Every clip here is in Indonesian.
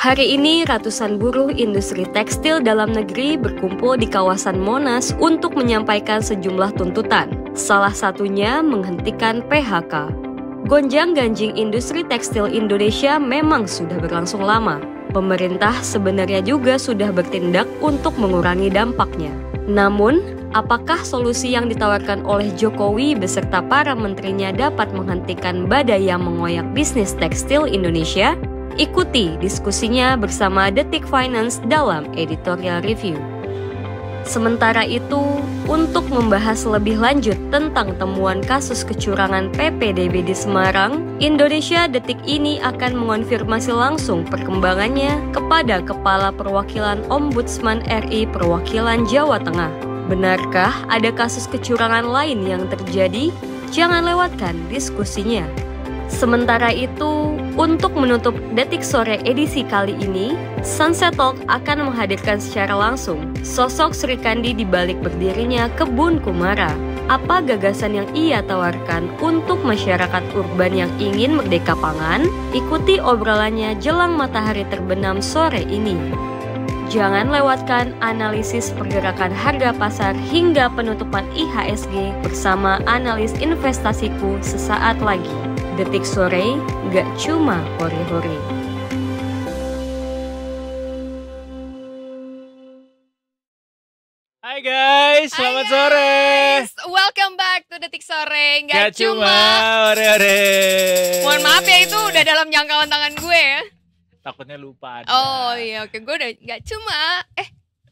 Hari ini ratusan buruh industri tekstil dalam negeri berkumpul di kawasan Monas untuk menyampaikan sejumlah tuntutan. Salah satunya menghentikan PHK. Gonjang-ganjing industri tekstil Indonesia memang sudah berlangsung lama. Pemerintah sebenarnya juga sudah bertindak untuk mengurangi dampaknya. Namun, apakah solusi yang ditawarkan oleh Jokowi beserta para menterinya dapat menghentikan badai yang mengoyak bisnis tekstil Indonesia? Ikuti diskusinya bersama Detik Finance dalam editorial review. Sementara itu, untuk membahas lebih lanjut tentang temuan kasus kecurangan PPDB di Semarang, Indonesia Detik ini akan mengonfirmasi langsung perkembangannya kepada Kepala Perwakilan Ombudsman RI Perwakilan Jawa Tengah. Benarkah ada kasus kecurangan lain yang terjadi? Jangan lewatkan diskusinya. Sementara itu, untuk menutup Detik Sore edisi kali ini, Sunset Talk akan menghadirkan secara langsung sosok Sri Kandi di balik berdirinya Kebun Kumara. Apa gagasan yang ia tawarkan untuk masyarakat urban yang ingin merdeka pangan? Ikuti obrolannya jelang matahari terbenam sore ini. Jangan lewatkan analisis pergerakan harga pasar hingga penutupan IHSG bersama analis investasiku sesaat lagi. Detik Sore, gak cuma hore-hore. Hai guys, selamat sore. Welcome back to Detik Sore. Gak cuma hore-hore. Mohon maaf ya, itu udah dalam jangkauan tangan gue ya. Takutnya lupa ada. Oh iya, oke, gue udah gak cuma.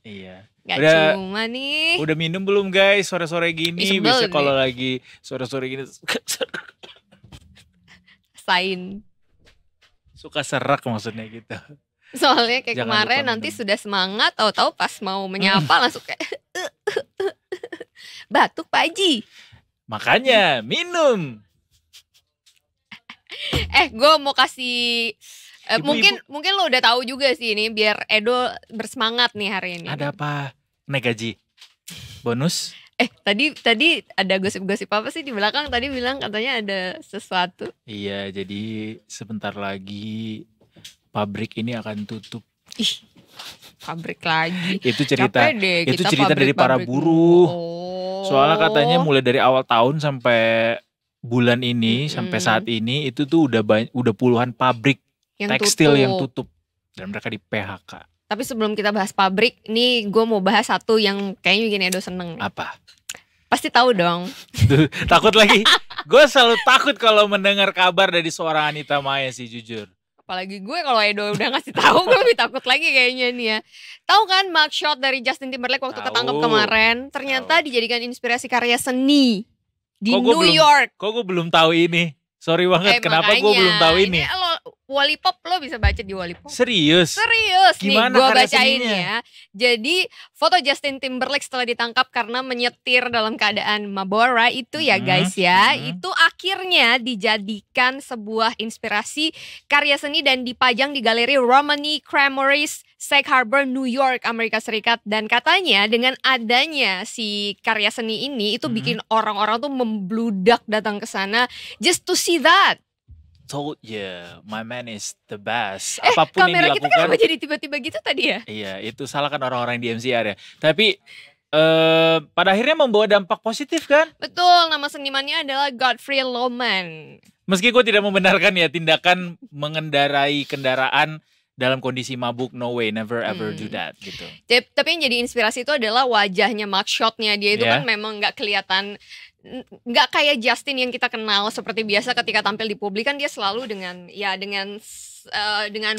Iya. Gak Udah- cuma nih. Udah minum belum guys sore-sore gini? Ih, sebel Biasa nih. kalau lagi sore-sore gini Sain. suka serak maksudnya gitu. Soalnya kayak Jangan kemarin lupa nanti minum. sudah semangat, tahu-tahu pas mau menyapa langsung kayak batuk Pak Haji. Makanya minum. Gue mau kasih Ibu-ibu. mungkin lo udah tahu juga sih ini biar Edo bersemangat nih hari ini. Ada apa? Naik gaji? Bonus? Tadi ada gosip-gosip apa sih di belakang? Tadi bilang katanya ada sesuatu. Iya, jadi sebentar lagi pabrik ini akan tutup. Ih, pabrik lagi. Itu cerita. Capek deh, itu kita cerita dari para pabrik-pabrik buruh. mulu. Oh. Soalnya katanya mulai dari awal tahun sampai bulan ini sampai saat ini itu tuh udah puluhan pabrik Yang tekstil tutup. yang tutup dan mereka di PHK. Tapi sebelum kita bahas pabrik, nih gue mau bahas satu yang kayaknya bikin Edo seneng. Apa? Pasti tahu dong. Takut lagi. Gue selalu takut kalau mendengar kabar dari seorang Anita Maya sih jujur. Apalagi gue kalau Edo udah ngasih tahu, gue lebih takut lagi kayaknya nih ya. Tahu kan mugshot dari Justin Timberlake waktu Tahu. ketangkep kemarin? Ternyata dijadikan inspirasi karya seni di Kok gue New belum- York. Kok gue belum tahu ini? Sorry banget, kenapa gue makanya, belum tahu ini? Lo Wallipop lo bisa baca di Wallipop. Serius? Serius Gimana nih gue karya bacain seninya? ya. Jadi foto Justin Timberlake setelah ditangkap karena menyetir dalam keadaan mabora itu ya guys ya. Itu akhirnya dijadikan sebuah inspirasi karya seni dan dipajang di galeri Romany Creameries Sag Harbor, New York, Amerika Serikat. Dan katanya dengan adanya si karya seni ini itu bikin orang-orang tuh membludak datang ke sana just to see that. Told ya, my man is the best. Apapun yang Kamera kita dilakukan. kenapa jadi tiba-tiba gitu tadi ya? Iya, itu salah kan orang-orang di MCR ya. Tapi pada akhirnya membawa dampak positif kan? Betul, nama senimannya adalah Godfrey Loman. Meski gue tidak membenarkan ya tindakan mengendarai kendaraan dalam kondisi mabuk, no way, never ever do that gitu. Tapi yang jadi inspirasi itu adalah wajahnya, mugshotnya dia itu Ya. kan memang nggak kelihatan, nggak kayak Justin yang kita kenal seperti biasa ketika tampil di publik kan dia selalu dengan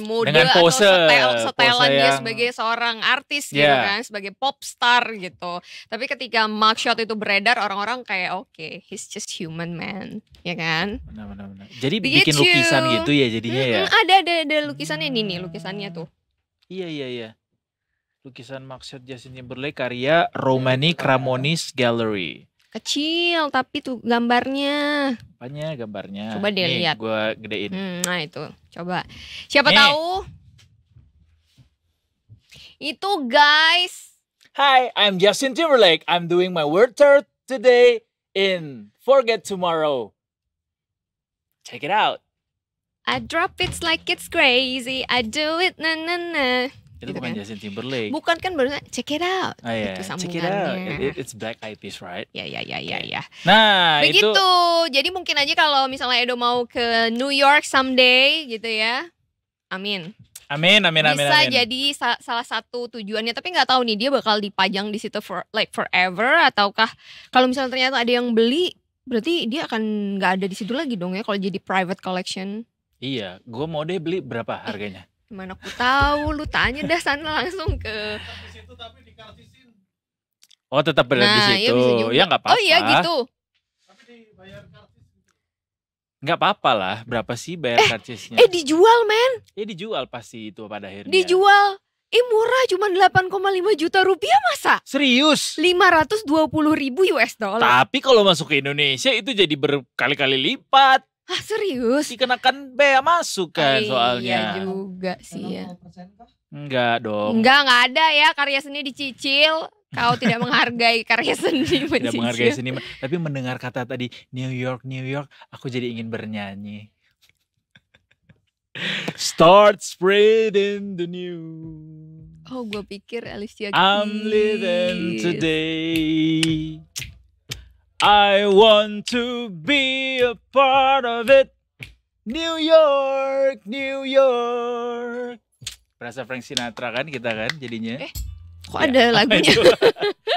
mode Dengan atau pose setelan dia yang- sebagai seorang artis gitu Ya. kan, sebagai pop star gitu. Tapi ketika mugshot itu beredar orang-orang kayak oke, he's just human man, ya kan? Benar. Jadi Begitu. bikin lukisan gitu ya jadinya ya. Ada lukisannya nih lukisannya tuh. Iya. Lukisan mugshot Justin Timberlake karya Romany Creameries Gallery. Kecil tapi tuh gambarnya. Apanya gambarnya? Coba deh Nih, lihat. gue gedein. Nah itu, coba. Siapa Nih. tahu? Itu guys. Hi, I'm Justin Timberlake. I'm doing my word tour today in Forget Tomorrow. Check it out. I drop it like it's crazy, I do it na na na. Itu Gitu bukan kan. Justin Timberlake. Bukan kan barusan check it out. Ah, ya. Itu Check it out. sambungannya. It's Black Eyed Peas, right? Ya. Nah, Begitu. itu Jadi mungkin aja kalau misalnya Edo mau ke New York someday gitu ya. Amin. amin. Bisa jadi salah satu tujuannya, tapi nggak tahu nih dia bakal dipajang di situ forever ataukah kalau misalnya ternyata ada yang beli berarti dia akan nggak ada di situ lagi dong ya kalau jadi private collection. Iya, gue mau deh beli berapa harganya? Mana aku tahu, lu tanya dah sana langsung ke. Oh, tetap berada di Nah, situ. iya bisa juga. Ya nggak apa-apa. Oh iya gitu. Nggak apa-apa lah. Berapa sih bayar karcisnya? Dijual men, Dijual pasti itu pada akhirnya. dijual. Murah cuma 8,5 juta rupiah masa? Serius? 520.000 US dollar. Tapi kalau masuk ke Indonesia itu jadi berkali-kali lipat. Ah serius? Dikenakan bea masuk kan soalnya. Iya juga sih ya. Enggak dong. Enggak ada ya karya seni dicicil. Kau tidak menghargai karya seni Tidak mencicil. menghargai seniman. Tapi mendengar kata tadi New York, aku jadi ingin bernyanyi. Start spreading the news. Oh gue pikir Alicia Keys. I'm living today. I want to be a part of it. New York. Berasa Frank Sinatra kan kita kan jadinya. Kok ada lagunya? Itu.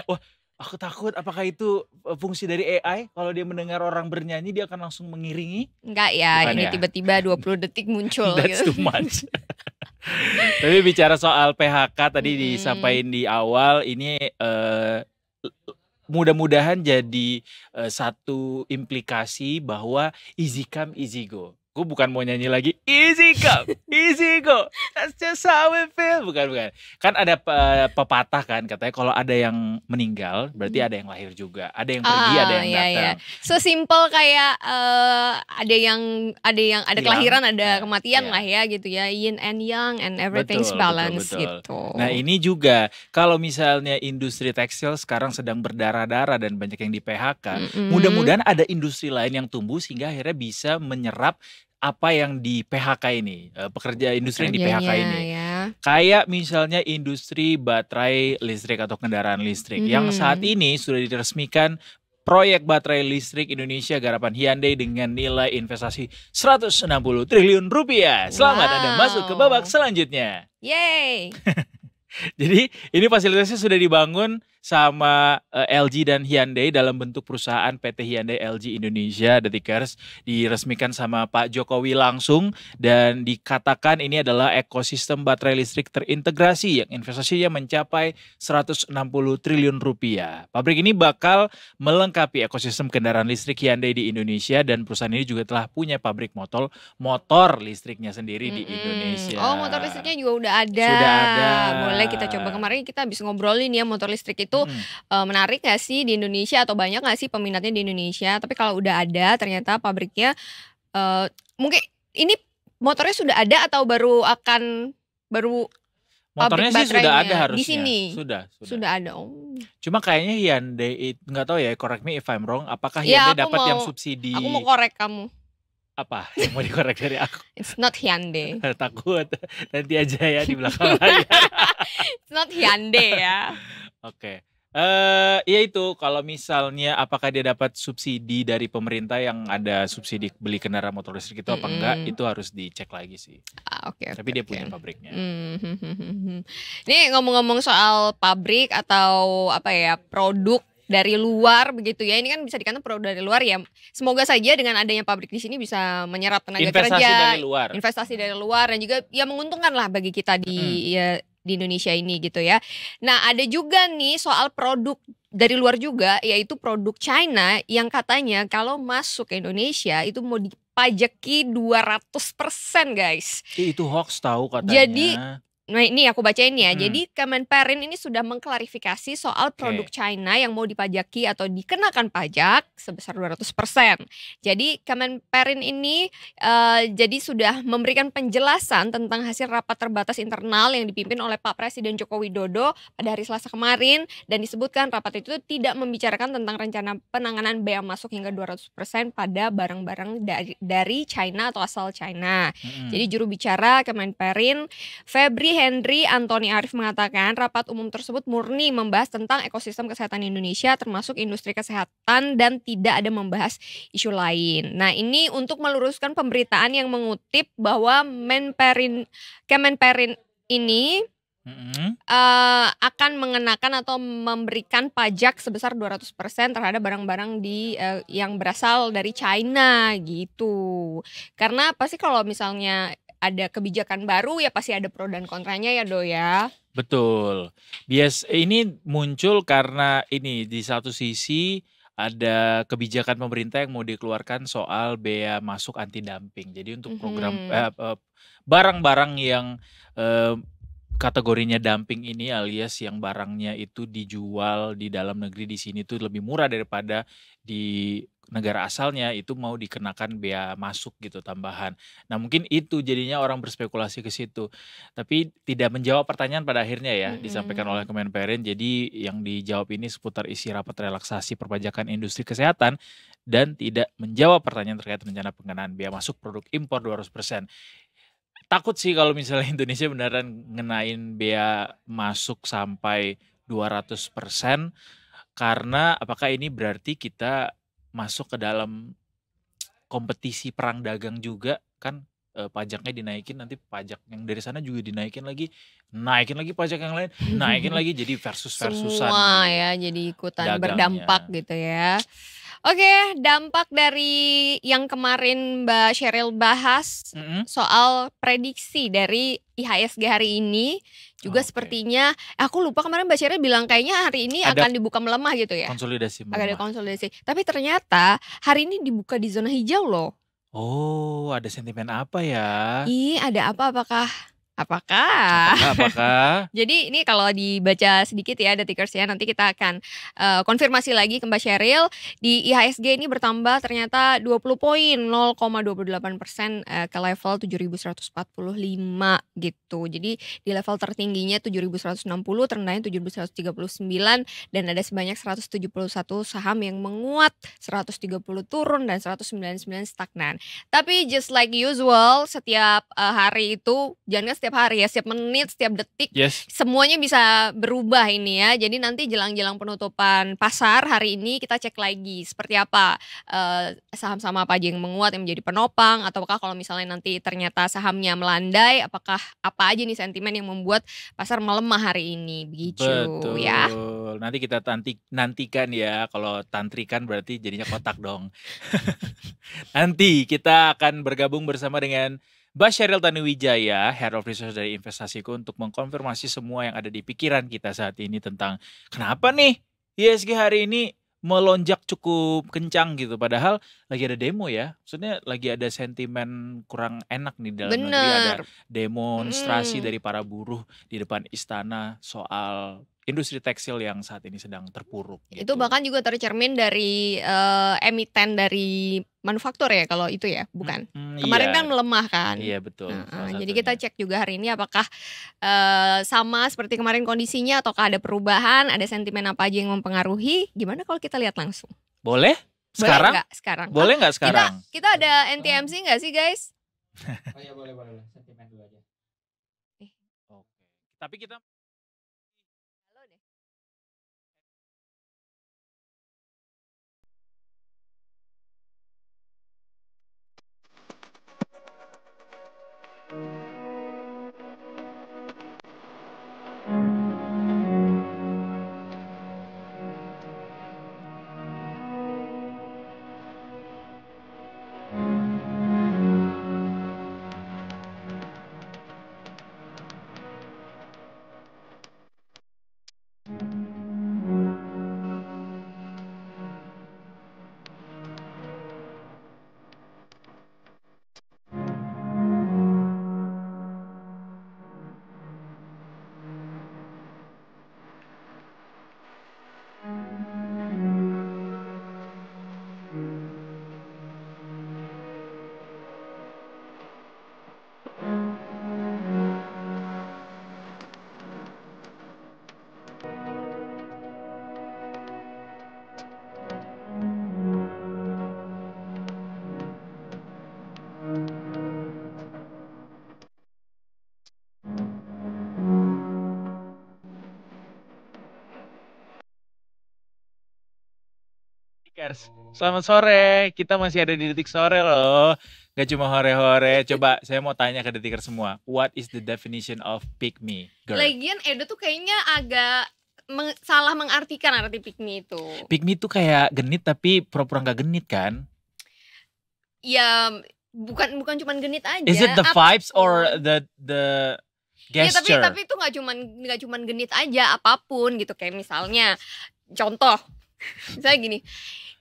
Wah, aku takut apakah itu fungsi dari AI? Kalau dia mendengar orang bernyanyi dia akan langsung mengiringi. Enggak ya, Bukan ini ya? tiba-tiba 20 detik muncul That's gitu. too much. Tapi bicara soal PHK tadi disampaikan di awal, ini mudah-mudahan jadi satu implikasi bahwa easy come easy go. Gue bukan mau nyanyi lagi easy come easy go, that's just how we feel. Bukan. Kan ada pepatah kan katanya kalau ada yang meninggal berarti ada yang lahir juga, ada yang pergi, ada yang iya, datang. Sesimpel kayak ada Hilang, kelahiran, ada ya, kematian ya. lah ya gitu ya, yin and yang and everything's Betul. balance gitu. Nah ini juga kalau misalnya industri tekstil sekarang sedang berdarah-darah dan banyak yang di PHK, mudah-mudahan ada industri lain yang tumbuh sehingga akhirnya bisa menyerap apa yang di PHK ini, pekerja industri yang di PHK ini. Ya. Kayak misalnya industri baterai listrik atau kendaraan listrik yang saat ini sudah diresmikan proyek baterai listrik Indonesia garapan Hyundai dengan nilai investasi 160 triliun rupiah. Selamat Anda masuk ke babak selanjutnya. Yeay. Jadi ini fasilitasnya sudah dibangun sama LG dan Hyundai dalam bentuk perusahaan PT Hyundai LG Indonesia, Detikers, diresmikan sama Pak Jokowi langsung dan dikatakan ini adalah ekosistem baterai listrik terintegrasi yang investasinya mencapai 160 triliun rupiah. Pabrik ini bakal melengkapi ekosistem kendaraan listrik Hyundai di Indonesia dan perusahaan ini juga telah punya pabrik motor listriknya sendiri di Indonesia. Oh, motor listriknya juga udah ada. Sudah ada. Boleh kita coba. Kemarin kita habis ngobrolin ya motor listrik itu menarik gak sih di Indonesia atau banyak gak sih peminatnya di Indonesia. Tapi kalau udah ada ternyata pabriknya mungkin ini motornya sudah ada atau baru Motornya pabrik sih sudah baterainya ada harusnya. di sini. Sudah. Ada. Oh. Cuma kayaknya Hyundai nggak tahu ya, correct me if I'm wrong. Apakah Ya, Hyundai aku dapat mau- yang subsidi? Aku mau korek kamu. Apa yang mau dikorek dari aku? It's not Hyundai. Takut nanti aja ya di belakang layar. It's not Hyundai ya. Oke. Ya itu kalau misalnya apakah dia dapat subsidi dari pemerintah yang ada subsidi beli kendaraan motor listrik itu apa enggak, itu harus dicek lagi sih. Oke. Tapi dia punya pabriknya. Nih ngomong-ngomong soal pabrik atau apa ya, produk dari luar begitu ya. Ini kan bisa dikatakan produk dari luar ya. Semoga saja dengan adanya pabrik di sini bisa menyerap tenaga Investasi kerja, dari luar. investasi dari luar dan juga ya menguntungkan lah bagi kita di Indonesia ini gitu ya. Nah, ada juga nih soal produk dari luar juga, yaitu produk China yang katanya kalau masuk ke Indonesia itu mau dipajaki 200% guys. Itu hoax tahu katanya. Jadi Nah ini aku bacain ya. Hmm. Jadi Kemenperin ini sudah mengklarifikasi soal produk China yang mau dipajaki atau dikenakan pajak sebesar 200%. Jadi Kemenperin ini jadi sudah memberikan penjelasan tentang hasil rapat terbatas internal yang dipimpin oleh Pak Presiden Joko Widodo pada hari Selasa kemarin, dan disebutkan rapat itu tidak membicarakan tentang rencana penanganan bea masuk hingga 200% pada barang-barang dari China atau asal China. Jadi juru bicara Kemenperin Febri Henry Antoni Arif mengatakan rapat umum tersebut murni membahas tentang ekosistem kesehatan Indonesia termasuk industri kesehatan dan tidak ada membahas isu lain. Nah ini untuk meluruskan pemberitaan yang mengutip bahwa Kemenperin ini akan mengenakan atau memberikan pajak sebesar 200% terhadap barang-barang yang berasal dari China gitu. Karena pasti kalau misalnya ada kebijakan baru ya pasti ada pro dan kontranya ya Do ya. Betul. Ini muncul karena ini di satu sisi ada kebijakan pemerintah yang mau dikeluarkan soal bea masuk anti dumping. Jadi untuk program barang-barang yang kategorinya dumping ini alias yang barangnya itu dijual di dalam negeri di sini tuh lebih murah daripada di negara asalnya, itu mau dikenakan bea masuk gitu tambahan. Nah mungkin itu jadinya orang berspekulasi ke situ. Tapi tidak menjawab pertanyaan pada akhirnya ya disampaikan oleh Kemenperin. Jadi yang dijawab ini seputar isi rapat relaksasi perpajakan industri kesehatan dan tidak menjawab pertanyaan terkait rencana pengenaan bea masuk produk impor 200%. Takut sih kalau misalnya Indonesia beneran ngenain bea masuk sampai 200%, karena apakah ini berarti kita masuk ke dalam kompetisi perang dagang juga kan, pajaknya dinaikin, nanti pajak yang dari sana juga dinaikin lagi, naikin lagi pajak yang lain, naikin lagi, jadi versus-versusan semua ya jadi ikutan berdampak gitu ya. Oke, dampak dari yang kemarin Mbak Sheryl bahas soal prediksi dari IHSG hari ini juga sepertinya aku lupa kemarin Mbak Sheryl bilang kayaknya hari ini akan dibuka melemah gitu ya. Konsolidasi melemah. Ada konsolidasi. Tapi ternyata hari ini dibuka di zona hijau loh. Oh, ada sentimen apa ya? Ada apa apakah? Jadi ini kalau dibaca sedikit ya detikersnya, nanti kita akan konfirmasi lagi ke Mbak Sheryl. Di IHSG ini bertambah ternyata 20 poin, 0,28% ke level 7.145 gitu. Jadi di level tertingginya 7.160, terendahnya 7.139, dan ada sebanyak 171 saham yang menguat, 130 turun, dan 199 stagnan. Tapi just like usual, setiap hari itu, jangan setiap hari ya, setiap menit, setiap detik, semuanya bisa berubah ini ya. Jadi nanti jelang-jelang penutupan pasar hari ini kita cek lagi seperti apa saham-saham apa aja yang menguat, yang menjadi penopang, ataukah kalau misalnya nanti ternyata sahamnya melandai, apakah apa aja nih sentimen yang membuat pasar melemah hari ini begitu. Betul. Ya. Nanti kita nantikan ya, kalau tantrikan berarti jadinya kotak dong. Nanti kita akan bergabung bersama dengan Mbak Sheryl Tanuwijaya, Head of Research dari Investasiku, untuk mengkonfirmasi semua yang ada di pikiran kita saat ini tentang kenapa nih IHSG hari ini melonjak cukup kencang gitu. Padahal lagi ada demo ya, maksudnya lagi ada sentimen kurang enak nih dalam negeri. Ada demonstrasi dari para buruh di depan istana soal industri tekstil yang saat ini sedang terpuruk gitu. Itu bahkan juga tercermin dari emiten dari manufaktur ya kalau itu ya, bukan? Kemarin kan melemah kan? Iya betul. Jadi kita cek juga hari ini apakah sama seperti kemarin kondisinya, ataukah ada perubahan, ada sentimen apa aja yang mempengaruhi. Gimana kalau kita lihat langsung? Boleh? Sekarang? Boleh nggak sekarang? Kita ada NTMC nggak sih guys? Oh iya boleh. Sentimen dulu aja. Oke. Tapi kita Detikers, selamat sore. Kita masih ada di Detik Sore loh. Gak cuma hore-hore. Coba saya mau tanya ke Detikers semua. What is the definition of pick me, girl? Lagian Edo tuh kayaknya agak salah mengartikan arti pick me itu. Pick me tuh kayak genit tapi pura-pura gak genit kan? Ya bukan cuman genit aja. Is it the vibes or the Ya, gesture? tapi itu nggak cuman genit aja, apapun gitu. Kayak misalnya contoh, misalnya gini,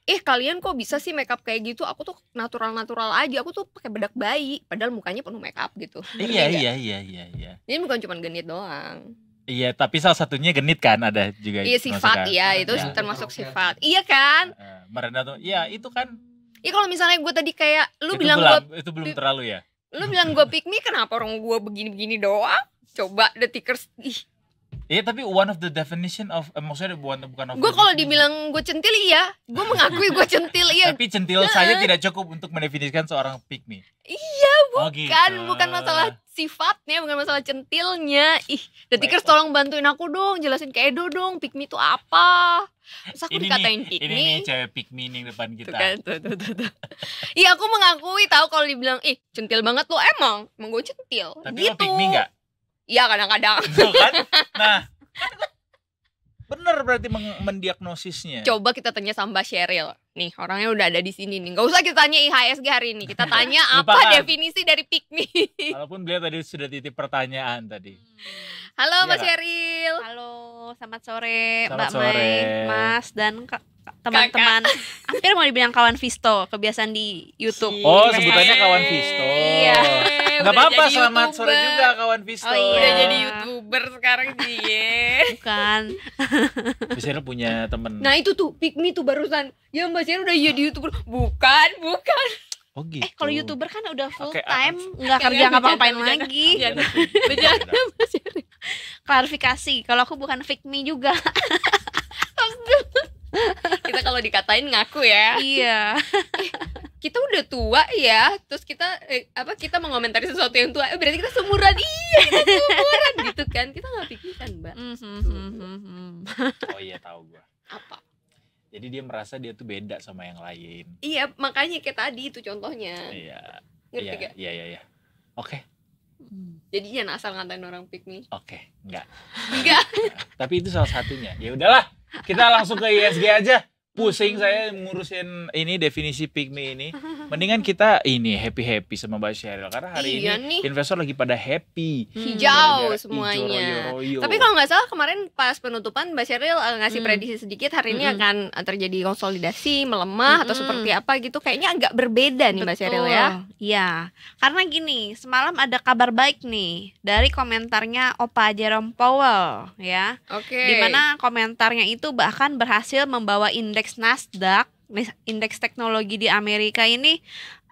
kalian kok bisa sih makeup kayak gitu? Aku tuh natural aja, aku tuh pakai bedak bayi, padahal mukanya penuh makeup gitu. Iya. Ini bukan cuman genit doang. Iya, tapi salah satunya genit kan, ada juga. Iya, sifat ya, itu Ya. termasuk sifat. Iya kan? Merendah tuh, ya itu kan. Iya, kalau misalnya gue tadi kayak Itu belum terlalu ya. lu bilang gue pick me, kenapa orang gue begini doang? Coba Detikers, Iya, tapi one of the definition of maksudnya bukan of gue the kalau definition. dibilang gue centil, iya, gue mengakui gue centil, iya. Tapi centil saja tidak cukup untuk mendefinisikan seorang pick me. Iya, bukan. bukan masalah sifatnya, bukan masalah centilnya. Detikers Baik. tolong bantuin aku dong, jelasin ke Edo dong, pick me itu apa? Terus aku dikatain pick Ini me. nih cewek pick me nih depan Tuh kita. kan, tuh. Iya, aku mengakui tahu kalau dibilang, centil banget lo, emang gue centil. Tapi gitu. lo pick me enggak? Iya, kadang-kadang. Tuh kan? Nah, bener berarti mendiagnosisnya. Coba kita tanya sama Mbak Sheryl. Nih, orangnya udah ada di sini nih. Gak usah kita tanya IHSG hari ini. Kita tanya apa Lupakan. definisi dari pick me. Walaupun beliau tadi sudah titip pertanyaan tadi. Halo Iya, Mbak Kak. Sheryl. Halo, selamat sore Selamat Mbak sore. Mai, Mas dan teman-teman. Hampir mau dibilang kawan Visto, kebiasaan di YouTube. Oh, sebutannya kawan Visto. Iya. Nggak Udah apa-apa, jadi selamat YouTuber. sore juga kawan Visto. Oh, iya. Udah jadi YouTuber sekarang dia. Bukan. Biasanya punya temen. Nah itu tuh, pick me tuh barusan. Ya Mbak Sheryl udah jadi YouTuber. Bukan. Oh gitu. Kalau YouTuber kan udah full Oke, time, nggak Nggak, kerja ngapa-ngapain bercanda. lagi. Iya, Bercanda Mbak Sheryl. Klarifikasi, kalau aku bukan fake me juga. Kita kalau dikatain ngaku ya. Iya. Kita udah tua ya. Terus kita kita mengomentari sesuatu yang tua. Berarti kita seumuran. Iya, kita seumuran gitu kan. Kita nggak pikiran, Mbak. Oh iya, tahu gua. Apa? Jadi dia merasa dia tuh beda sama yang lain. Iya, makanya kayak tadi itu contohnya. Iya. Ngerti gak? Iya. Oke. Jadi jangan asal ngatain orang pick me. Oke, enggak. Enggak. Tapi itu salah satunya. Ya udahlah, kita langsung ke ISG aja. Pusing saya ngurusin ini definisi pick me ini. Mendingan kita ini happy sama Mbak Sheryl karena hari Iya ini nih. investor lagi pada happy. Hijau Gara-gara semuanya. hijau royo-royo. Tapi kalau nggak salah kemarin pas penutupan Mbak Sheryl ngasih prediksi sedikit hari ini akan terjadi konsolidasi, melemah atau seperti apa gitu. Kayaknya agak berbeda nih Mbak Sheryl ya. Iya, karena gini, semalam ada kabar baik nih dari komentarnya Opa Jerome Powell ya. Oke. Dimana komentarnya itu bahkan berhasil membawa indeks Nasdaq, indeks teknologi di Amerika ini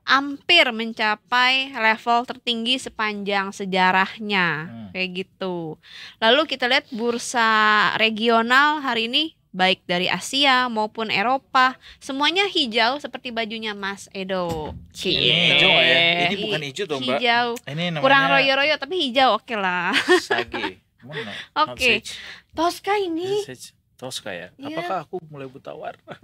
hampir mencapai level tertinggi sepanjang sejarahnya, kayak gitu. Lalu kita lihat bursa regional hari ini baik dari Asia maupun Eropa, semuanya hijau seperti bajunya Mas Edo. Ini hijau nggak ya? Ini Iya, bukan hijau tuh, Mbak. Hijau. Ini namanya Kurang royo-royo tapi hijau oke lah. Sage. Mana? Oke. Not sage. Tosca ini. Sage. Tosca ya? Iya. Apakah aku mulai buta warna?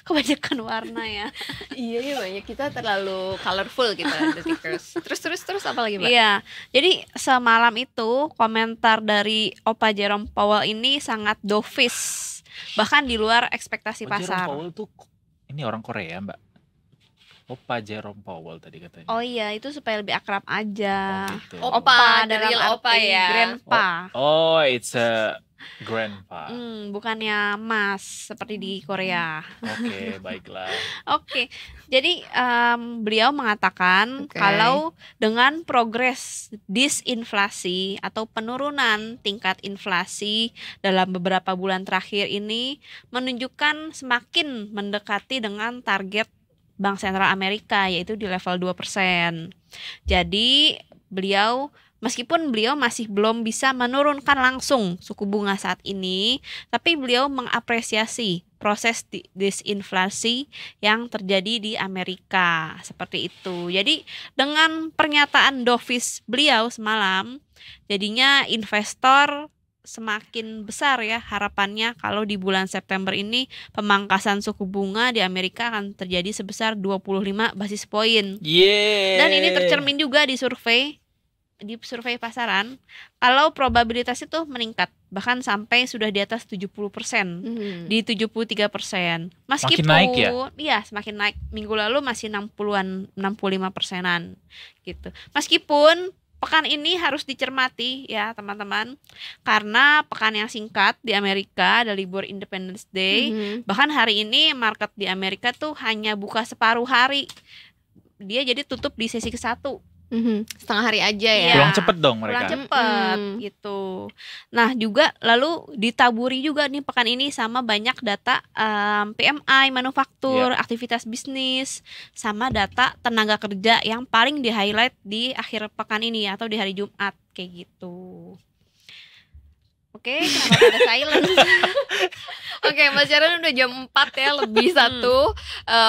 Kebanyakan warna ya. Iya ya banyak, kita terlalu colorful kita Detikers. Terus apa lagi Mbak? Iya, jadi semalam itu komentar dari Opa Jerome Powell ini sangat dovish, bahkan di luar ekspektasi Jerome pasar. Powell tuh ini orang Korea, Mbak. Opa Jerome Powell tadi katanya. Oh iya, itu supaya lebih akrab aja. Oh, gitu. Opa, dalam real opa arti ya. grandpa. Oh, it's a grandpa. Bukannya mas seperti di Korea. Oke, baiklah. Oke, jadi beliau mengatakan Oke. kalau dengan progres disinflasi atau penurunan tingkat inflasi dalam beberapa bulan terakhir ini menunjukkan semakin mendekati dengan target Bank Sentral Amerika yaitu di level 2%. Jadi meskipun beliau masih belum bisa menurunkan langsung suku bunga saat ini, tapi beliau mengapresiasi proses disinflasi yang terjadi di Amerika seperti itu. Jadi dengan pernyataan dovish beliau semalam, jadinya investor semakin besar ya harapannya kalau di bulan September ini pemangkasan suku bunga di Amerika akan terjadi sebesar 25 basis poin. Dan ini tercermin juga di survei pasaran kalau probabilitas itu meningkat bahkan sampai sudah di atas 70%, di 73%. Meskipun Makin naik ya? Iya, semakin naik. Minggu lalu masih 65%-an gitu. Meskipun pekan ini harus dicermati ya teman-teman, karena pekan yang singkat di Amerika ada libur Independence Day. Bahkan hari ini market di Amerika tuh hanya buka separuh hari, dia jadi tutup di sesi ke-1. Setengah hari aja ya. Pulang cepet dong Pulang mereka. cepet gitu. Nah juga lalu ditaburi juga nih pekan ini sama banyak data PMI manufaktur, aktivitas bisnis, sama data tenaga kerja yang paling di highlight di akhir pekan ini atau di hari Jumat kayak gitu. Oke, kenapa ada silence? Oke, Mbak Sharon udah jam 4 ya, lebih 1.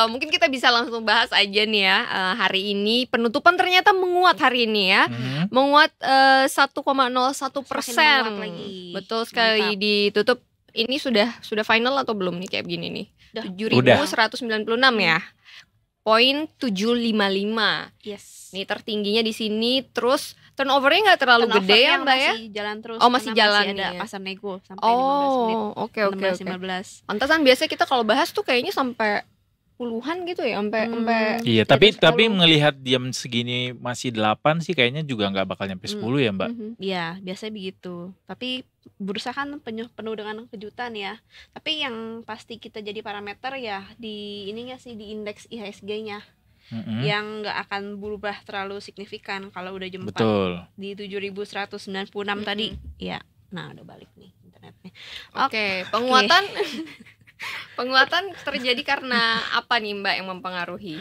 Mungkin kita bisa langsung bahas aja nih ya. Hari ini penutupan ternyata menguat hari ini ya. Menguat 1,01%. Menguat lagi. Betul sekali. Mantap. Ditutup. Ini sudah final atau belum nih kayak begini nih? Udah. 7.196 ya. Poin 755. Yes. Nih tertingginya di sini. Terus turnovernya nggak terlalu gede ya Mbak ya? Masih jalan terus. Oh, masih karena jalan masih ada nih. pasar nego sampai 15 menit. Oke. 15. Pantesan biasanya kita kalau bahas tuh kayaknya sampai puluhan gitu ya, sampai Iya, di tapi atas 10. melihat jam segini masih 8 sih kayaknya juga nggak bakal nyampe 10 ya Mbak. Iya, biasanya begitu. Tapi bursa kan penuh dengan kejutan ya. Tapi yang pasti kita jadi parameter ya di ininya sih, di indeks IHSG-nya. Yang nggak akan berubah terlalu signifikan kalau udah jam 4 Betul. di 7.196 tadi. Ya, nah udah balik nih internetnya. Oke, penguatan penguatan terjadi karena apa nih Mbak yang mempengaruhi?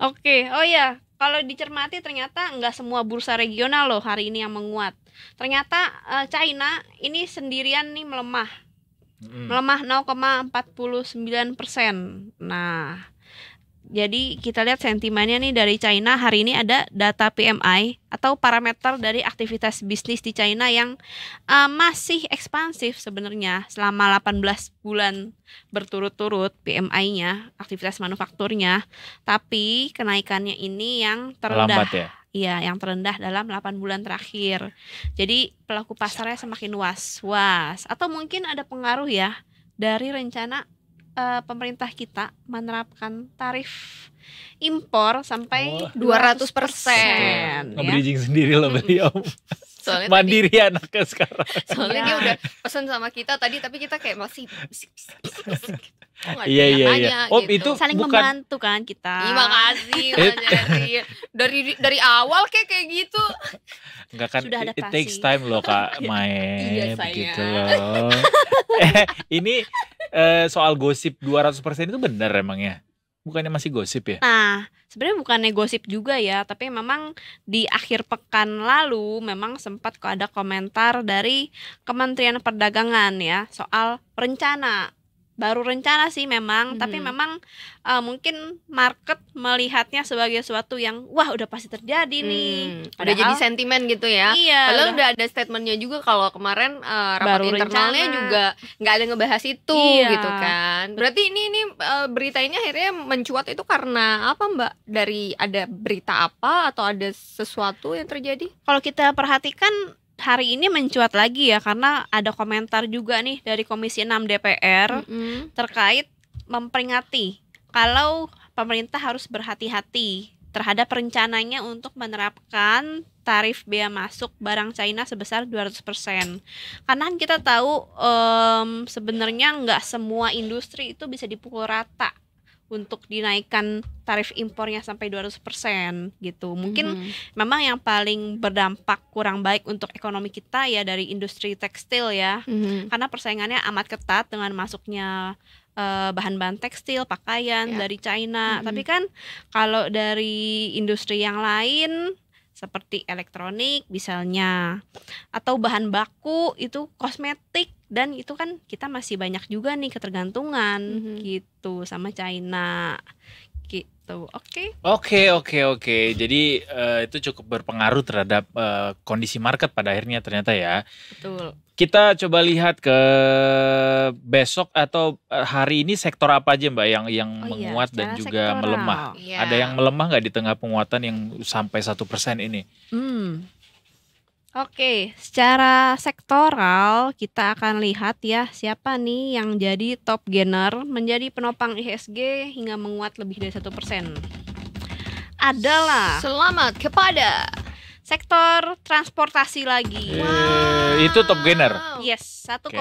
Oke, oh ya, kalau dicermati ternyata nggak semua bursa regional loh hari ini yang menguat. Ternyata China ini sendirian nih melemah 0,49%. Nah, jadi kita lihat sentimennya nih dari China hari ini ada data PMI atau parameter dari aktivitas bisnis di China yang masih ekspansif sebenarnya selama 18 bulan berturut-turut PMI-nya, aktivitas manufakturnya, tapi kenaikannya ini yang terendah. Lambat ya? Iya, yang terendah dalam 8 bulan terakhir. Jadi pelaku pasarnya semakin was-was. Atau mungkin ada pengaruh ya dari rencana pemerintah kita menerapkan tarif impor sampai 200%. Nge-bridging sendiri loh beliau. Soalnya Mandiri anaknya sekarang. Soalnya dia udah pesan sama kita tadi, tapi kita kayak masih Iya. Oh, itu saling bukan membantu kan kita. Terima kasih Mas Jerry. Dari awal kayak gitu. Enggak kan, Sudah it adaptasi. takes time loh Kak main Iya, begitu sayang. loh. Ini soal gosip 200% itu benar emangnya? Bukannya masih gosip ya? Nah, sebenarnya bukan gosip juga ya, tapi memang di akhir pekan lalu memang sempat kok ada komentar dari Kementerian Perdagangan ya soal rencana. Baru rencana sih memang, tapi memang mungkin market melihatnya sebagai sesuatu yang wah udah pasti terjadi nih. Udah jadi sentimen gitu ya. Iya. Padahal udah ada statementnya juga kalau kemarin rapat Baru internalnya rencana. juga nggak ada ngebahas itu Iya. gitu kan. Berarti ini berita ini akhirnya mencuat itu karena apa Mbak? Dari ada berita apa atau ada sesuatu yang terjadi? Kalau kita perhatikan hari ini mencuat lagi ya karena ada komentar juga nih dari Komisi 6 DPR terkait memperingati kalau pemerintah harus berhati-hati terhadap rencananya untuk menerapkan tarif bea masuk barang China sebesar 200%. Karena kan kita tahu sebenarnya nggak semua industri itu bisa dipukul rata untuk dinaikkan tarif impornya sampai 200% gitu. Mungkin memang yang paling berdampak kurang baik untuk ekonomi kita ya dari industri tekstil ya. Karena persaingannya amat ketat dengan masuknya bahan-bahan tekstil, pakaian dari China. Tapi kan kalau dari industri yang lain seperti elektronik misalnya atau bahan baku itu kosmetik, dan itu kan kita masih banyak juga nih ketergantungan gitu sama China. gitu. Oke. Oke. Jadi itu cukup berpengaruh terhadap kondisi market pada akhirnya ternyata ya. Betul. Kita coba lihat ke besok atau hari ini sektor apa aja Mbak yang Oh iya, menguat dan secara juga sektoral. melemah. Iya. Ada yang melemah nggak di tengah penguatan yang sampai 1% ini? Oke, secara sektoral kita akan lihat ya siapa nih yang jadi top gainer menjadi penopang IHSG hingga menguat lebih dari 1%. Adalah Selamat kepada sektor transportasi lagi. Itu top gainer. Yes, 1,67%.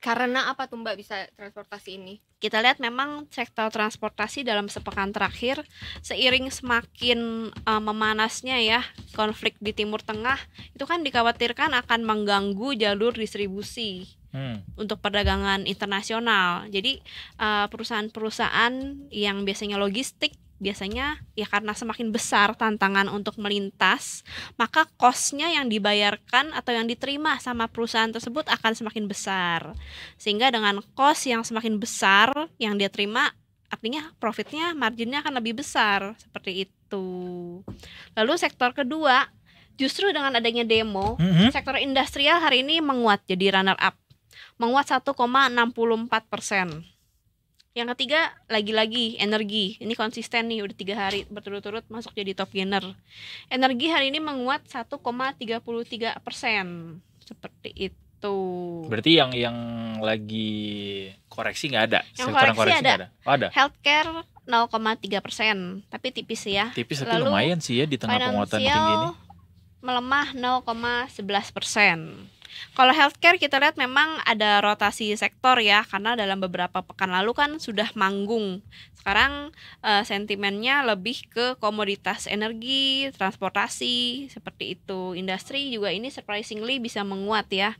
Karena apa tuh Mbak bisa transportasi ini? Kita lihat memang sektor transportasi dalam sepekan terakhir seiring semakin memanasnya ya konflik di Timur Tengah, itu kan dikhawatirkan akan mengganggu jalur distribusi untuk perdagangan internasional. Jadi perusahaan-perusahaan yang biasanya logistik biasanya ya karena semakin besar tantangan untuk melintas, maka cost-nya yang dibayarkan atau yang diterima sama perusahaan tersebut akan semakin besar. Sehingga dengan cost yang semakin besar yang dia terima, artinya profitnya, marginnya akan lebih besar, seperti itu. Lalu sektor kedua, justru dengan adanya demo, sektor industrial hari ini menguat jadi runner up, menguat 1,64%. Yang ketiga, lagi-lagi energi. Ini konsisten nih, udah 3 hari berturut-turut masuk jadi top gainer. Energi hari ini menguat 1,33%. Seperti itu. Berarti yang lagi koreksi nggak ada? Yang Sektor koreksi ada. nggak ada? Oh, ada. Healthcare 0,3%, tapi tipis ya. Tipis tapi Lalu, lumayan sih ya di tengah penguatan tinggi ini. Financial melemah 0,11%. Kalau healthcare kita lihat memang ada rotasi sektor ya, karena dalam beberapa pekan lalu kan sudah manggung. Sekarang sentimennya lebih ke komoditas energi, transportasi, seperti itu. Industri juga ini surprisingly bisa menguat ya.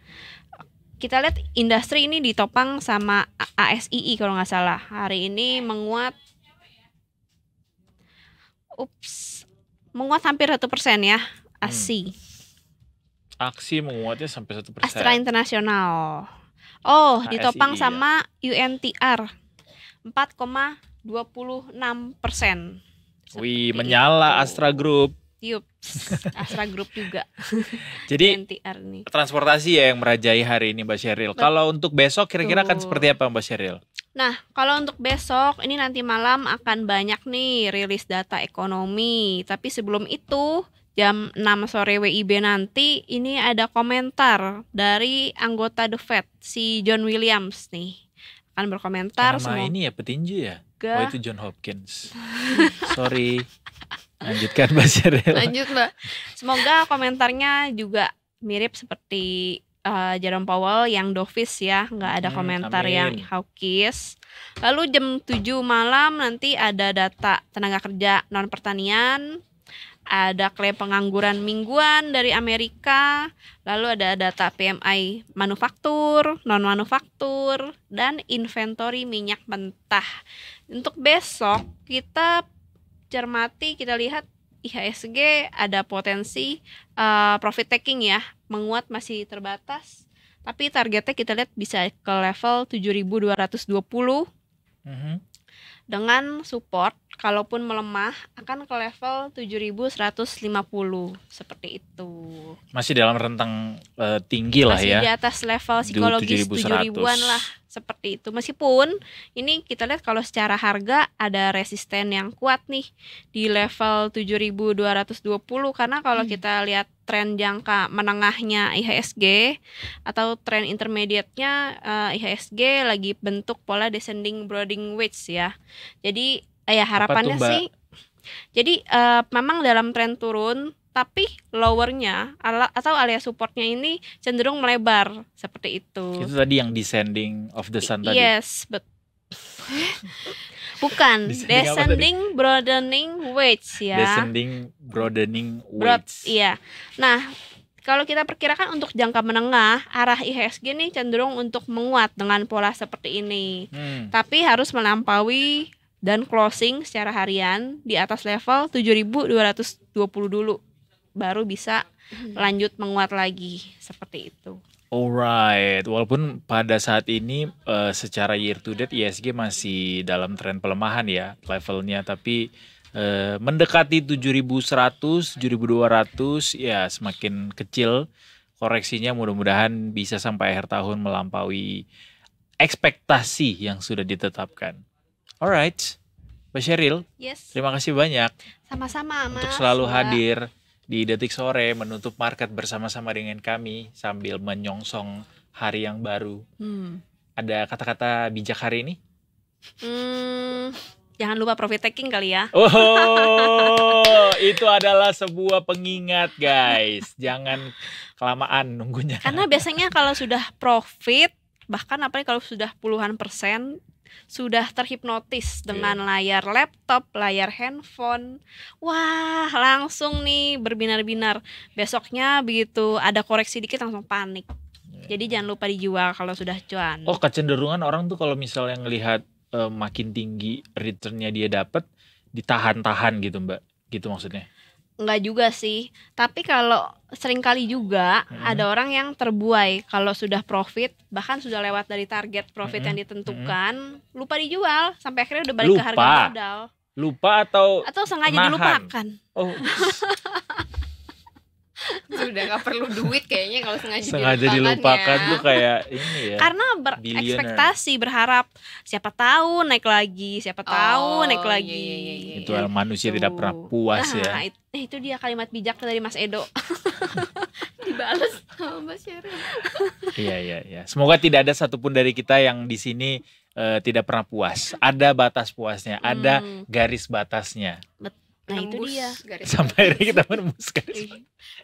Kita lihat industri ini ditopang sama ASII kalau nggak salah. Hari ini menguat hampir 1% ya, ASI. Aksi menguatnya sampai 1%. Astra Internasional. Oh, ASI, ditopang iya. sama UNTR 4,26%. Wih, menyala Astra Group. Yups, Astra Group juga. Jadi UNTR nih. transportasi ya yang merajai hari ini Mbak Sheryl. Kalau untuk besok kira-kira akan seperti apa Mbak Sheryl? Nah, kalau untuk besok ini nanti malam akan banyak nih rilis data ekonomi. Tapi sebelum itu jam 6 sore WIB nanti ini ada komentar dari anggota The Fed si John Williams nih. Akan berkomentar Nama ini ya petinju ya? Semoga- Oh itu John Hopkins. Sorry. Lanjutkan Mbak Sheryl. Lanjut Mbak. Semoga komentarnya juga mirip seperti Jerome Powell yang dovish ya, nggak ada komentar amin. yang hawkish. Lalu jam 7 malam nanti ada data tenaga kerja non pertanian, ada klaim pengangguran mingguan dari Amerika, lalu ada data PMI manufaktur, non manufaktur, dan inventory minyak mentah. Untuk besok kita cermati, kita lihat IHSG ada potensi profit taking ya, menguat masih terbatas, tapi targetnya kita lihat bisa ke level 7.220 dengan support kalaupun melemah akan ke level 7.150 seperti itu. Masih dalam rentang tinggi lah Masih ya. di atas level psikologis 7.100. 7.000-an lah, seperti itu. Meskipun ini kita lihat kalau secara harga ada resisten yang kuat nih di level 7.220, karena kalau kita lihat tren jangka menengahnya IHSG atau tren intermediate-nya IHSG lagi bentuk pola descending broadening wedge ya. Jadi ya harapannya Mbak? sih, jadi memang dalam tren turun, tapi lowernya atau alias supportnya ini cenderung melebar seperti itu. Itu tadi yang descending of the sun tadi. Yes, bukan Descending apa descending broadening wedge ya. Descending broadening Broad, wedge. iya. Nah, kalau kita perkirakan untuk jangka menengah, arah IHSG nih cenderung untuk menguat dengan pola seperti ini. Tapi harus melampaui dan closing secara harian di atas level 7.220 dulu. Baru bisa lanjut menguat lagi, seperti itu. Alright, walaupun pada saat ini secara year to date ISG masih dalam tren pelemahan ya levelnya, tapi mendekati 7.100, 7.200 ya semakin kecil koreksinya, mudah-mudahan bisa sampai akhir tahun melampaui ekspektasi yang sudah ditetapkan. Alright, Mbak Sheryl, Yes, terima kasih banyak sama-sama Mas. untuk selalu Mbak. hadir di Detik Sore menutup market bersama-sama dengan kami sambil menyongsong hari yang baru. Ada kata-kata bijak hari ini? Jangan lupa profit taking kali ya. Oh, itu adalah sebuah pengingat guys. Jangan kelamaan nunggunya. Karena biasanya kalau sudah profit, bahkan apalagi kalau sudah puluhan persen, sudah terhipnotis dengan layar laptop, layar handphone. Wah, langsung nih berbinar-binar. Besoknya begitu ada koreksi dikit langsung panik. Jadi jangan lupa dijual kalau sudah cuan. Oh, kecenderungan orang tuh kalau misalnya ngelihat makin tinggi returnnya dia dapat, ditahan-tahan gitu Mbak. Gitu maksudnya. Enggak juga sih, tapi kalau seringkali juga ada orang yang terbuai kalau sudah profit, bahkan sudah lewat dari target profit yang ditentukan, lupa dijual sampai akhirnya udah balik ke harga modal. Lupa atau sengaja nahan? dilupakan. Oh, Sudah gak perlu duit kayaknya kalau sengaja dilupakan ya. tuh kayak ini ya. Karena berekspektasi, berharap siapa tahu naik lagi, siapa tahu naik lagi. Iya. Itu manusia tidak pernah puas ya. Itu dia kalimat bijak dari Mas Edo. Dibales sama Mbak Sheryl. Iya. Semoga tidak ada satupun dari kita yang di sini tidak pernah puas. Ada batas puasnya, ada garis batasnya. Nah itu dia. Sampai akhirnya kita menembus garis.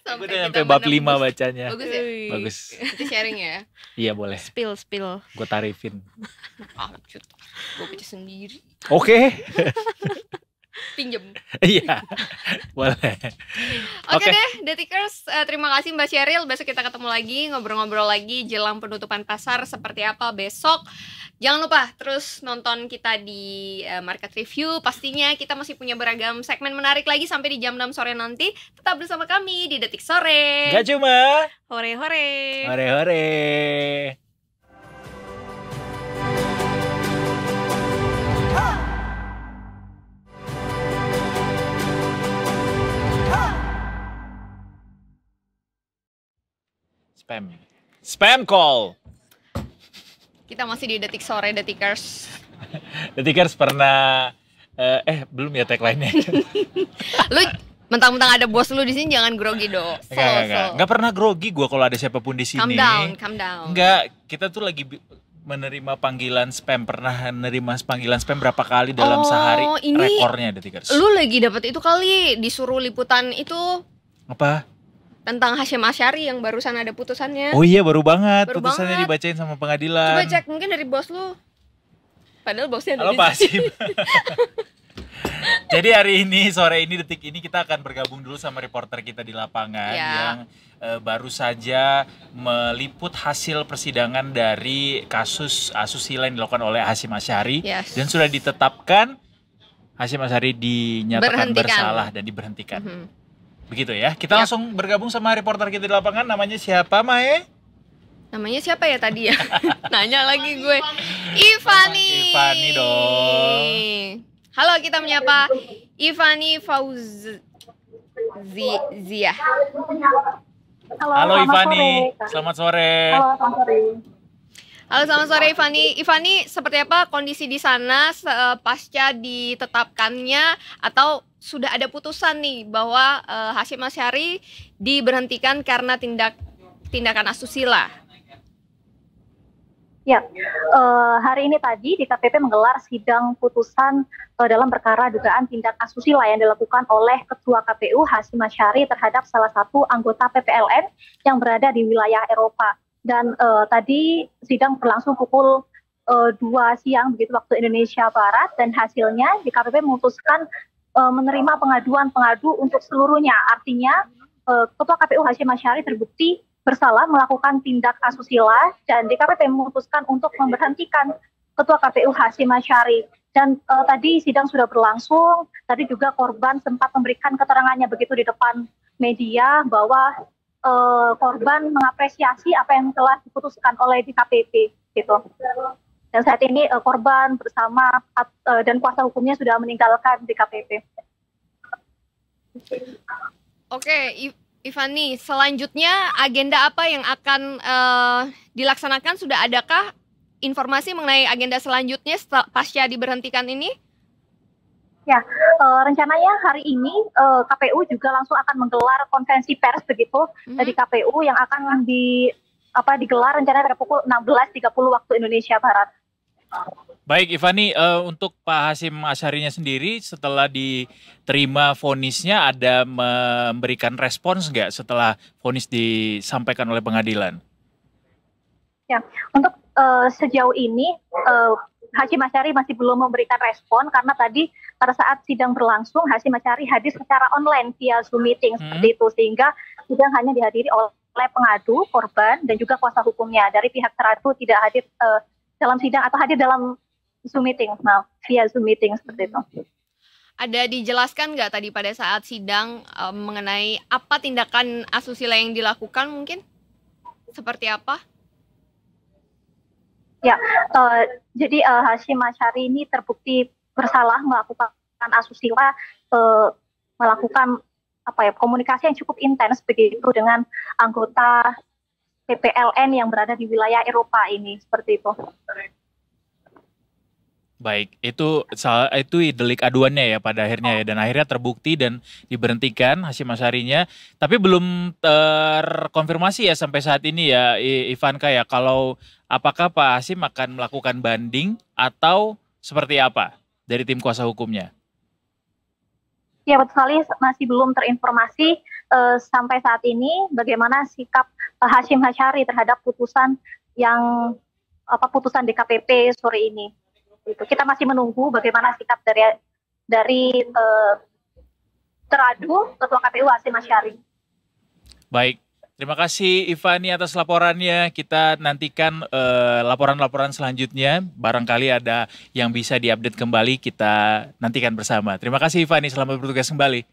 Gue udah nyampe bab 5 bacanya. Bagus ya? Bagus. Itu sharing ya? Iya boleh. Spill. Gue tarifin. Gue baca sendiri. Oke. Pinjem. Iya. Boleh. Oke deh, Detikers, terima kasih Mbak Sheryl. Besok kita ketemu lagi, ngobrol-ngobrol lagi jelang penutupan pasar seperti apa besok. Jangan lupa terus nonton kita di Market Review. Pastinya kita masih punya beragam segmen menarik lagi sampai di jam 6 sore nanti. Tetap bersama kami di Detik Sore. Gak cuma Hore-hore. Hore-hore. Spam call. Kita masih di Detik Sore, Detikers. Detikers pernah belum ya tagline-nya. Lu mentang-mentang ada bos lu di sini jangan grogi dong. Enggak pernah grogi gua kalau ada siapapun di sini. Calm down. Enggak, kita tuh lagi menerima panggilan spam. Pernah menerima panggilan spam berapa kali dalam sehari? Ini rekornya Detikers. Lu lagi dapat itu kali, disuruh liputan itu. Apa? Tentang Hasyim Asy'ari yang barusan ada putusannya. Oh iya baru banget putusannya dibacain sama pengadilan. Coba cek mungkin dari bos lu. Padahal bosnya ada. Halo Pak Hasyim. Jadi hari ini, sore ini, detik ini kita akan bergabung dulu sama reporter kita di lapangan yang baru saja meliput hasil persidangan dari kasus asusila yang dilakukan oleh Hasyim Asy'ari. Dan sudah ditetapkan Hasyim Asy'ari dinyatakan bersalah dan diberhentikan. Begitu ya. Kita langsung bergabung sama reporter kita di lapangan. Namanya siapa, Mae? Namanya siapa ya tadi ya? Nanya lagi gue. Ivani. Ivani dong. Halo, kita menyapa Ivani Fauziah. Halo Ivani. Selamat sore. Halo, selamat sore Ivani. Ivani, seperti apa kondisi di sana pasca ditetapkannya atau sudah ada putusan nih bahwa Hasyim Asy'ari diberhentikan karena tindakan asusila? Ya, hari ini tadi DKPP menggelar sidang putusan dalam perkara dugaan tindak asusila yang dilakukan oleh Ketua KPU Hasyim Asy'ari terhadap salah satu anggota PPLN yang berada di wilayah Eropa. Dan tadi sidang berlangsung pukul 2 siang begitu waktu Indonesia Barat, dan hasilnya DKPP memutuskan menerima pengaduan pengadu untuk seluruhnya. Artinya Ketua KPU Hasyim Asy'ari terbukti bersalah melakukan tindak asusila dan DKPP memutuskan untuk memberhentikan Ketua KPU Hasyim Asy'ari. Dan tadi sidang sudah berlangsung, tadi juga korban sempat memberikan keterangannya begitu di depan media bahwa korban mengapresiasi apa yang telah diputuskan oleh DKPP gitu. Dan saat ini korban bersama dan kuasa hukumnya sudah meninggalkan DKPP. Oke, Ivani, selanjutnya agenda apa yang akan dilaksanakan? Sudah adakah informasi mengenai agenda selanjutnya pasca diberhentikan ini? Ya, rencananya hari ini KPU juga langsung akan menggelar konferensi pers begitu di KPU yang akan digelar rencananya pada pukul 16.30 waktu Indonesia Barat. Baik Ivani, untuk Pak Hasyim Asyarinya sendiri setelah diterima vonisnya ada memberikan respons nggak setelah vonis disampaikan oleh pengadilan? Ya, untuk sejauh ini Hasyim Asyari masih belum memberikan respon karena tadi pada saat sidang berlangsung Hasyim Asyari hadir secara online via Zoom meeting seperti itu, sehingga sidang hanya dihadiri oleh pengadu, korban dan juga kuasa hukumnya. Dari pihak teradu tidak hadir dalam sidang atau hadir dalam Zoom meeting, via Zoom meeting seperti itu. Ada dijelaskan nggak tadi pada saat sidang mengenai apa tindakan asusila yang dilakukan mungkin? Seperti apa? Ya, jadi Hasyim Asyari ini terbukti bersalah melakukan asusila, melakukan komunikasi yang cukup intens begitu dengan anggota PPLN yang berada di wilayah Eropa ini, seperti itu. Baik, itu delik aduannya ya pada akhirnya ya, dan akhirnya terbukti dan diberhentikan Hasyim Asyarinya. Tapi belum terkonfirmasi ya sampai saat ini ya Ivanka ya, kalau apakah Pak Hasyim akan melakukan banding atau seperti apa dari tim kuasa hukumnya? Ya betul sekali, masih belum terinformasi sampai saat ini bagaimana sikap Hasyim Asyari terhadap putusan DKPP sore ini. Kita masih menunggu bagaimana sikap dari teradu Ketua KPU Hasyim Asyari. Baik, terima kasih Ivani atas laporannya. Kita nantikan laporan-laporan selanjutnya. Barangkali ada yang bisa diupdate kembali, kita nantikan bersama. Terima kasih Ivani, selamat bertugas kembali.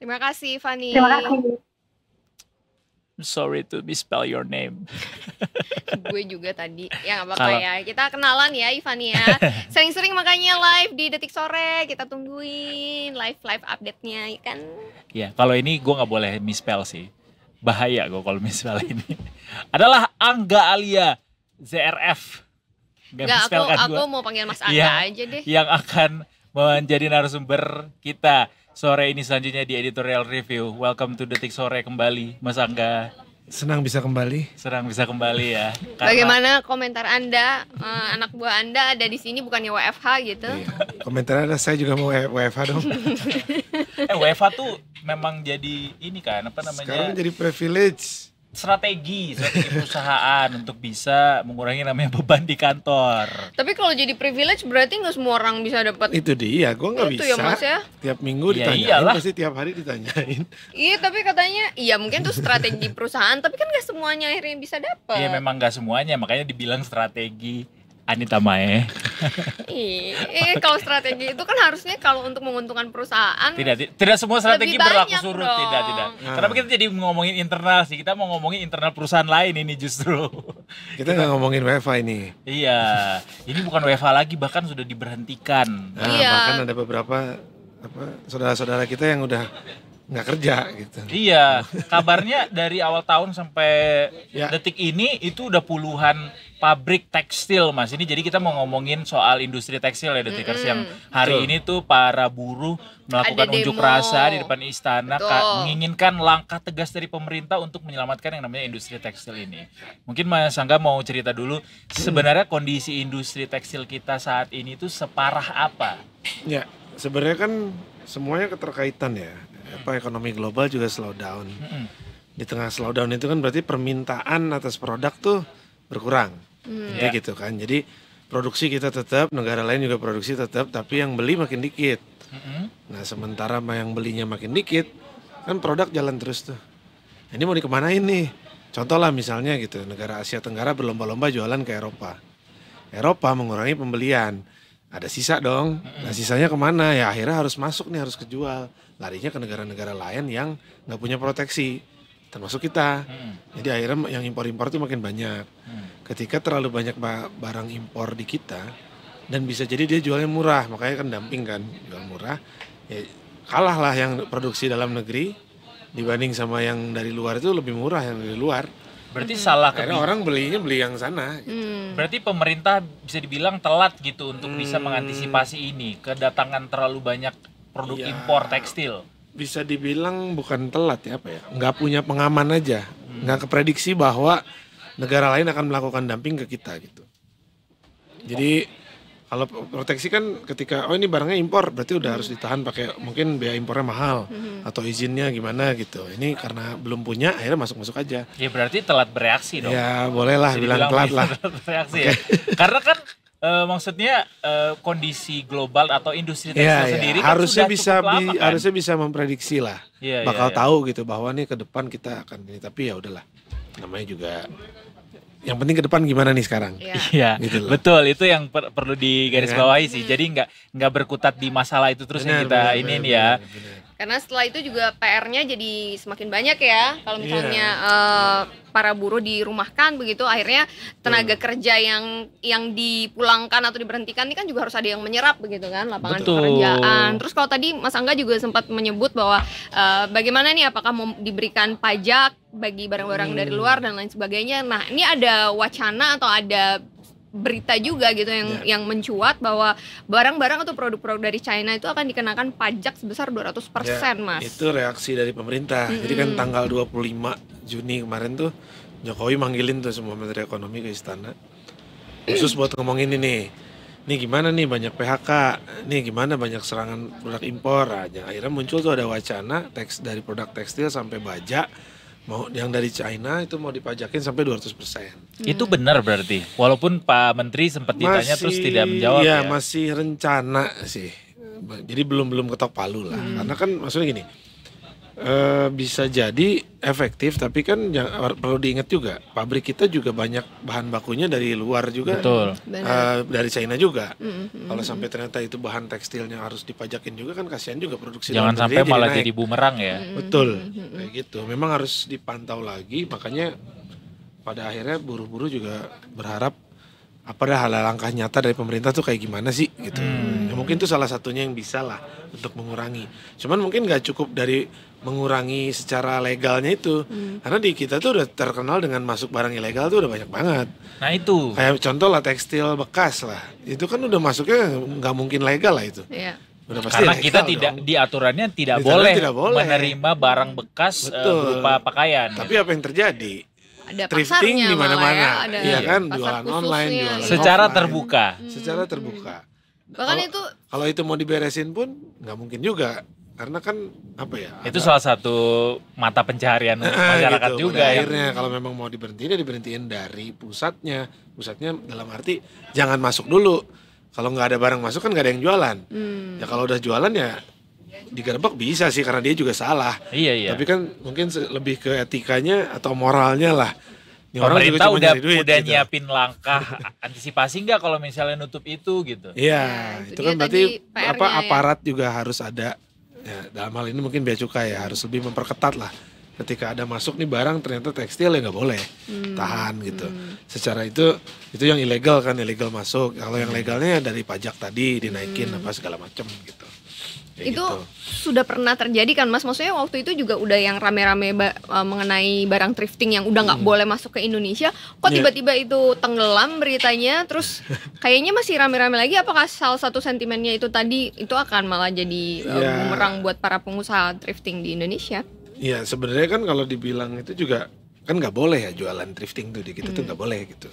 Terima kasih Ivani. Terima kasih. I'm sorry to misspell your name. Gue juga tadi, ya nggak apa-apa ya. Kita kenalan ya Ivani ya. Sering-sering makanya live di Detik Sore, kita tungguin live update-nya kan. Ya, kalau ini gue nggak boleh misspell sih. Bahaya gue kalau misspell ini. Adalah Angga Alia ZRF. Nggak, aku mau panggil Mas Angga aja deh. Yang akan menjadi narasumber kita sore ini selanjutnya di Editorial Review. Welcome to Detik Sore kembali, Mas Angga. Senang bisa kembali. Senang bisa kembali ya. Bagaimana komentar Anda, anak buah Anda ada di sini bukannya WFH gitu? Iya. Komentarnya ada, saya juga mau WFH dong. WFH tuh memang jadi ini kan, apa namanya? Sekarang jadi privilege. Strategi perusahaan untuk bisa mengurangi namanya beban di kantor. Tapi kalau jadi privilege berarti nggak semua orang bisa dapat. Itu dia, gue nggak bisa. Ya, Mas, ya? Tiap minggu ditanyain, pasti tiap hari ditanyain. Iya, tapi katanya, iya mungkin tuh strategi perusahaan, tapi kan nggak semuanya akhirnya bisa dapat. Iya, memang nggak semuanya, makanya dibilang strategi. Anita Mae. Kalau strategi itu kan harusnya kalau untuk menguntungkan perusahaan. Tidak semua strategi berlaku surut, dong. tidak. Kenapa kita jadi ngomongin internal sih? Kita mau ngomongin internal perusahaan lain ini justru. Kita nggak ngomongin WFH ini. Iya, ini bukan WFH lagi, bahkan sudah diberhentikan. Bahkan ada beberapa saudara-saudara kita yang udah nggak kerja gitu. Iya, kabarnya dari awal tahun sampai detik ini itu udah puluhan pabrik tekstil, Mas. Ini jadi kita mau ngomongin soal industri tekstil ya, Detikers, yang hari ini tuh para buruh melakukan unjuk rasa di depan istana menginginkan langkah tegas dari pemerintah untuk menyelamatkan yang namanya industri tekstil ini. Mungkin Mas Angga mau cerita dulu sebenarnya kondisi industri tekstil kita saat ini tuh separah apa? Ya, sebenarnya kan semuanya keterkaitan ya. Ekonomi global juga slow down. Di tengah slow down itu kan berarti permintaan atas produk tuh berkurang. Gitu kan. Jadi produksi kita tetap, negara lain juga produksi tetap, tapi yang beli makin dikit. Nah, sementara yang belinya makin dikit, kan produk jalan terus tuh. Ini mau dikemanain nih? Contoh lah misalnya gitu, negara Asia Tenggara berlomba-lomba jualan ke Eropa. Eropa mengurangi pembelian. Ada sisa dong. Nah, sisanya kemana? Ya akhirnya harus masuk nih, harus kejual. Larinya ke negara-negara lain yang nggak punya proteksi. termasuk kita. Jadi akhirnya yang impor-impor tuh makin banyak. Ketika terlalu banyak barang impor di kita, dan bisa jadi dia jualnya murah, makanya kan dumping kan, jual murah, ya kalah lah yang produksi dalam negeri dibanding sama yang dari luar, itu lebih murah yang dari luar. Berarti salah Karena orang beli yang sana. Berarti pemerintah bisa dibilang telat gitu untuk bisa mengantisipasi ini, kedatangan terlalu banyak produk impor tekstil. Bisa dibilang bukan telat ya, apa ya, nggak punya pengaman aja, nggak keprediksi bahwa negara lain akan melakukan dumping ke kita gitu. Jadi kalau proteksi kan ketika ini barangnya impor, berarti udah harus ditahan pakai, mungkin biaya impornya mahal atau izinnya gimana gitu. Ini karena belum punya, akhirnya masuk aja. Ya berarti telat bereaksi dong. Ya bolehlah bilang telat lah. Bereaksi ya. Karena kan maksudnya kondisi global atau industri tekstil sendiri kan harusnya sudah cukup lama kan? Harusnya bisa memprediksi lah. Bakal tahu gitu bahwa nih ke depan kita akan ini, tapi ya udahlah. Namanya juga yang penting ke depan gimana nih sekarang. Iya, gitu betul, itu yang perlu digarisbawahi sih. Jadi nggak berkutat di masalah itu terus yang kita ini ya. Karena setelah itu juga PR-nya jadi semakin banyak ya. Kalau misalnya para buruh dirumahkan begitu, akhirnya tenaga kerja yang dipulangkan atau diberhentikan ini kan juga harus ada yang menyerap begitu kan, lapangan pekerjaan. Terus kalau tadi Mas Angga juga sempat menyebut bahwa bagaimana nih, apakah mau diberikan pajak bagi barang-barang dari luar dan lain sebagainya. Nah, ini ada wacana atau ada berita juga gitu yang mencuat bahwa barang-barang atau produk-produk dari China itu akan dikenakan pajak sebesar 200%, Mas. Itu reaksi dari pemerintah. Jadi kan tanggal 25 Juni kemarin tuh Jokowi manggilin tuh semua Menteri Ekonomi ke istana. Khusus buat ngomongin ini. Nih gimana nih banyak PHK, nih gimana banyak serangan produk impor. Akhirnya muncul tuh ada wacana dari produk tekstil sampai baja, mau yang dari China itu mau dipajakin sampai 200%. Itu benar berarti. Walaupun Pak Menteri sempat ditanya terus tidak menjawab ya. Masih rencana sih. Jadi belum ketok palu lah. Karena kan maksudnya gini. Bisa jadi efektif, tapi kan perlu diingat juga pabrik kita juga banyak bahan bakunya dari luar juga. Betul. Dari China juga. Kalau sampai ternyata itu bahan tekstilnya harus dipajakin juga kan kasihan juga produksi. Jangan sampai malah jadi bumerang ya. Betul. Kayak gitu. Memang harus dipantau lagi, makanya pada akhirnya buruh-buruh juga berharap apa hal langkah nyata dari pemerintah tuh kayak gimana sih gitu. Ya, mungkin itu salah satunya yang bisa lah untuk mengurangi. Cuman mungkin nggak cukup dari mengurangi secara legalnya itu, karena di kita tuh udah terkenal dengan masuk barang ilegal tuh udah banyak banget. Nah itu. Kayak contoh lah tekstil bekas lah, itu kan udah masuknya nggak mungkin legal lah itu. Udah pasti karena kita tidak dong. Di aturannya tidak boleh menerima barang bekas berupa pakaian. Tapi apa yang terjadi? Ada thrifting di mana-mana, ya kan, jualan online, jualan secara offline, terbuka. Secara terbuka. Bahkan itu kalau itu mau diberesin pun nggak mungkin juga, karena kan apa ya? Itu salah satu mata pencaharian masyarakat gitu. juga. Akhirnya kalau memang mau diberhentiin dari pusatnya dalam arti jangan masuk dulu. Kalau nggak ada barang masuk kan nggak ada yang jualan. Ya kalau udah jualan ya digerebek bisa sih karena dia juga salah. Iya. Tapi kan mungkin lebih ke etikanya atau moralnya lah. Ini pemerintah udah gitu. Nyiapin langkah antisipasi nggak kalau misalnya nutup itu gitu. Iya, itu kan berarti aparat juga harus ada. Ya, dalam hal ini mungkin bea cukai ya harus lebih memperketat lah. Ketika ada masuk nih barang ternyata tekstil ya nggak boleh tahan gitu. Secara itu yang ilegal kan, ilegal masuk. Kalau yang legalnya dari pajak tadi dinaikin apa segala macam gitu. Itu gitu. Sudah pernah terjadi kan Mas? Maksudnya waktu itu juga udah yang rame-rame mengenai barang thrifting yang udah nggak boleh masuk ke Indonesia. Kok tiba-tiba itu tenggelam beritanya, terus kayaknya masih rame-rame lagi. Apakah salah satu sentimennya itu tadi itu akan malah jadi bumerang buat para pengusaha thrifting di Indonesia? Iya, sebenarnya kan kalau dibilang itu juga kan nggak boleh ya jualan thrifting tuh di kita tuh nggak boleh gitu.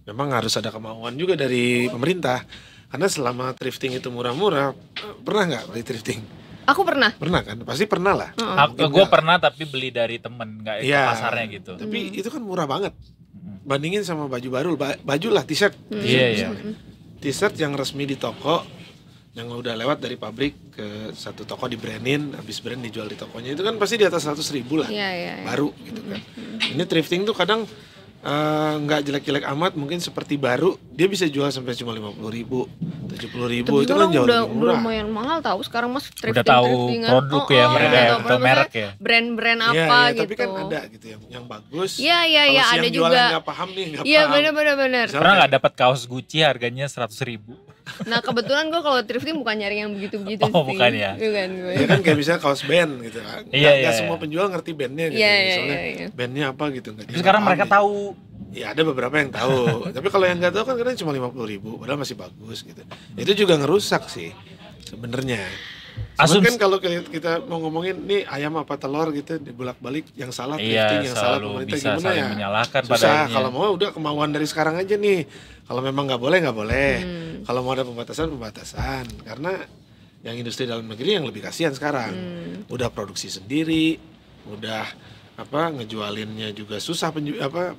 Memang harus ada kemauan juga dari pemerintah. Karena selama thrifting itu murah-murah, pernah nggak beli thrifting? Aku pernah. Pernah kan? Pasti pernah lah. Gue pernah tapi beli dari temen, nggak ke pasarnya gitu. Tapi itu kan murah banget. Bandingin sama baju baru, baju lah t-shirt. Iya. T-shirt yang resmi di toko, yang udah lewat dari pabrik ke satu toko di-brandin, habis brand dijual di tokonya, itu kan pasti di atas 100.000 lah. Iya. Baru gitu kan. Ini thrifting tuh kadang nggak jelek-jelek amat, mungkin seperti baru dia bisa jual sampai cuma 50.000 70.000 itu kan sekarang jauh udah lebih murah. lumayan mahal tahu sekarang mas Udah tahu produk ya mereka udah ya, tahu atau produk, merek maksudnya ya. brand-brand Iya, apa iya, gitu. tapi kan ada gitu yang bagus. Iya Kalau si ada yang juga. jualan nggak paham nih, nggak Iya paham. benar. Misalnya Pernah nggak dapat kaos Gucci harganya 100.000? Nah kebetulan gue kalau thrifting bukan nyari yang begitu-begitu Oh, sih. bukan ya? Bukan gue. Ya kan kayak misalnya kaos band gitu. Iya, Nggak iya. semua penjual ngerti bandnya gitu. Iya, Misalnya iya. bandnya apa gitu. Tapi sekarang mereka tahu. Ya ada beberapa yang tahu. Tapi kalau yang nggak tahu kan kadang cuma 50.000. Padahal masih bagus gitu. Itu juga ngerusak sih sebenarnya. Cuman kan kalau kita mau ngomongin nih ayam apa telur gitu dibolak-balik yang salah thrifting, yang salah selalu pemerintah bisa gimana saling ya? menyalahkan pada Susah. akhirnya. Kalau mau udah kemauan dari sekarang aja nih. Kalau memang nggak boleh. Kalau mau ada pembatasan. Karena yang industri dalam negeri yang lebih kasihan sekarang. Udah produksi sendiri, udah ngejualinnya juga susah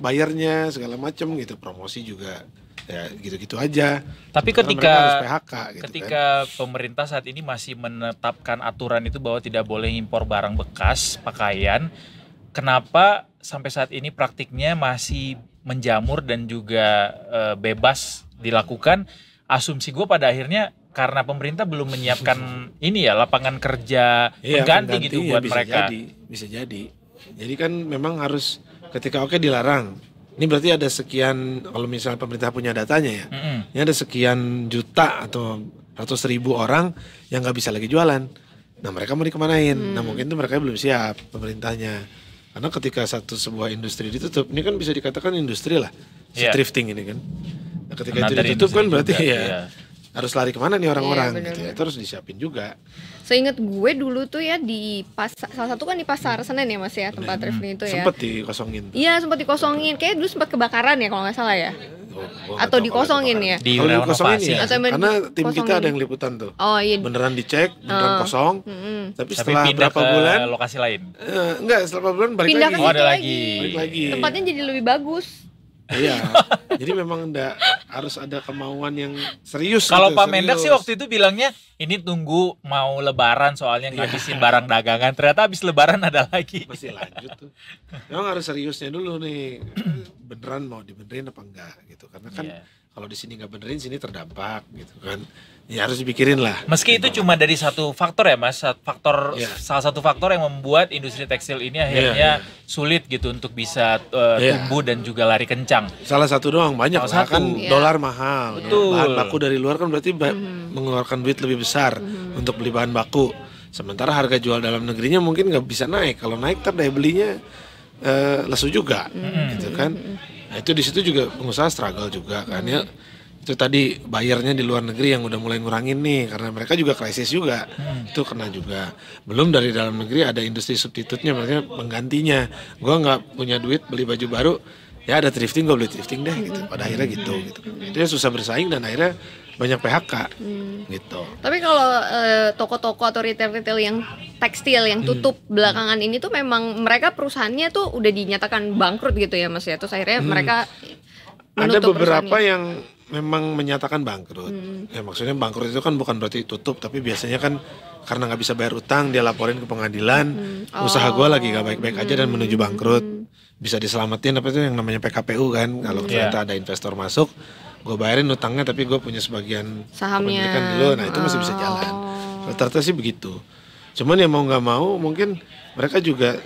bayarnya segala macam gitu, promosi juga ya gitu-gitu aja. Tapi Karena mereka harus PHK gitu ketika pemerintah saat ini masih menetapkan aturan itu bahwa tidak boleh impor barang bekas pakaian, kenapa sampai saat ini praktiknya masih menjamur dan juga bebas dilakukan? Asumsi gue pada akhirnya karena pemerintah belum menyiapkan ini ya lapangan kerja pengganti gitu buat mereka. Bisa jadi. Jadi kan memang harus ketika dilarang. Ini berarti ada sekian, kalau misalnya pemerintah punya datanya ya. Ini ada sekian juta atau ratus ribu orang yang nggak bisa lagi jualan. Nah mereka mau dikemanain? Nah mungkin itu mereka belum siap pemerintahnya. Karena ketika sebuah industri ditutup, ini kan bisa dikatakan industri lah, thrifting ini kan. Nah ketika itu ditutup kan berarti juga, harus lari kemana nih orang-orang Iya, gitu ya. Itu harus disiapin juga. Seingat gue dulu tuh ya di salah satu kan di pasar Senen ya mas ya tempat thrifting itu ya. Sempet dikosongin. Iya sempat dikosongin. Kayaknya dulu sempat kebakaran ya kalau nggak salah ya. Gua Atau nggak tahu kalau dikosongin kebakaran. ya. Di Kalau dikosongin renovasi. ya, Atau karena tim kita dikosongin. ada yang liputan tuh. Oh iya. Beneran dicek, beneran kosong. Tapi Tapi setelah pindah berapa ke bulan, lokasi lain. enggak, setelah berapa bulan balik Pindah lagi. ke Oh, situ ada lagi. Balik lagi. Tempatnya jadi lebih bagus. Iya. Jadi memang harus ada kemauan yang serius. Kalau gitu, Pak Mendak sih serius. waktu itu bilangnya ini tunggu mau lebaran soalnya ngabisin barang dagangan. Ternyata habis lebaran ada lagi. Masih lanjut tuh. Memang harus seriusnya dulu nih. Beneran mau dibenerin apa enggak gitu. Karena kan kalau di sini nggak benerin, sini terdampak gitu kan. Ya harus dipikirin lah. Meski itu cuma dari satu faktor ya Mas, salah satu faktor yang membuat industri tekstil ini akhirnya sulit gitu untuk bisa tumbuh dan juga lari kencang. Salah satu doang, banyak Salah lah kan satu. dolar mahal. Betul. Bahan baku dari luar kan berarti mengeluarkan duit lebih besar untuk beli bahan baku. Sementara harga jual dalam negerinya mungkin nggak bisa naik. Kalau naik daya belinya lesu juga, gitu kan. Nah itu di situ juga pengusaha struggle juga kan ya. Itu tadi bayarnya di luar negeri yang udah mulai ngurangin nih karena mereka juga krisis juga. Itu kena juga. Belum dari dalam negeri ada industri substitutnya, maksudnya penggantinya. Gua nggak punya duit beli baju baru, ya ada thrifting, gue beli thrifting deh gitu. Pada akhirnya gitu. Itu ya susah bersaing dan akhirnya banyak PHK gitu. Tapi kalau toko-toko atau retail-retail yang tekstil yang tutup belakangan ini tuh memang mereka perusahaannya tuh udah dinyatakan bangkrut gitu ya mas ya. Terus akhirnya mereka Ada menutup beberapa perusahaannya. yang memang menyatakan bangkrut. Ya maksudnya bangkrut itu kan bukan berarti tutup, tapi biasanya kan karena nggak bisa bayar utang dia laporin ke pengadilan. Usaha gue lagi nggak baik-baik aja dan menuju bangkrut. Bisa diselamatin apa itu yang namanya PKPU kan. Kalau ternyata ada investor masuk, gue bayarin utangnya tapi gue punya sebagian Sahamnya. kepemilikan dulu. Nah itu masih bisa jalan. Rata-rata sih begitu. Cuman ya mau nggak mau mungkin mereka juga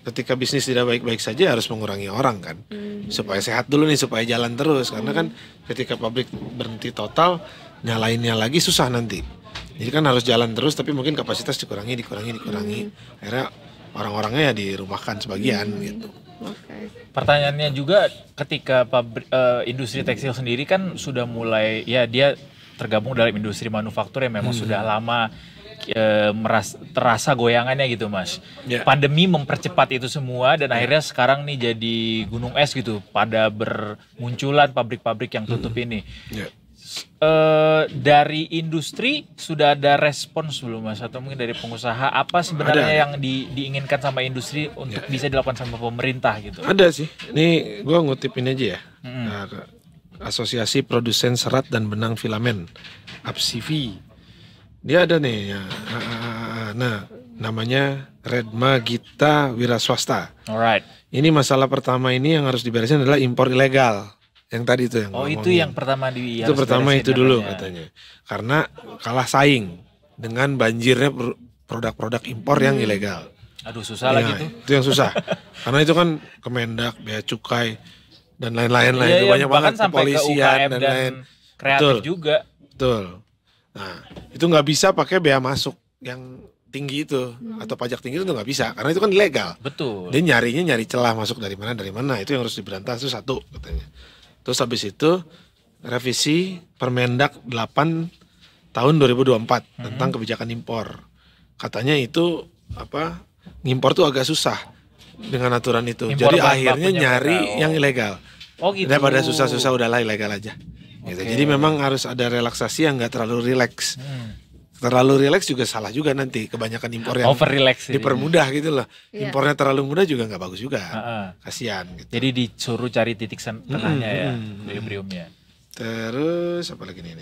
ketika bisnis tidak baik-baik saja harus mengurangi orang kan. Supaya sehat dulu nih, supaya jalan terus. Karena kan ketika pabrik berhenti total, nyalainnya lagi susah nanti. Jadi kan harus jalan terus tapi mungkin kapasitas dikurangi. Akhirnya orang-orangnya ya dirumahkan sebagian gitu. Pertanyaannya juga ketika industri tekstil sendiri kan sudah mulai ya dia tergabung dalam industri manufaktur yang memang sudah lama terasa goyangannya gitu mas. Pandemi mempercepat itu semua dan akhirnya sekarang nih jadi gunung es gitu pada bermunculan pabrik-pabrik yang tutup ini. Dari industri sudah ada respons belum mas atau mungkin dari pengusaha apa sebenarnya yang diinginkan sama industri untuk bisa dilakukan sama pemerintah gitu? Ada sih. Ini gue ngutipin aja ya. Asosiasi Produsen Serat dan Benang Filamen (APSIFI). Dia ada nih ya. Nah, namanya Redma Gita Wiraswasta. Alright. Ini masalah pertama ini yang harus diberesin adalah impor ilegal. Yang tadi itu yang Oh, itu ngomongin. yang pertama Itu pertama itu dulu katanya. Karena kalah saing dengan banjirnya produk-produk impor yang ilegal. Aduh, susah Iya, lagi tuh. itu yang susah. Karena itu kan Kemendak, Bea Cukai dan lain-lain lah. Itu banyak bahkan banget sampai ke kepolisian UKM dan dan lain. kreatif Betul. juga. Betul. Nah, itu nggak bisa pakai bea masuk yang tinggi itu atau pajak tinggi itu nggak bisa karena itu kan ilegal. Betul. Dia nyari celah masuk dari mana itu yang harus diberantas itu satu katanya. Terus habis itu revisi Permendak 8 tahun 2024 tentang kebijakan impor. Katanya itu ngimpor tuh agak susah dengan aturan itu. Impor Jadi bahan akhirnya bakunya nyari mereka, yang ilegal. Oh gitu. Daripada susah-susah udahlah ilegal aja. Gitu. Jadi memang harus ada relaksasi yang nggak terlalu rileks. Terlalu rileks juga salah juga nanti. Kebanyakan impor yang Over relax dipermudah gitu loh. Iya. Impornya terlalu mudah juga nggak bagus juga. Kasihan gitu. Jadi disuruh cari titik tengahnya ya, equilibriumnya. Terus apa lagi nih?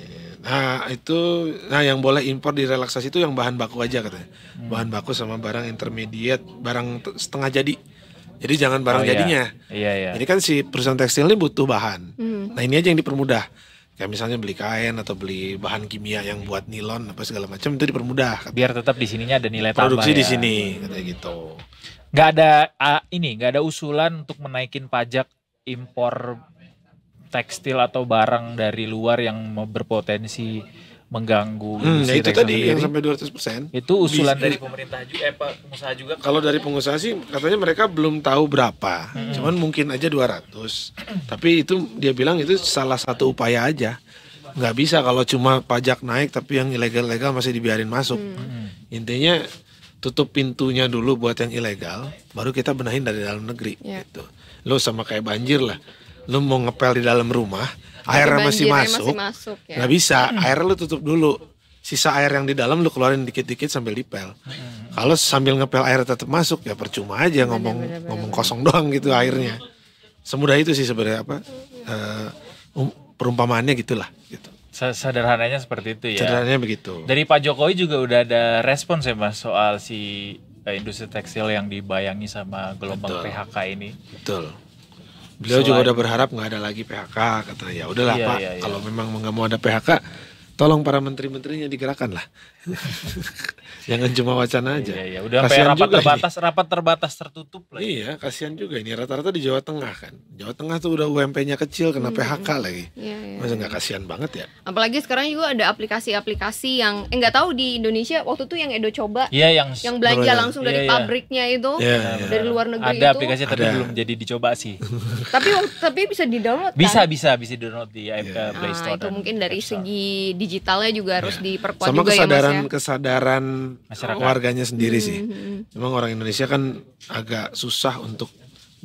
Nah yang boleh impor direlaksasi itu yang bahan baku aja katanya. Bahan baku sama barang intermediate, barang setengah jadi. Jadi jangan barang jadinya. Iya. Ini kan si perusahaan tekstil ini butuh bahan. Nah ini aja yang dipermudah. Kayak misalnya beli kain atau beli bahan kimia yang buat nilon apa segala macam itu dipermudah. Biar tetap di sininya ada nilai tambah. Produksi ya. di sini kayak gitu. Nggak ada usulan untuk menaikin pajak impor tekstil atau barang dari luar yang berpotensi mengganggu Nah itu tadi sendiri. yang sampai 200%. Itu usulan dari pemerintah juga, pengusaha juga. Kalau dari pengusaha sih katanya mereka belum tahu berapa, cuman mungkin aja 200. Tapi itu dia bilang itu salah satu upaya aja. Nggak bisa kalau cuma pajak naik tapi yang ilegal-ilegal masih dibiarin masuk. Intinya tutup pintunya dulu buat yang ilegal, baru kita benahin dari dalam negeri. Gitu. Lo sama kayak banjir lah. Lo mau ngepel di dalam rumah, airnya masih masuk, ya. nggak bisa. Air lo tutup dulu. Sisa air yang di dalam lo keluarin dikit-dikit sambil dipel. Kalau sambil ngepel air tetap masuk ya percuma aja ngomong kosong doang gitu airnya. Semudah itu sih sebenarnya perumpamaannya gitulah. Gitu. Sederhananya seperti itu ya. Sederhananya begitu. Dari Pak Jokowi juga udah ada respons ya Mas soal si industri tekstil yang dibayangi sama gelombang PHK ini. Betul. Beliau juga udah berharap nggak ada lagi PHK, katanya ya udahlah Pak, kalau memang nggak mau ada PHK, tolong para menteri-menterinya digerakkan lah. Jangan cuma wacana aja. Iya, udah Kasian rapat terbatas tertutup lah. Iya, kasihan juga ini rata-rata di Jawa Tengah kan. Jawa Tengah tuh udah UMP-nya kecil kena PHK lagi. Masa nggak kasihan banget ya? Apalagi sekarang juga ada aplikasi-aplikasi yang nggak tahu di Indonesia waktu itu yang Edo coba. Iya, yang belanja langsung dari pabriknya itu, dari luar negeri ada aplikasi tapi belum jadi dicoba sih. tapi bisa di-download kan? Bisa di-download di Play Store. Itu mungkin dari segi digitalnya juga harus diperkuat sama juga kesadaran masyarakat warganya sendiri sih. Memang orang Indonesia kan agak susah untuk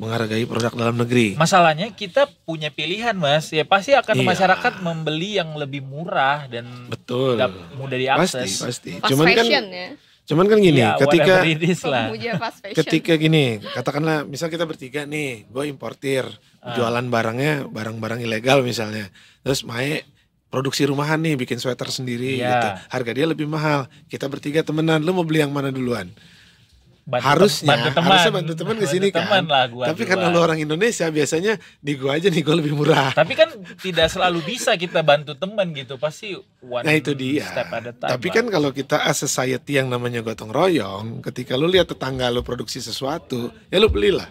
menghargai produk dalam negeri. Masalahnya kita punya pilihan Mas, ya pasti akan masyarakat membeli yang lebih murah dan mudah diakses. Pasti. Fast fashion ya. Cuman kan gini, ketika gini, katakanlah misal kita bertiga nih, gue importir, jualan barang-barang ilegal misalnya, terus Mae produksi rumahan nih, bikin sweater sendiri gitu. Harga dia lebih mahal. Kita bertiga temenan, lu mau beli yang mana duluan? Harusnya bantu teman ke sini kan. Tapi karena lu orang Indonesia, biasanya di gua aja nih, gua lebih murah. Tapi kan tidak selalu bisa kita bantu teman gitu. Pasti nah itu dia. Step at a time. Tapi kan kalau kita as society yang namanya gotong royong, ketika lu lihat tetangga lu produksi sesuatu, ya lu belilah.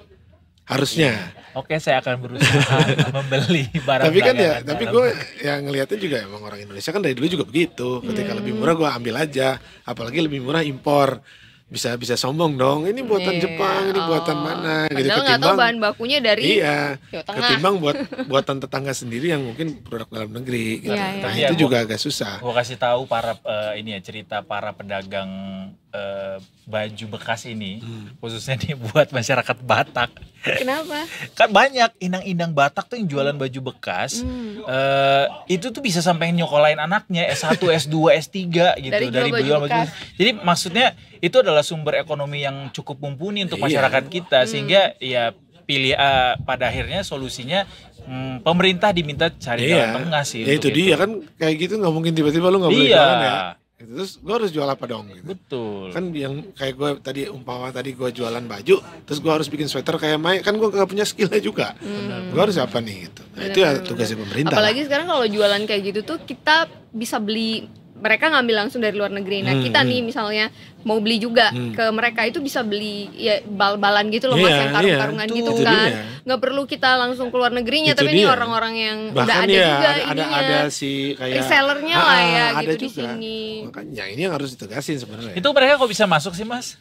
Harusnya. Oke, saya akan berusaha membeli barang. Tapi kan tapi gue yang ngelihatnya juga emang orang Indonesia kan dari dulu juga begitu. Ketika lebih murah gue ambil aja. Apalagi lebih murah impor. Bisa sombong dong. Ini buatan Jepang, ini buatan mana? Gitu. Padahal nggak tahu bahan bakunya dari Jawa Tengah. Ketimbang buatan tetangga sendiri yang mungkin produk dalam negeri. Gitu. Nah itu juga agak susah. Gue kasih tahu cerita para pedagang baju bekas ini, khususnya nih buat masyarakat Batak. Kenapa? Kan banyak inang-inang Batak tuh yang jualan baju bekas. Itu tuh bisa sampai nyokolain anaknya S1, S2, S3 gitu dari jual baju bekas. Jadi maksudnya itu adalah sumber ekonomi yang cukup mumpuni untuk masyarakat kita, sehingga ya pada akhirnya solusinya pemerintah diminta cari jalan tengah sih. Ya itu dia kan kayak gitu nggak mungkin tiba-tiba lu nggak boleh jualan ya. Gitu. Terus gue harus jual apa dong? Gitu. Betul. Kan yang kayak gue tadi umpama tadi gue jualan baju, terus gue harus bikin sweater kayak Mai, kan gue gak punya skillnya juga. Gue harus apa nih gitu. Nah, itu ya tugasnya pemerintah. Apalagi sekarang kalau jualan kayak gitu tuh kita bisa beli, mereka ngambil langsung dari luar negeri. Nah kita nih misalnya mau beli juga ke mereka, itu bisa beli ya bal-balan gitu loh mas, yang karung-karungan gitu kan. Nggak perlu kita langsung ke luar negerinya, Itu tapi ini orang-orang yang bahkan udah ada ya, juga ada si kayak resellernya lah ya ada gitu di juga. sini. Makanya ini yang harus ditegasin sebenarnya. Itu mereka kok bisa masuk sih mas?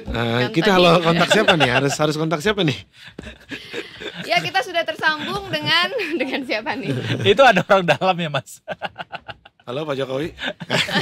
Kan Kita tadi- kalau kontak siapa nih? Harus kontak siapa nih? Ya kita sudah tersambung dengan siapa nih? Itu ada orang dalam ya mas? Halo Pak Jokowi.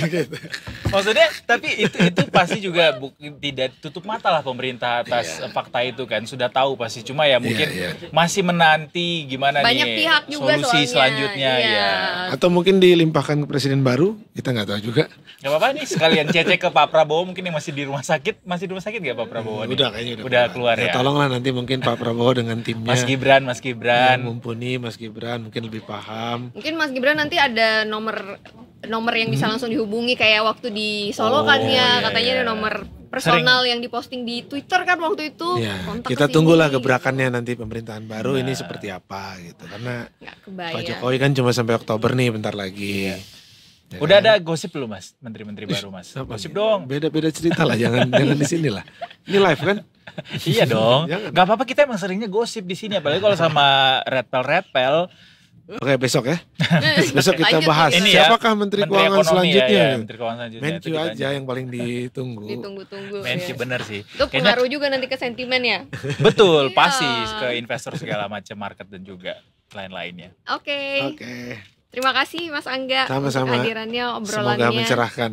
Gitu. Maksudnya tapi itu pasti juga tidak tutup mata lah pemerintah atas fakta itu kan, sudah tahu pasti, cuma ya mungkin masih menanti gimana Banyak nih pihak juga solusi soalnya. selanjutnya ya. Atau mungkin dilimpahkan ke presiden baru, kita nggak tahu juga. Gak apa-apa nih sekalian cecek ke Pak Prabowo mungkin yang masih di rumah sakit. Masih di rumah sakit gak Pak Prabowo nih? Udah kayaknya Udah keluar ya. Tolonglah nanti mungkin Pak Prabowo dengan timnya. Mas Gibran yang mumpuni, Mas Gibran mungkin lebih paham. Mungkin Mas Gibran nanti ada nomor yang bisa langsung dihubungi kayak waktu di Solo kan ya, katanya ada nomor personal yang diposting di Twitter kan waktu itu. Ya, Kontak kita kesini. tunggulah gebrakannya nanti pemerintahan baru ini seperti apa gitu. Karena Nggak kebayang. Pak Jokowi kan cuma sampai Oktober nih, bentar lagi. Ya Udah kan? ada gosip belum mas? Menteri-menteri baru mas? Apa Gosip nih? dong. Beda-beda cerita lah, jangan di sini lah. Ini live kan? Iya dong. Jangan. Gak apa-apa, kita emang seringnya gosip di sini, apalagi kalau sama Red Pel. Oke, besok ya. Besok kita Lanjut bahas Ini ya, siapakah Menteri Keuangan Ekonomi selanjutnya. ya, Menteri Keuangan selanjutnya. Menkyu Itu kita aja yang paling ditunggu. Ditunggu-tunggu. Menkyu ya. bener sih. Itu Kayaknya pengaruh juga nanti ke sentimen ya. betul, Iya. pasti ke investor segala macam, market dan juga lain-lainnya. Oke. Oke. Terima kasih Mas Angga Sama-sama. untuk kehadirannya, obrolannya. Semoga mencerahkan.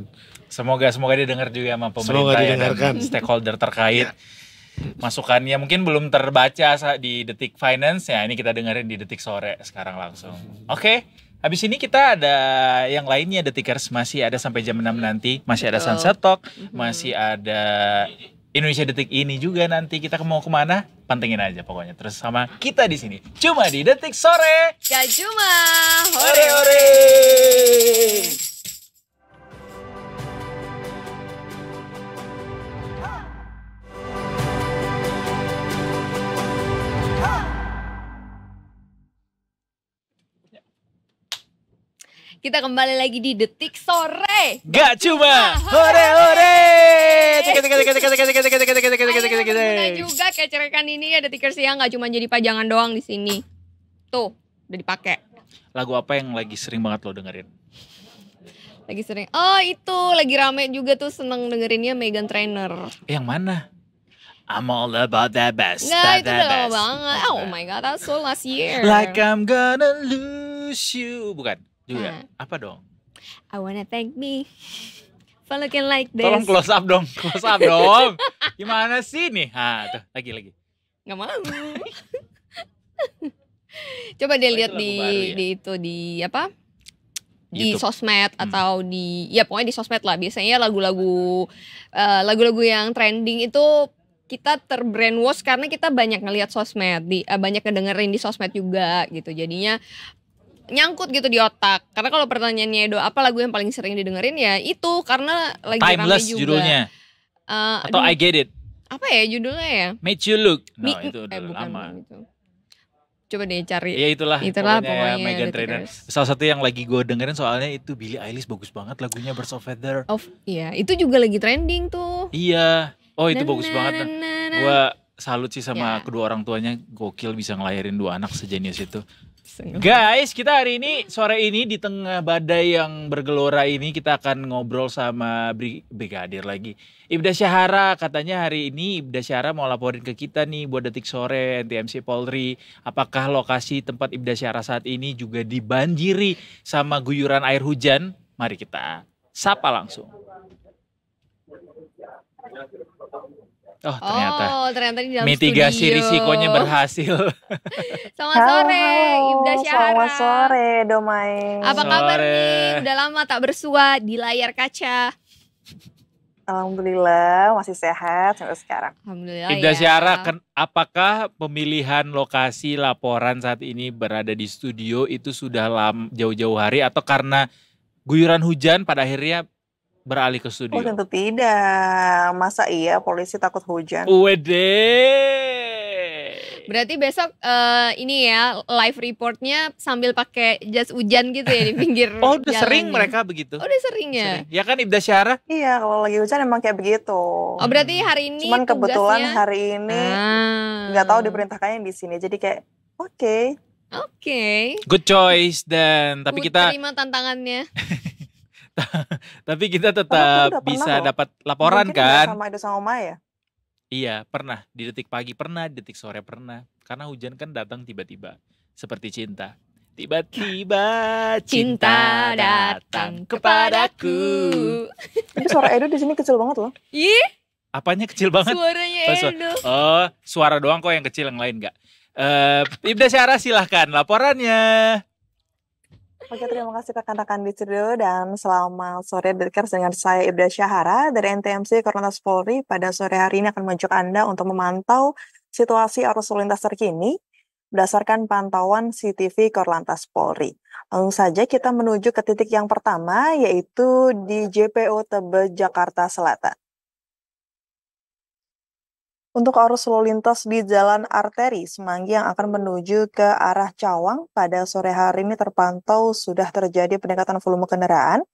Semoga didengar juga sama Semoga pemerintah ya, didengarkan. dan stakeholder terkait. Masukannya mungkin belum terbaca di Detik Finance ya, ini kita dengerin di Detik Sore sekarang langsung. Oke, habis ini kita ada yang lainnya Detikers, masih ada sampai jam 6 nanti, masih ada Sunset Talk, masih ada Indonesia Detik ini juga nanti. Kita mau kemana? Pantengin aja pokoknya terus sama kita di sini. Cuma di Detik Sore. Gak cuma Ore ore. Kita kembali lagi di Detik Sore. Gak cuma ore ore. Kita juga kecerekan ini ya Detikers yang gak cuma jadi pajangan doang di sini. Tuh, udah dipakai. Lagu apa yang lagi sering banget lo dengerin? Lagi sering. Oh, itu lagi rame juga tuh, seneng dengerinnya Meghan Trainor. Yang mana? I'm all about that bass. Enggak, itu udah lama banget. Oh my god, that's so last year. Like I'm gonna lose you. Bukan juga. Apa dong? I wanna thank me for looking like this. Tolong close up dong. Close up dong. Gimana sih nih? Tuh, lagi. Gak mau. Coba dia lihat itu lagu di baru ya? di itu di apa? Di YouTube. sosmed atau di ya pokoknya di sosmed lah. Biasanya lagu-lagu yang trending itu kita terbrainwash karena kita banyak ngelihat sosmed, banyak ngedengerin di sosmed juga gitu. Jadinya nyangkut gitu di otak. Karena kalau pertanyaannya Edo apa lagu yang paling sering didengerin ya itu karena lagi rame Timeless juga. judulnya. Atau Aduh, I Get It. apa ya judulnya ya? Made You Look. No, Mi- itu udah bukan lama. itu. Coba deh cari. Ya itulah pokoknya Meghan The Trainor. Tickers. Salah satu yang lagi gue dengerin soalnya itu Billie Eilish, bagus banget lagunya Birds of Feather. Iya, itu juga lagi trending tuh. Iya. Oh itu Na, bagus na, banget. na, na, na. Gue salut sih sama Ya. kedua orang tuanya, gokil bisa ngelahirin 2 anak sejenius itu. Guys, kita hari ini sore ini di tengah badai yang bergelora ini kita akan ngobrol sama brigadir lagi. Ibda Syahara, katanya hari ini Ibda Syahara mau laporin ke kita nih buat Detik Sore NTMC Polri. Apakah lokasi tempat Ibda Syahara saat ini juga dibanjiri sama guyuran air hujan? Mari kita sapa langsung. Oh ternyata di dalam mitigasi studio. risikonya berhasil. Selamat sore, Halo, Ibda Syahara. selamat sore Domai. Apa kabar Sore. nih? Udah lama tak bersua di layar kaca. Alhamdulillah masih sehat sampai sekarang. Alhamdulillah Ibda ya. Syahara, apakah pemilihan lokasi laporan saat ini berada di studio itu sudah jauh-jauh hari atau karena guyuran hujan pada akhirnya beralih ke Oh studio. tentu tidak. Masa iya polisi takut hujan? Wede. Berarti besok ini ya live reportnya sambil pakai jas hujan gitu ya di pinggir Oh udah sering jalannya. mereka begitu. Oh, udah sering ya? Sering. Ya kan Ibda Syara? Iya, kalau lagi hujan emang kayak begitu. Oh berarti hari ini Cuman kebetulan tugasnya hari ini nggak tahu diperintahkannya di sini. Jadi kayak oke. Oke. Good choice dan tapi Ku kita terima tantangannya. tapi kita Tapi tetap udah pernah bisa loh. dapat laporan Mungkin udah kan? sama Edo sama Maya. Iya, pernah. Di detik pagi pernah, di detik sore pernah. Karena hujan kan datang tiba-tiba. Seperti cinta. Tiba-tiba cinta datang kepadaku. Tapi suara Edo di sini kecil banget loh. Ih, Apanya kecil banget? suaranya Oh, Edo. Oh, suara doang kok yang kecil, yang lain enggak. Ibda Syara silahkan laporannya. Oke, terima kasih rekan-rekan di studio dan selamat sore Detikers dengan saya Ibda Syahara dari NTMC Korlantas Polri. Pada sore hari ini akan mengajak Anda untuk memantau situasi arus lalu lintas terkini berdasarkan pantauan CCTV Korlantas Polri. Langsung saja kita menuju ke titik yang pertama yaitu di JPO Tebet, Jakarta Selatan. Untuk arus lalu lintas di Jalan Arteri Semanggi yang akan menuju ke arah Cawang pada sore hari ini terpantau sudah terjadi peningkatan volume kendaraan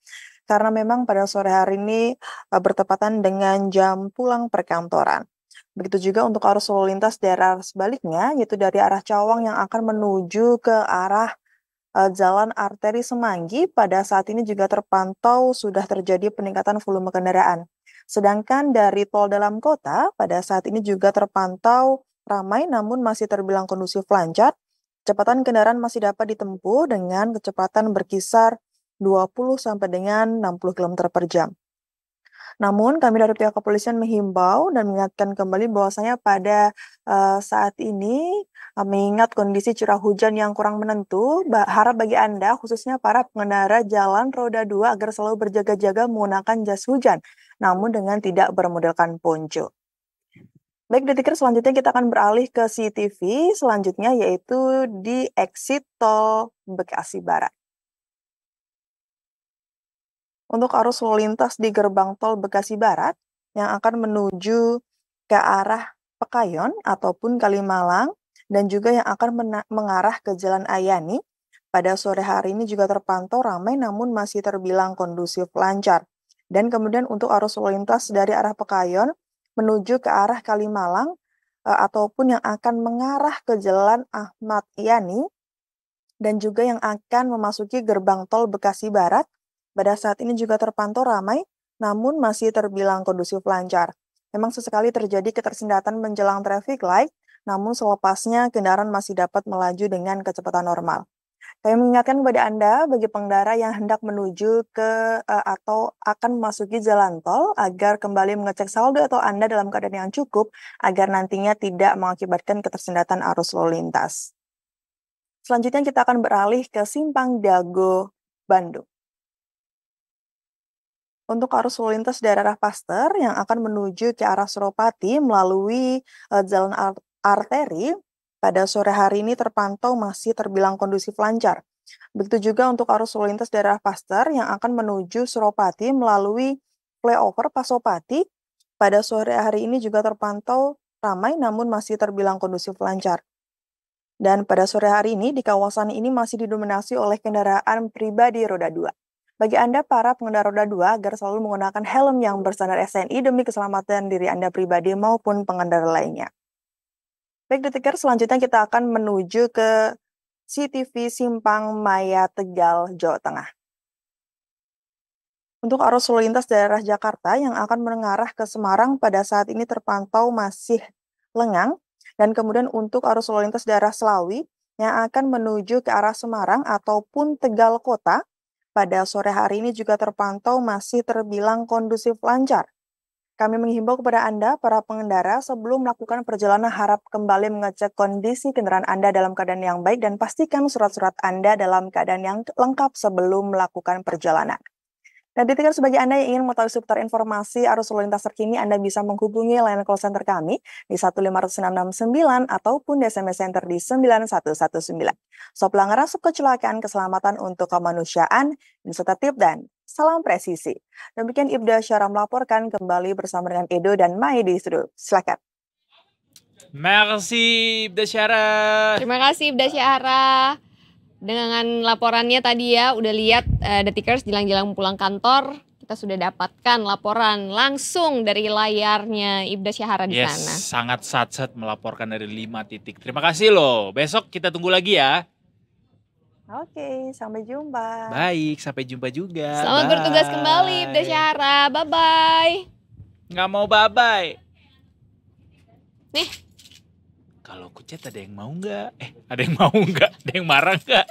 karena memang pada sore hari ini bertepatan dengan jam pulang perkantoran. Begitu juga untuk arus lalu lintas dari arah sebaliknya yaitu dari arah Cawang yang akan menuju ke arah Jalan Arteri Semanggi pada saat ini juga terpantau sudah terjadi peningkatan volume kendaraan. Sedangkan dari tol dalam kota pada saat ini juga terpantau ramai namun masih terbilang kondusif lancar. Kecepatan kendaraan masih dapat ditempuh dengan kecepatan berkisar 20 sampai dengan 60 km per jam. Namun kami dari pihak kepolisian menghimbau dan mengingatkan kembali bahwasanya pada saat ini mengingat kondisi curah hujan yang kurang menentu, harap bagi Anda khususnya para pengendara jalan roda 2 agar selalu berjaga-jaga menggunakan jas hujan, namun dengan tidak bermodalkan ponco. Baik, Detikers, selanjutnya kita akan beralih ke CCTV selanjutnya yaitu di exit tol Bekasi Barat. Untuk arus lalu lintas di gerbang tol Bekasi Barat yang akan menuju ke arah Pekayon ataupun Kalimalang dan juga yang akan mengarah ke Jalan Ayani pada sore hari ini juga terpantau ramai namun masih terbilang kondusif lancar. Dan kemudian untuk arus lalu lintas dari arah Pekayon menuju ke arah Kalimalang ataupun yang akan mengarah ke Jalan Ahmad Yani dan juga yang akan memasuki gerbang tol Bekasi Barat pada saat ini juga terpantau ramai, namun masih terbilang kondusif lancar. Memang sesekali terjadi ketersendatan menjelang traffic light, namun selepasnya kendaraan masih dapat melaju dengan kecepatan normal. Kami mengingatkan kepada Anda bagi pengendara yang hendak menuju ke atau akan memasuki jalan tol agar kembali mengecek saldo atau Anda dalam keadaan yang cukup agar nantinya tidak mengakibatkan ketersendatan arus lalu lintas. Selanjutnya kita akan beralih ke Simpang Dago, Bandung. Untuk arus lalu lintas dari arah Paster yang akan menuju ke arah Suropati melalui Jalan Arteri pada sore hari ini terpantau masih terbilang kondusif lancar. Begitu juga untuk arus lalu lintas dari arah Paster yang akan menuju Suropati melalui flyover Pasopati pada sore hari ini juga terpantau ramai namun masih terbilang kondusif lancar. Dan pada sore hari ini di kawasan ini masih didominasi oleh kendaraan pribadi roda 2. Bagi Anda para pengendara roda 2 agar selalu menggunakan helm yang berstandar SNI demi keselamatan diri Anda pribadi maupun pengendara lainnya. Baik, Detikers, selanjutnya kita akan menuju ke CCTV Simpang Maya Tegal, Jawa Tengah. Untuk arus lalu lintas daerah Jakarta yang akan mengarah ke Semarang pada saat ini terpantau masih lengang. Dan kemudian untuk arus lalu lintas daerah Selawi yang akan menuju ke arah Semarang ataupun Tegal Kota pada sore hari ini juga terpantau masih terbilang kondusif lancar. Kami menghimbau kepada Anda, para pengendara, sebelum melakukan perjalanan harap kembali mengecek kondisi kendaraan Anda dalam keadaan yang baik dan pastikan surat-surat Anda dalam keadaan yang lengkap sebelum melakukan perjalanan. Dan Detikers, bagi Anda yang ingin mengetahui seputar informasi arus lalu lintas terkini, Anda bisa menghubungi layanan call center kami di 15669 ataupun di SMS Center di 9119. So, pelanggaran sub kecelakaan keselamatan untuk kemanusiaan, bisa tertib dan salam presisi. Demikian Ibda Syara melaporkan, kembali bersama dengan Edo dan Mai di studio. Silakan. Merci Ibda Syara. Terima kasih Ibda Syara. Dengan laporannya tadi ya, udah lihat Detikers jelang-jelang pulang kantor, kita sudah dapatkan laporan langsung dari layarnya Ibda Syahara di sana. Sangat satset melaporkan dari 5 titik. Terima kasih loh. Besok kita tunggu lagi ya. Oke, sampai jumpa. Baik, sampai jumpa juga. Selamat bertugas kembali Ibda Syahara. Bye-bye. Nggak mau bye-bye. Nih. Kalau aku chat ada yang mau nggak? Ada yang mau nggak? Ada yang marah nggak?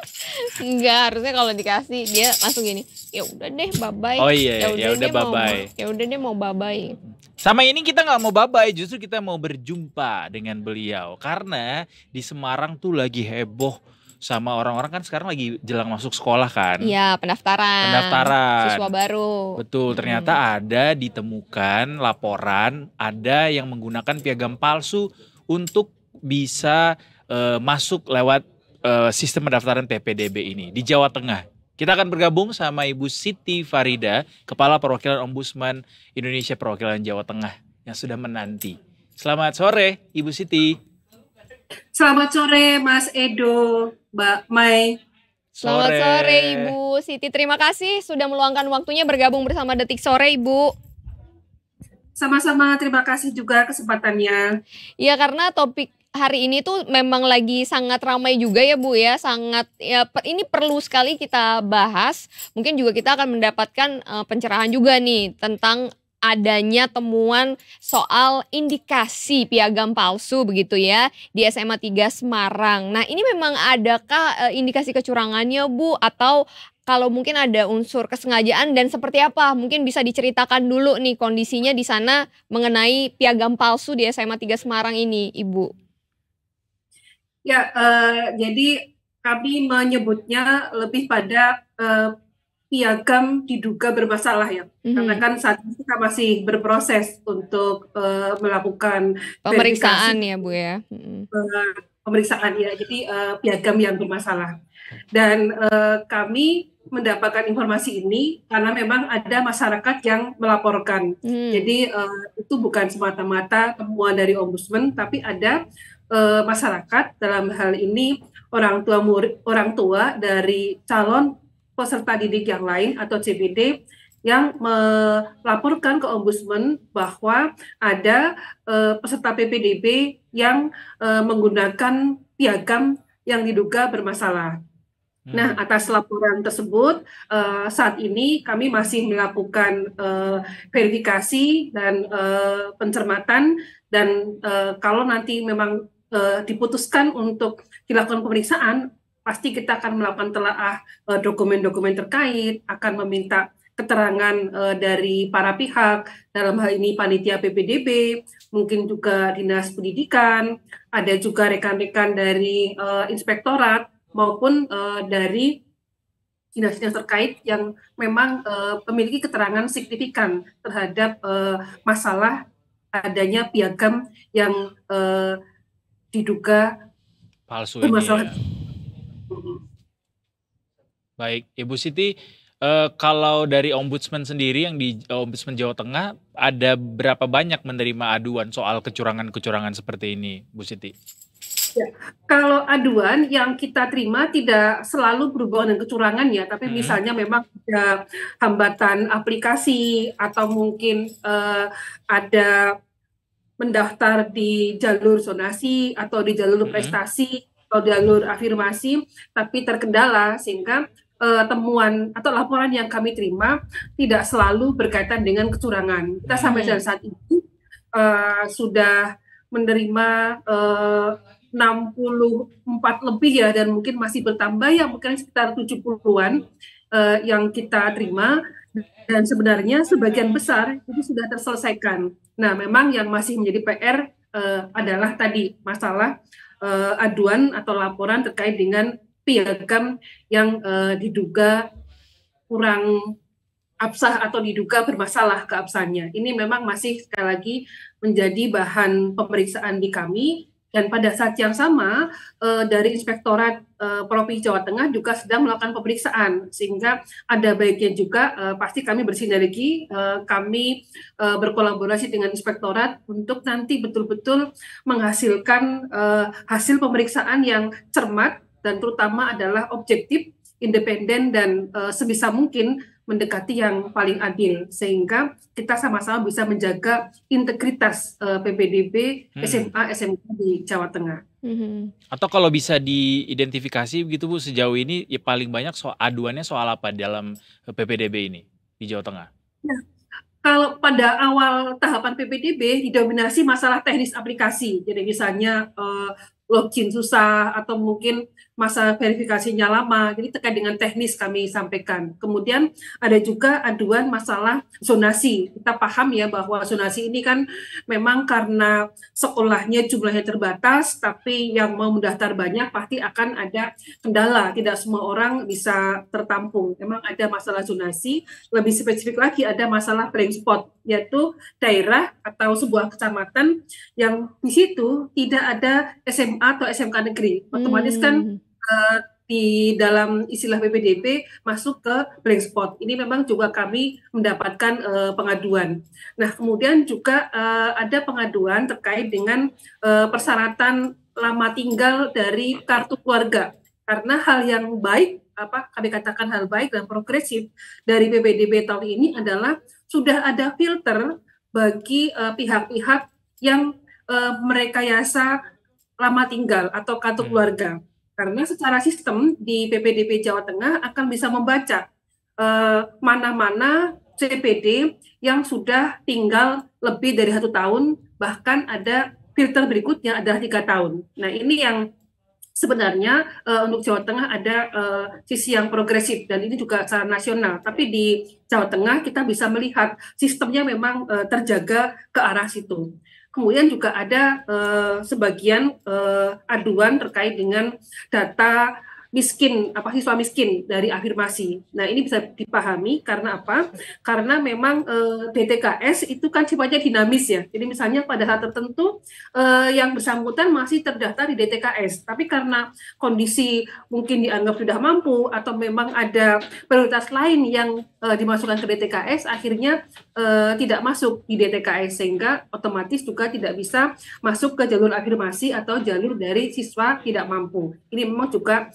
Enggak, harusnya kalau dikasih dia langsung gini. Ya udah deh, bye-bye. Oh iya, ya udah bye-bye. Ya udah deh mau bye-bye. Sama ini kita nggak mau bye-bye, justru kita mau berjumpa dengan beliau karena di Semarang tuh lagi heboh sama orang-orang, kan sekarang lagi jelang masuk sekolah kan. Iya, pendaftaran. Siswa baru. Betul, ternyata ada ditemukan laporan ada yang menggunakan piagam palsu untuk bisa masuk lewat sistem pendaftaran PPDB ini di Jawa Tengah. Kita akan bergabung sama Ibu Siti Farida, Kepala Perwakilan Ombudsman Indonesia Perwakilan Jawa Tengah yang sudah menanti. Selamat sore Ibu Siti. Selamat sore Mas Edo, Mbak Mai. Selamat sore Ibu Siti, terima kasih sudah meluangkan waktunya bergabung bersama Detik Sore Ibu. Sama-sama, terima kasih juga kesempatannya. Iya, karena topik hari ini tuh memang lagi sangat ramai juga ya Bu ya, sangat ya ini perlu sekali kita bahas. Mungkin juga kita akan mendapatkan pencerahan juga nih tentang adanya temuan soal indikasi piagam palsu begitu ya di SMA 3 Semarang. Nah, ini memang adakah indikasi kecurangannya Bu, atau kalau mungkin ada unsur kesengajaan dan seperti apa? Mungkin bisa diceritakan dulu nih kondisinya di sana mengenai piagam palsu di SMA 3 Semarang ini, Ibu. Ya, jadi kami menyebutnya lebih pada piagam diduga bermasalah ya. Karena kan saat ini kita masih berproses untuk melakukan pemeriksaan ya Bu ya. Pemeriksaan ya, jadi piagam yang bermasalah. Dan kami mendapatkan informasi ini karena memang ada masyarakat yang melaporkan. Jadi itu bukan semata-mata temuan dari Ombudsman, tapi ada masyarakat, dalam hal ini orang tua dari calon peserta didik yang lain atau CPD yang melaporkan ke Ombudsman bahwa ada peserta PPDB yang menggunakan piagam yang diduga bermasalah. Nah, atas laporan tersebut, saat ini kami masih melakukan verifikasi dan pencermatan, dan kalau nanti memang diputuskan untuk dilakukan pemeriksaan, pasti kita akan melakukan telaah dokumen-dokumen terkait, akan meminta keterangan dari para pihak, dalam hal ini panitia PPDB, mungkin juga dinas pendidikan, ada juga rekan-rekan dari inspektorat, maupun dari dinas-dinas terkait yang memang memiliki keterangan signifikan terhadap masalah adanya piagam yang diduga palsu ini ya. Baik, Ibu Siti, kalau dari Ombudsman sendiri yang di Ombudsman Jawa Tengah, ada berapa banyak menerima aduan soal kecurangan-kecurangan seperti ini, Bu Siti? Ya, kalau aduan yang kita terima tidak selalu berhubungan dengan kecurangan ya, tapi misalnya memang ada hambatan aplikasi atau mungkin ada mendaftar di jalur zonasi atau di jalur prestasi atau jalur afirmasi, tapi terkendala sehingga temuan atau laporan yang kami terima tidak selalu berkaitan dengan kecurangan. Kita sampai saat ini sudah menerima 64 lebih ya, dan mungkin masih bertambah ya, mungkin sekitar 70-an yang kita terima, dan sebenarnya sebagian besar itu sudah terselesaikan. Nah, memang yang masih menjadi PR adalah tadi masalah aduan atau laporan terkait dengan piagam yang diduga kurang absah atau diduga bermasalah keabsahannya. Ini memang masih sekali lagi menjadi bahan pemeriksaan di kami, dan pada saat yang sama dari Inspektorat Provinsi Jawa Tengah juga sedang melakukan pemeriksaan, sehingga ada baiknya juga pasti kami bersinergi, kami berkolaborasi dengan Inspektorat untuk nanti betul-betul menghasilkan hasil pemeriksaan yang cermat dan terutama adalah objektif, independen, dan sebisa mungkin mendekati yang paling adil, sehingga kita sama-sama bisa menjaga integritas PPDB SMA SMK di Jawa Tengah. Atau kalau bisa diidentifikasi begitu Bu, sejauh ini ya paling banyak aduannya soal apa dalam PPDB ini di Jawa Tengah? Nah, kalau pada awal tahapan PPDB didominasi masalah teknis aplikasi, jadi misalnya login susah atau mungkin masa verifikasinya lama, jadi terkait dengan teknis kami sampaikan. Kemudian ada juga aduan masalah zonasi. Kita paham ya bahwa zonasi ini kan memang karena sekolahnya jumlahnya terbatas, tapi yang mau mendaftar banyak pasti akan ada kendala, tidak semua orang bisa tertampung. Memang ada masalah zonasi, lebih spesifik lagi ada masalah blank spot, yaitu daerah atau sebuah kecamatan yang di situ tidak ada SMA atau SMK negeri. Otomatis kan di dalam istilah PPDB masuk ke blank spot. Ini memang juga kami mendapatkan pengaduan. Nah, kemudian juga ada pengaduan terkait dengan persyaratan lama tinggal dari kartu keluarga. Karena hal yang baik, kami katakan hal baik dan progresif dari PPDB tahun ini adalah sudah ada filter bagi pihak-pihak yang merekayasa lama tinggal atau kartu keluarga. Karena secara sistem di PPDB Jawa Tengah akan bisa membaca mana-mana CPD yang sudah tinggal lebih dari 1 tahun, bahkan ada filter berikutnya adalah 3 tahun. Nah, ini yang sebenarnya untuk Jawa Tengah ada sisi yang progresif, dan ini juga secara nasional. Tapi di Jawa Tengah kita bisa melihat sistemnya memang terjaga ke arah situ. Kemudian juga ada sebagian aduan terkait dengan data miskin, siswa miskin dari afirmasi. Nah, ini bisa dipahami karena apa? Karena memang DTKS itu kan sifatnya dinamis ya. Jadi misalnya pada saat tertentu yang bersangkutan masih terdaftar di DTKS, tapi karena kondisi mungkin dianggap sudah mampu atau memang ada prioritas lain yang dimasukkan ke DTKS, akhirnya tidak masuk di DTKS, sehingga otomatis juga tidak bisa masuk ke jalur afirmasi atau jalur dari siswa tidak mampu. Ini memang juga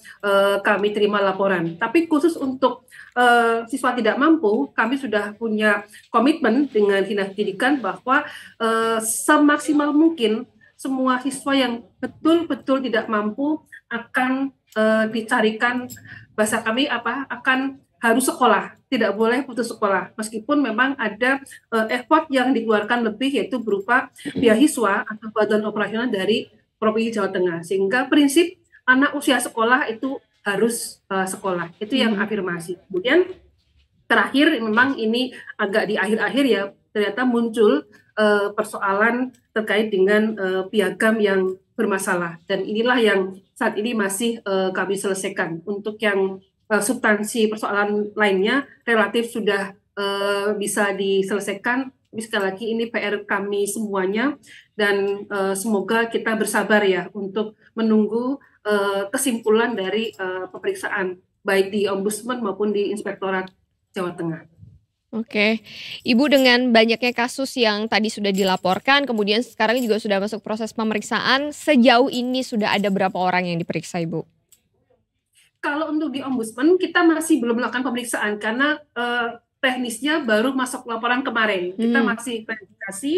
kami terima laporan. Tapi khusus untuk siswa tidak mampu, kami sudah punya komitmen dengan Dinas Pendidikan bahwa semaksimal mungkin semua siswa yang betul-betul tidak mampu akan dicarikan, bahasa kami akan harus sekolah, tidak boleh putus sekolah. Meskipun memang ada effort yang dikeluarkan lebih, yaitu berupa beasiswa atau bantuan operasional dari Provinsi Jawa Tengah. Sehingga prinsip anak usia sekolah itu harus sekolah. Itu yang afirmasi. Kemudian terakhir, memang ini agak di akhir-akhir ya, ternyata muncul persoalan terkait dengan piagam yang bermasalah. Dan inilah yang saat ini masih kami selesaikan. Untuk yang substansi persoalan lainnya relatif sudah bisa diselesaikan. Tapi sekali lagi ini PR kami semuanya, dan semoga kita bersabar ya untuk menunggu kesimpulan dari pemeriksaan baik di Ombudsman maupun di Inspektorat Jawa Tengah. Oke, Ibu, dengan banyaknya kasus yang tadi sudah dilaporkan, kemudian sekarang juga sudah masuk proses pemeriksaan, sejauh ini sudah ada berapa orang yang diperiksa, Ibu? Kalau untuk di Ombudsman kita masih belum melakukan pemeriksaan karena teknisnya baru masuk laporan kemarin. Kita masih verifikasi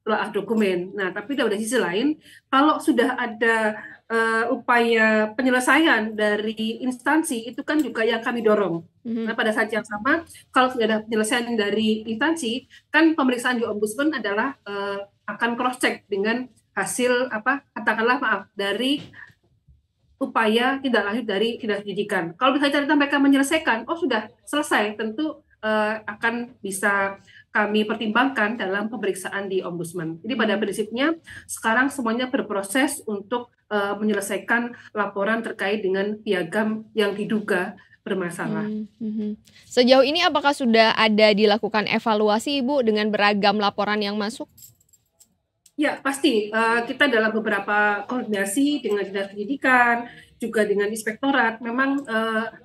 telah dokumen. Nah, tapi dari sisi lain, kalau sudah ada upaya penyelesaian dari instansi, itu kan juga yang kami dorong. Nah, pada saat yang sama, kalau sudah ada penyelesaian dari instansi, kan pemeriksaan di Ombudsman adalah akan cross-check dengan hasil katakanlah dari upaya tindak lanjut dari Dinas Pendidikan. Kalau misalnya ternyata mereka menyelesaikan, sudah selesai, tentu akan bisa kami pertimbangkan dalam pemeriksaan di Ombudsman. Jadi pada prinsipnya sekarang semuanya berproses untuk menyelesaikan laporan terkait dengan piagam yang diduga bermasalah. Sejauh ini apakah sudah ada dilakukan evaluasi Ibu dengan beragam laporan yang masuk? Ya, pasti. Kita dalam beberapa koordinasi dengan Dinas Pendidikan, juga dengan Inspektorat, memang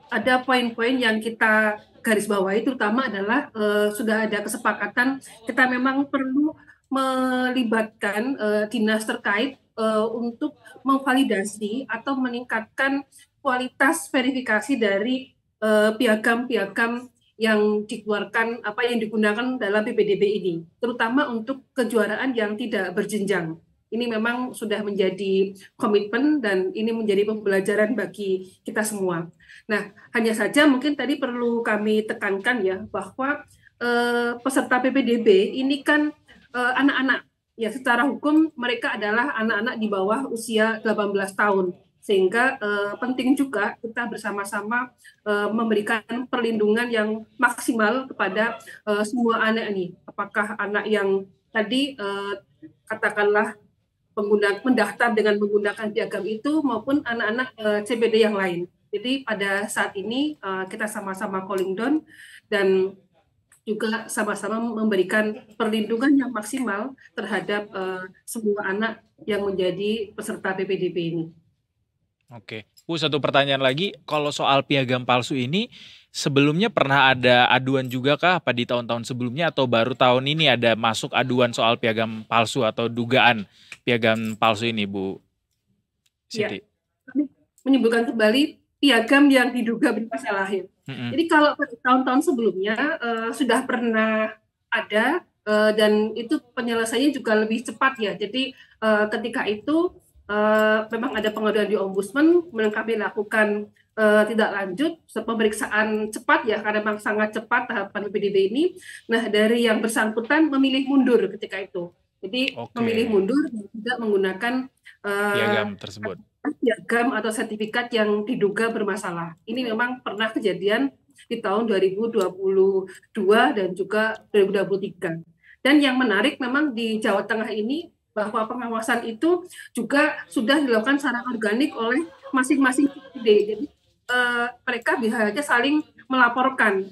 ada poin-poin yang kita garis bawahi, terutama adalah sudah ada kesepakatan kita memang perlu melibatkan dinas terkait untuk memvalidasi atau meningkatkan kualitas verifikasi dari piagam-piagam yang dikeluarkan yang digunakan dalam PPDB ini, terutama untuk kejuaraan yang tidak berjenjang. Ini memang sudah menjadi komitmen dan ini menjadi pembelajaran bagi kita semua. Nah, hanya saja mungkin tadi perlu kami tekankan ya bahwa peserta PPDB ini kan anak-anak, ya secara hukum mereka adalah anak-anak di bawah usia 18 tahun. Sehingga penting juga kita bersama-sama memberikan perlindungan yang maksimal kepada semua anak ini. Apakah anak yang tadi katakanlah mendaftar dengan menggunakan piagam itu maupun anak-anak CPD yang lain. Jadi pada saat ini kita sama-sama calling down dan juga sama-sama memberikan perlindungan yang maksimal terhadap semua anak yang menjadi peserta PPDB ini. Oke, Bu, satu pertanyaan lagi, kalau soal piagam palsu ini sebelumnya pernah ada aduan juga kah apa di tahun-tahun sebelumnya atau baru tahun ini ada masuk aduan soal piagam palsu atau dugaan piagam palsu ini, Bu Siti? Ya, kami menyebutkan kembali piagam yang diduga bermasalah. Jadi kalau tahun-tahun sebelumnya sudah pernah ada dan itu penyelesaiannya juga lebih cepat ya. Jadi ketika itu memang ada pengaduan di Ombudsman, kemudian kami lakukan tidak lanjut pemeriksaan cepat ya karena memang sangat cepat tahapan PPDB ini. Nah, dari yang bersangkutan memilih mundur ketika itu. Jadi memilih mundur dan tidak menggunakan piagam tersebut. Piagam atau sertifikat yang diduga bermasalah. Ini memang pernah kejadian di tahun 2022 dan juga 2023. Dan yang menarik memang di Jawa Tengah ini bahwa pengawasan itu juga sudah dilakukan secara organik oleh masing-masing CPD. Jadi mereka bisa saja saling melaporkan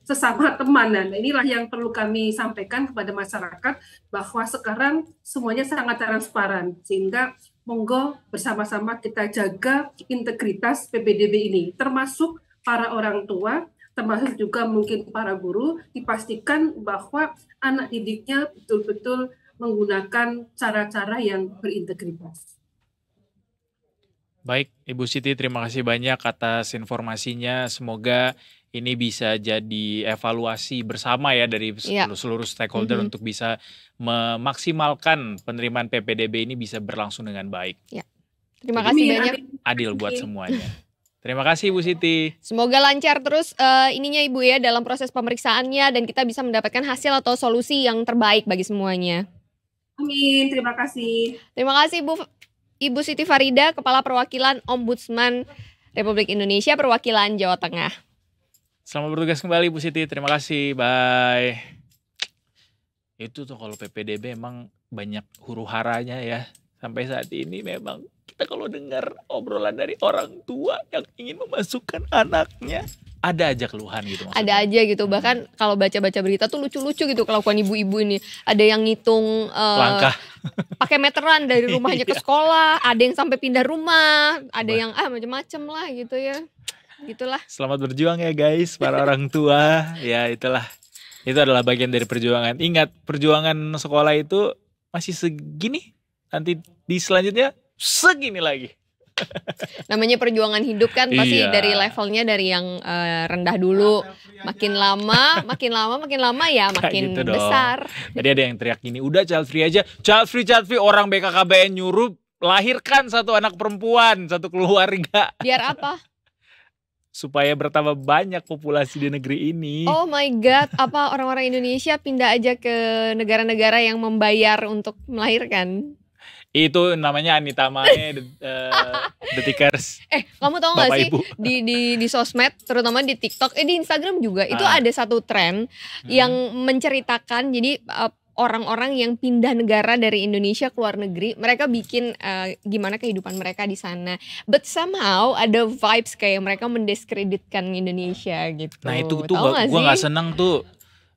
sesama teman. Dan inilah yang perlu kami sampaikan kepada masyarakat bahwa sekarang semuanya sangat transparan sehingga monggo bersama-sama kita jaga integritas PPDB ini, termasuk para orang tua, termasuk juga mungkin para guru, dipastikan bahwa anak didiknya betul-betul menggunakan cara-cara yang berintegritas. Baik, Ibu Siti, terima kasih banyak atas informasinya. Semoga ini bisa jadi evaluasi bersama ya dari seluruh stakeholder untuk bisa memaksimalkan penerimaan PPDB ini bisa berlangsung dengan baik. Ya. Terima kasih banyak. Adil buat semuanya. Terima kasih Ibu Siti. Semoga lancar terus ininya Ibu ya dalam proses pemeriksaannya dan kita bisa mendapatkan hasil atau solusi yang terbaik bagi semuanya. Amin, terima kasih. Terima kasih Ibu Siti Farida, Kepala Perwakilan Ombudsman Republik Indonesia Perwakilan Jawa Tengah. Selamat bertugas kembali Bu Siti, terima kasih, bye. Itu tuh kalau PPDB emang banyak huru-haranya ya. Sampai saat ini memang kita kalau dengar obrolan dari orang tua yang ingin memasukkan anaknya, ada aja keluhan gitu maksudnya. Ada aja gitu, bahkan kalau baca-baca berita tuh lucu-lucu gitu kelakuan ibu-ibu ini. Ada yang ngitung langkah pakai meteran dari rumahnya ke sekolah, ada yang sampai pindah rumah, ada yang macam-macam lah gitu ya. Gitulah. Selamat berjuang ya guys, para orang tua. Ya itulah. Itu adalah bagian dari perjuangan. Ingat, perjuangan sekolah itu masih segini. Nanti di selanjutnya segini lagi. Namanya perjuangan hidup kan pasti dari levelnya dari yang rendah dulu, makin lama ya makin gitu besar. Tadi ada yang teriak gini, udah child free aja, child free orang BKKBN nyuruh lahirkan satu anak perempuan, satu keluarga. Biar apa? Supaya bertambah banyak populasi di negeri ini. Oh my god, apa orang-orang Indonesia pindah aja ke negara-negara yang membayar untuk melahirkan? Itu namanya Anita Mae, Detikers. Kamu tahu nggak sih di sosmed, terutama di TikTok, di Instagram juga itu ada satu tren yang menceritakan. Jadi orang-orang yang pindah negara dari Indonesia ke luar negeri, mereka bikin gimana kehidupan mereka di sana. But somehow ada vibes kayak mereka mendiskreditkan Indonesia gitu. Nah itu tuh Tahu gue nggak sih? senang tuh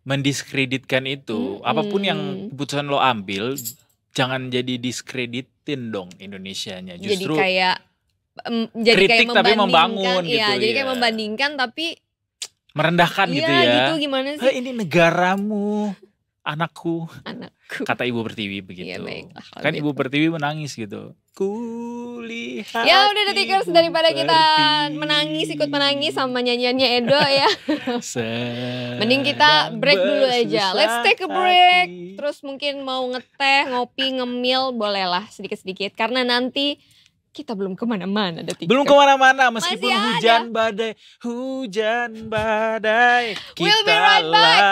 mendiskreditkan itu. Apapun yang keputusan lo ambil, jangan jadi diskreditin dong Indonesianya. Jadi Justru kayak jadi kayak kritik tapi membangun iya, gitu jadi ya. kayak membandingkan tapi merendahkan gitu iya ya. gitu gimana sih? Ini negaramu, anakku. Anakku. Kata Ibu Pertiwi begitu. Iya, baiklah, kalau Kan gitu. Ibu Pertiwi menangis gitu. Kulihat Ya udah Detikers, Ibu daripada kita Pertiwi menangis ikut menangis sama nyanyiannya Edo ya. sedang Mending kita break dulu aja. Let's take a break. hati. Terus mungkin mau ngeteh, ngopi, ngemil, bolehlah sedikit-sedikit. Karena nanti kita belum kemana-mana Detikers. Belum kemana-mana meskipun Masih ada. hujan badai We'll be kita right back.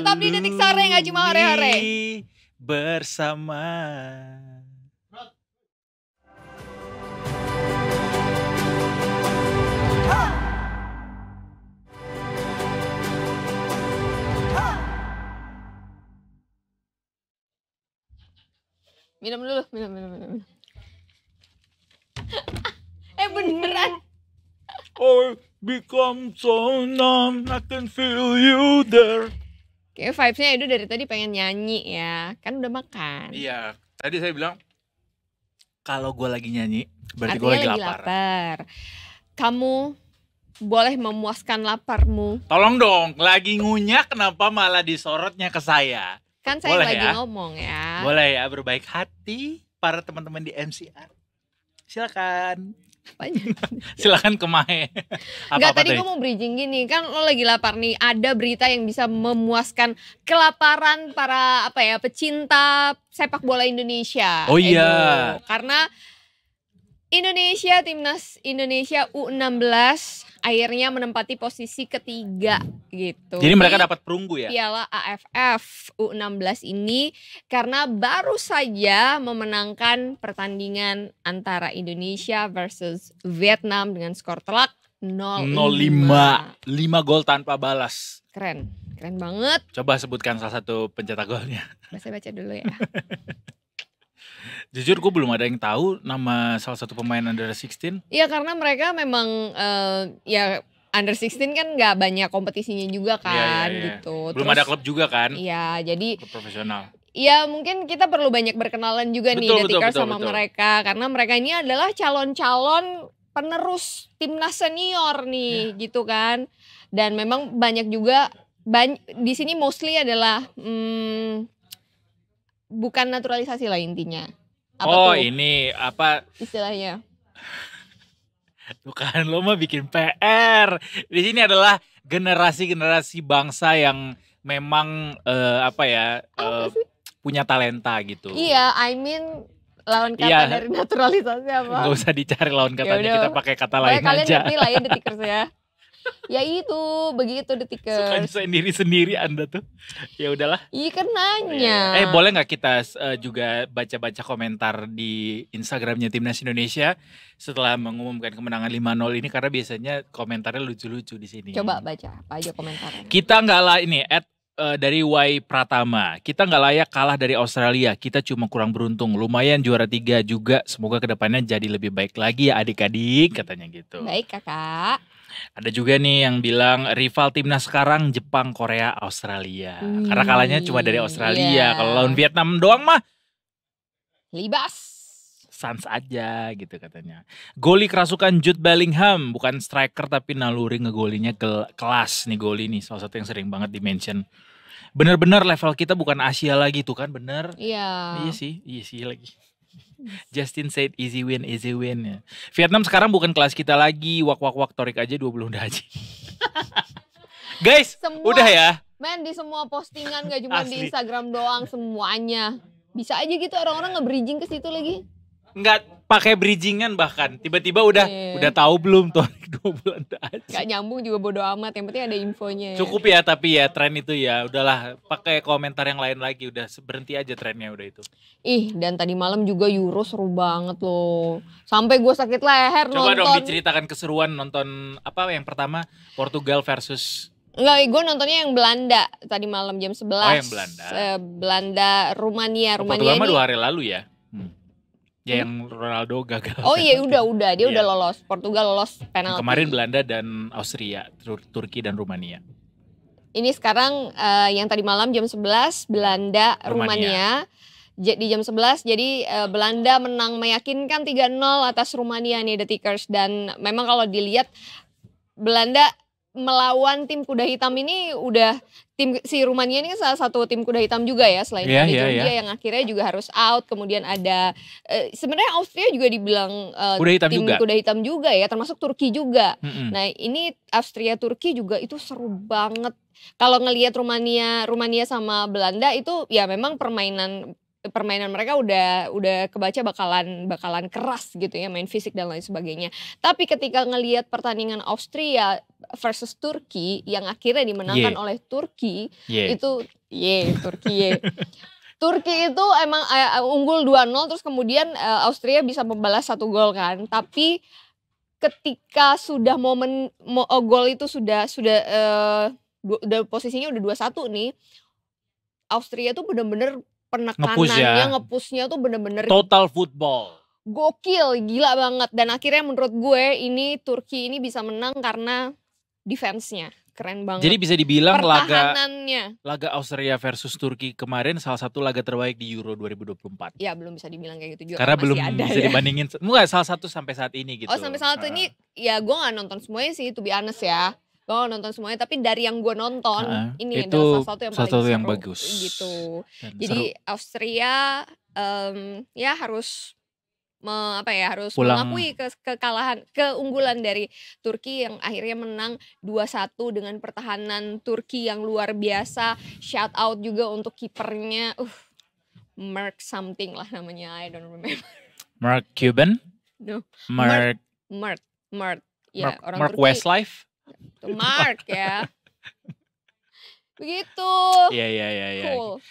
Tetap di lalui Detik Sare, nggak cuma hore-hore. bersama. Minum dulu, minum. Beneran. Oh, become so numb, I can feel you there. Kayak vibes-nya Edo dari tadi pengen nyanyi ya. Kan udah makan. Iya, tadi saya bilang kalau gue lagi nyanyi berarti gue Artinya lagi lapar. Kamu boleh memuaskan laparmu. Tolong dong, lagi ngunyah kenapa malah disorotnya ke saya? Kan saya Boleh lagi ya? ngomong ya. Boleh ya, berbaik hati para teman-teman di MCR. Silakan. Silakan ke Mae. Enggak, tadi gue mau bridging gini. Kan lo lagi lapar nih. Ada berita yang bisa memuaskan kelaparan para pecinta sepak bola Indonesia. Oh iya. Karena timnas Indonesia U16 akhirnya menempati posisi ketiga gitu. Jadi mereka dapat perunggu ya? Piala AFF U16 ini karena baru saja memenangkan pertandingan antara Indonesia versus Vietnam dengan skor telak 0-5. 0-5. 5 gol tanpa balas. Keren banget. Coba sebutkan salah satu pencetak golnya. Saya baca dulu ya. Jujur gue belum ada yang tahu nama salah satu pemain under 16. Iya, karena mereka memang ya under 16 kan nggak banyak kompetisinya juga kan Iya. gitu. Belum Terus, ada klub juga kan? Iya, jadi Klub profesional. ya mungkin kita perlu banyak berkenalan juga nih Detikers sama betul. mereka. Karena mereka ini adalah calon-calon penerus timnas senior nih gitu kan. Dan memang banyak juga, di sini mostly adalah bukan naturalisasi lah intinya. Apa tuh Ini apa istilahnya? bukan, lo mah bikin PR. Di sini adalah generasi-generasi bangsa yang memang punya talenta gitu. Iya, I mean lawan kata Iya. dari naturalisasi apa? Gak usah dicari lawan katanya, Yaudah. kita pakai kata Pokoknya lain kalian aja. ngerti lah ya Detikers ya. Ya itu, begitu Suka Detikers. sendiri-sendiri Anda tuh. Ya udahlah. Iya kan nanya. Boleh nggak kita juga baca-baca komentar di Instagramnya Timnas Indonesia setelah mengumumkan kemenangan 5-0 ini, karena biasanya komentarnya lucu-lucu di sini. Coba baca apa aja komentarnya. Kita nggak lah ini dari Y Pratama. Kita nggak layak kalah dari Australia. Kita cuma kurang beruntung. Lumayan juara 3 juga. Semoga kedepannya jadi lebih baik lagi ya adik-adik, katanya gitu. Baik kakak. Ada juga nih yang bilang rival timnas sekarang Jepang, Korea, Australia. Karena kalahnya cuma dari Australia. Iya. Kalau lawan Vietnam doang mah Libas. sans aja gitu katanya. Goli kerasukan Jude Bellingham, bukan striker tapi naluri ngegolinya kelas nih goli nih. Salah satu yang sering banget di-mention. Bener-bener level kita bukan Asia lagi tuh kan, bener. Iya. Iya sih lagi. Justin said easy win ya. Vietnam sekarang bukan kelas kita lagi. Wak Torik aja 20 udah aja. Guys, udah ya. Men, di semua postingan gak cuma di Asli. Instagram doang, semuanya. Bisa aja gitu orang-orang nge-bridging ke situ lagi. Nggak pakai bridgingan bahkan. Tiba-tiba udah tahu belum Torik 2 bulan udah aja. Gak nyambung juga bodo amat, yang penting ada infonya. Cukup ya, tapi ya tren itu ya udahlah, pakai komentar yang lain lagi, udah berhenti aja trennya udah itu. Ih, dan tadi malam juga Euro seru banget loh. Sampai gue sakit leher Coba nonton. dong diceritakan keseruan nonton apa yang pertama, Portugal versus Enggak, gue nontonnya yang Belanda tadi malam jam 11. Oh, yang Belanda. Belanda, Rumania. Portugal mah ini 2 hari lalu ya. Ya yang Ronaldo gagal. Oh iya udah dia Iya. udah lolos. Portugal lolos penalti. Kemarin Belanda dan Austria, Turki dan Rumania. Ini sekarang yang tadi malam jam 11 Belanda Rumania. Di jam 11 jadi Belanda menang meyakinkan 3-0 atas Rumania nih The Tickers, dan memang kalau dilihat Belanda melawan tim kuda hitam ini udah si Rumania ini salah satu tim kuda hitam juga ya, selain ada Georgia yang akhirnya juga harus out, kemudian ada sebenarnya Austria juga dibilang tim kuda hitam juga ya, termasuk Turki juga. Nah ini Austria Turki juga itu seru banget. Kalau ngelihat Rumania sama Belanda itu ya memang permainan mereka udah kebaca bakalan keras gitu ya, main fisik dan lain sebagainya. Tapi ketika ngelihat pertandingan Austria versus Turki yang akhirnya dimenangkan oleh Turki, itu Turki Turki itu emang unggul 2-0, terus kemudian Austria bisa membalas 1 gol kan. Tapi ketika sudah gol itu sudah posisinya udah 2-1 nih, Austria tuh bener-bener penekanannya, ngepushnya tuh bener-bener total football. Gokil, gila banget. Dan akhirnya menurut gue ini Turki ini bisa menang karena defense-nya. Keren banget. Jadi bisa dibilang laga Austria versus Turki kemarin salah satu laga terbaik di Euro 2024. Ya belum bisa dibilang kayak gitu juga. Karena belum bisa dibandingin. Enggak, salah satu sampai saat ini gitu. Oh sampai saat ini ya gue gak nonton semuanya sih, to be honest ya. Gue gak nonton semuanya, tapi dari yang gue nonton ini adalah salah satu yang paling bagus gitu. Jadi seru. Austria ya harus mengakui keunggulan dari Turki yang akhirnya menang 2-1 dengan pertahanan Turki yang luar biasa. Shout out juga untuk kipernya, Mark something lah namanya, I don't remember. Mark Cuban? No. Mark ya, orang Mark Turki. Westlife? Mark ya. Begitu. Iya. Cool.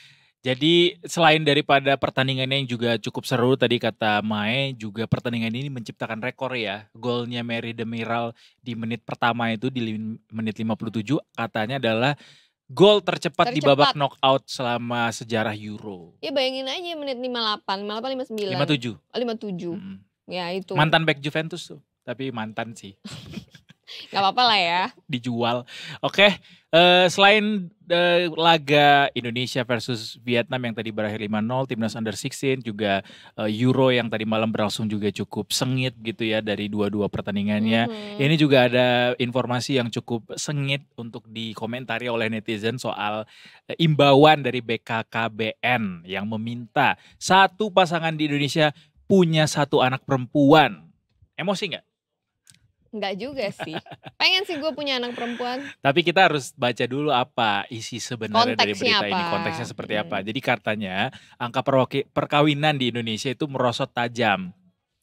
Jadi selain daripada pertandingannya yang juga cukup seru, tadi kata Mae, juga pertandingan ini menciptakan rekor ya. Golnya Merih Demiral di menit pertama itu di menit 57 katanya adalah gol tercepat di babak knockout selama sejarah Euro. Ya bayangin aja menit 58, 59. 57. Ya itu. Mantan back Juventus tuh, tapi mantan sih. Gak apa-apa lah ya. Dijual. Oke, selain laga Indonesia versus Vietnam yang tadi berakhir 5-0, Timnas Under-16 juga Euro yang tadi malam berlangsung juga cukup sengit gitu ya dari dua-dua pertandingannya. Ini juga ada informasi yang cukup sengit untuk dikomentari oleh netizen soal imbauan dari BKKBN yang meminta satu pasangan di Indonesia punya 1 anak perempuan. Emosi nggak? Enggak juga sih. Pengen sih gue punya anak perempuan. Tapi kita harus baca dulu apa isi sebenarnya dari berita ini. Konteksnya seperti apa. Jadi katanya angka perkawinan di Indonesia itu merosot tajam.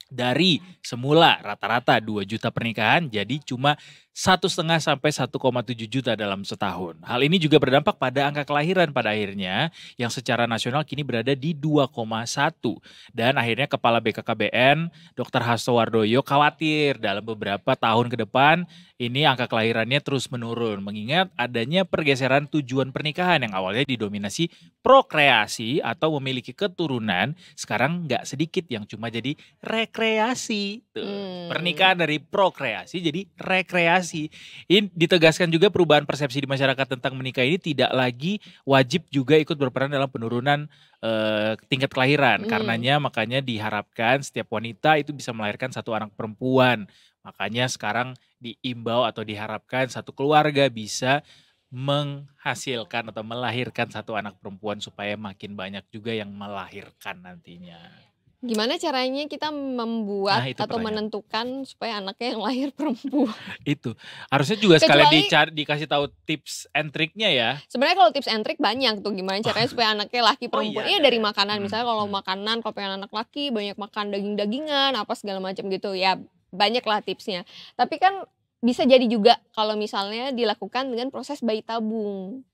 Dari semula rata-rata 2 juta pernikahan jadi cuma 1,5 sampai 1,7 juta dalam setahun. Hal ini juga berdampak pada angka kelahiran pada akhirnya yang secara nasional kini berada di 2,1. Dan akhirnya Kepala BKKBN Dr. Hasto Wardoyo khawatir dalam beberapa tahun ke depan ini angka kelahirannya terus menurun. Mengingat adanya pergeseran tujuan pernikahan yang awalnya didominasi prokreasi atau memiliki keturunan, sekarang nggak sedikit yang cuma jadi rekreasi. Pernikahan dari prokreasi jadi rekreasi. Ini ditegaskan juga perubahan persepsi di masyarakat tentang menikah ini tidak lagi wajib juga ikut berperan dalam penurunan tingkat kelahiran. Karenanya makanya diharapkan setiap wanita itu bisa melahirkan 1 anak perempuan. Makanya sekarang diimbau atau diharapkan satu keluarga bisa menghasilkan atau melahirkan 1 anak perempuan supaya makin banyak juga yang melahirkan nantinya. Gimana caranya kita membuat atau menentukan supaya anaknya yang lahir perempuan? Itu harusnya juga sekalian dikasih tahu tips and triknya ya. Sebenarnya kalau tips and trik banyak tuh, gimana caranya supaya anaknya laki perempuan. Iya dari makanan, misalnya kalau makanan kalau pengen anak laki banyak makan daging-dagingan apa segala macam gitu ya, banyak lah tipsnya. Tapi kan bisa jadi juga kalau misalnya dilakukan dengan proses bayi tabung.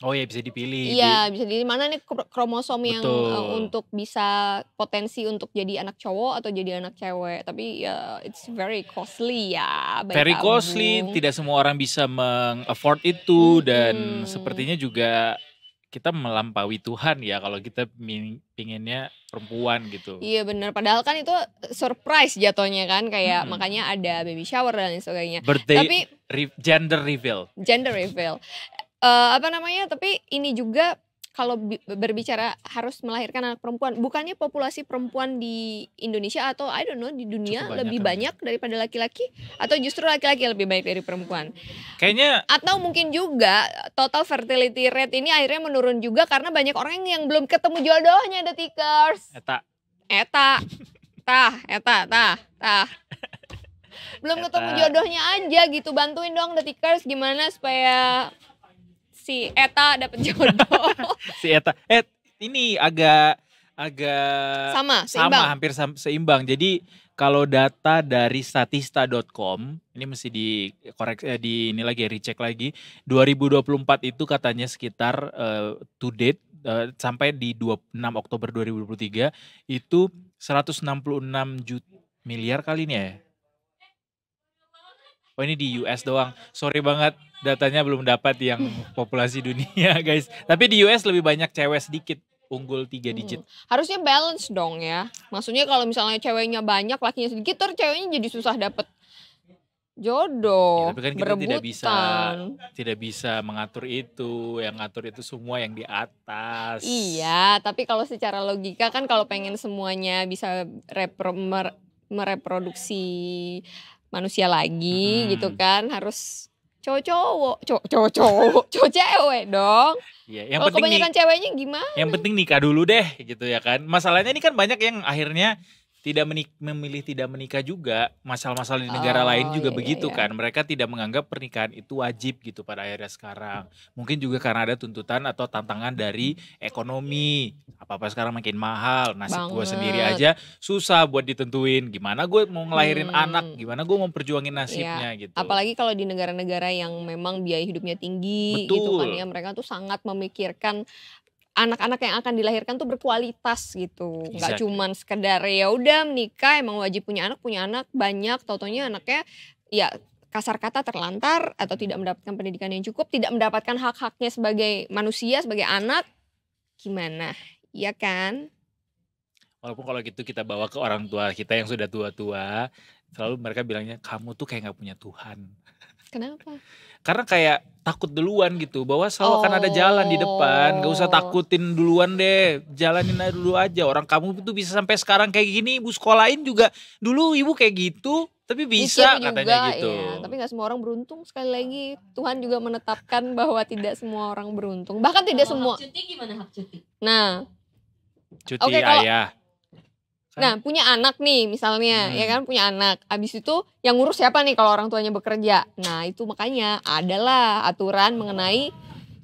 Oh ya, bisa dipilih. Iya, bisa di mana nih kromosom yang Betul. untuk bisa potensi untuk jadi anak cowok atau jadi anak cewek. Tapi ya it's very costly ya, bayi Very costly, tabung. tidak semua orang bisa meng-afford itu dan Mm-mm. sepertinya juga kita melampaui Tuhan ya kalau kita pinginnya perempuan gitu. Iya benar, padahal kan itu surprise jatuhnya kan, kayak Mm-mm. makanya ada baby shower dan lain sebagainya. Birthday Tapi gender reveal. gender reveal. Tapi ini juga kalau berbicara harus melahirkan anak perempuan, bukannya populasi perempuan di Indonesia atau I don't know di dunia Cukup banyak lebih kan. banyak daripada laki-laki, atau justru laki-laki lebih baik dari perempuan? Kayaknya Atau mungkin juga total fertility rate ini akhirnya menurun juga karena banyak orang yang belum ketemu jodohnya, The Tickers. eta Tah. Belum ketemu Eta. jodohnya aja gitu. Bantuin dong The Tickers gimana supaya si Eta dapat jodoh. si eta ini agak Sama, seimbang. hampir seimbang. Jadi kalau data dari statista.com ini mesti ini lagi recheck lagi 2024 itu katanya sekitar to date sampai di 26 Oktober 2023 itu 166 miliar kali ini ya. Oh ini di US doang. Sorry banget datanya belum dapat yang populasi dunia guys. Tapi di US lebih banyak cewek sedikit, unggul 3 digit. Harusnya balance dong ya. Maksudnya kalau misalnya ceweknya banyak, lakinya sedikit, terus ceweknya jadi susah dapet jodoh. Ya, tapi kan kita berebutan. tidak bisa mengatur itu. Yang ngatur itu semua yang di atas. Iya, tapi kalau secara logika kan kalau pengen semuanya bisa mereproduksi manusia lagi gitu kan, harus cowok cewek dong. Iya, yang Kalau penting kebanyakan ceweknya gimana? yang penting nikah dulu deh gitu ya kan. Masalahnya ini kan banyak yang akhirnya tidak memilih tidak menikah juga. Masalah-masalah di negara lain juga iya, begitu iya. kan. Mereka tidak menganggap pernikahan itu wajib gitu pada akhirnya sekarang. Mungkin juga karena ada tuntutan atau tantangan dari ekonomi. Apa-apa sekarang makin mahal. Nasib gue sendiri aja susah buat ditentuin. Gimana gue mau ngelahirin anak, gimana gue mau perjuangin nasibnya gitu. Apalagi kalau di negara-negara yang memang biaya hidupnya tinggi gitu kan Betul. ya, mereka tuh sangat memikirkan anak-anak yang akan dilahirkan tuh berkualitas gitu. Nggak Exactly. cuman sekedar ya udah menikah emang wajib punya anak banyak, tautonya anaknya ya kasar kata terlantar atau tidak mendapatkan pendidikan yang cukup, tidak mendapatkan hak-haknya sebagai manusia, sebagai anak. Gimana? Iya kan? Walaupun kalau gitu kita bawa ke orang tua kita yang sudah tua-tua, selalu mereka bilangnya kamu tuh kayak gak punya Tuhan. Kenapa? Karena kayak takut duluan gitu, bahwa selalu akan ada jalan di depan, gak usah takutin duluan deh, jalanin aja dulu aja. Orang kamu tuh bisa sampai sekarang kayak gini, ibu sekolahin juga dulu ibu kayak gitu, tapi bisa Mikir katanya juga, gitu. ya. Tapi gak semua orang beruntung. Sekali lagi Tuhan juga menetapkan bahwa tidak semua orang beruntung. Bahkan tidak semua. Hak cuti gimana hak cuti? Nah, Cuti Oke, kalau- ayah. nah punya anak nih misalnya, ya kan punya anak. Abis itu yang ngurus siapa nih kalau orang tuanya bekerja? Nah itu makanya adalah aturan mengenai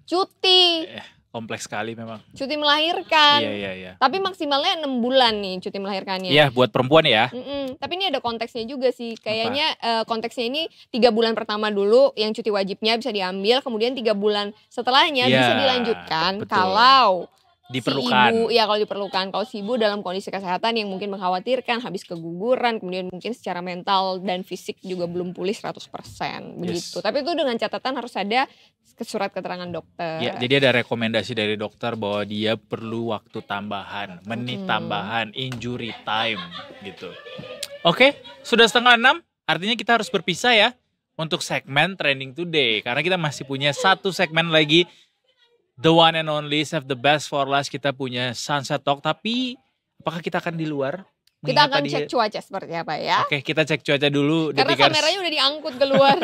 cuti Kompleks sekali memang. cuti melahirkan. Iya. Tapi maksimalnya 6 bulan nih cuti melahirkannya. Iya buat perempuan ya. Tapi ini ada konteksnya juga sih. Kayaknya konteksnya ini 3 bulan pertama dulu yang cuti wajibnya bisa diambil, kemudian 3 bulan setelahnya Iya, bisa dilanjutkan betul. kalau Diperlukan. si ibu, ya kalau diperlukan. Kalau si ibu dalam kondisi kesehatan yang mungkin mengkhawatirkan, habis keguguran, kemudian mungkin secara mental dan fisik juga belum pulih 100%. Begitu. Tapi itu dengan catatan harus ada surat keterangan dokter. Ya, jadi ada rekomendasi dari dokter bahwa dia perlu waktu tambahan, menit tambahan, injury time gitu. Oke, sudah 5:30, artinya kita harus berpisah ya untuk segmen Trending Today. Karena kita masih punya satu segmen lagi, the one and only, save the best for last. Kita punya Sunset Talk, tapi apakah kita akan di luar? Kita Mengingat akan tadi- cek cuaca seperti apa ya. Oke, kita cek cuaca dulu. Karena Detikers. kameranya udah diangkut keluar.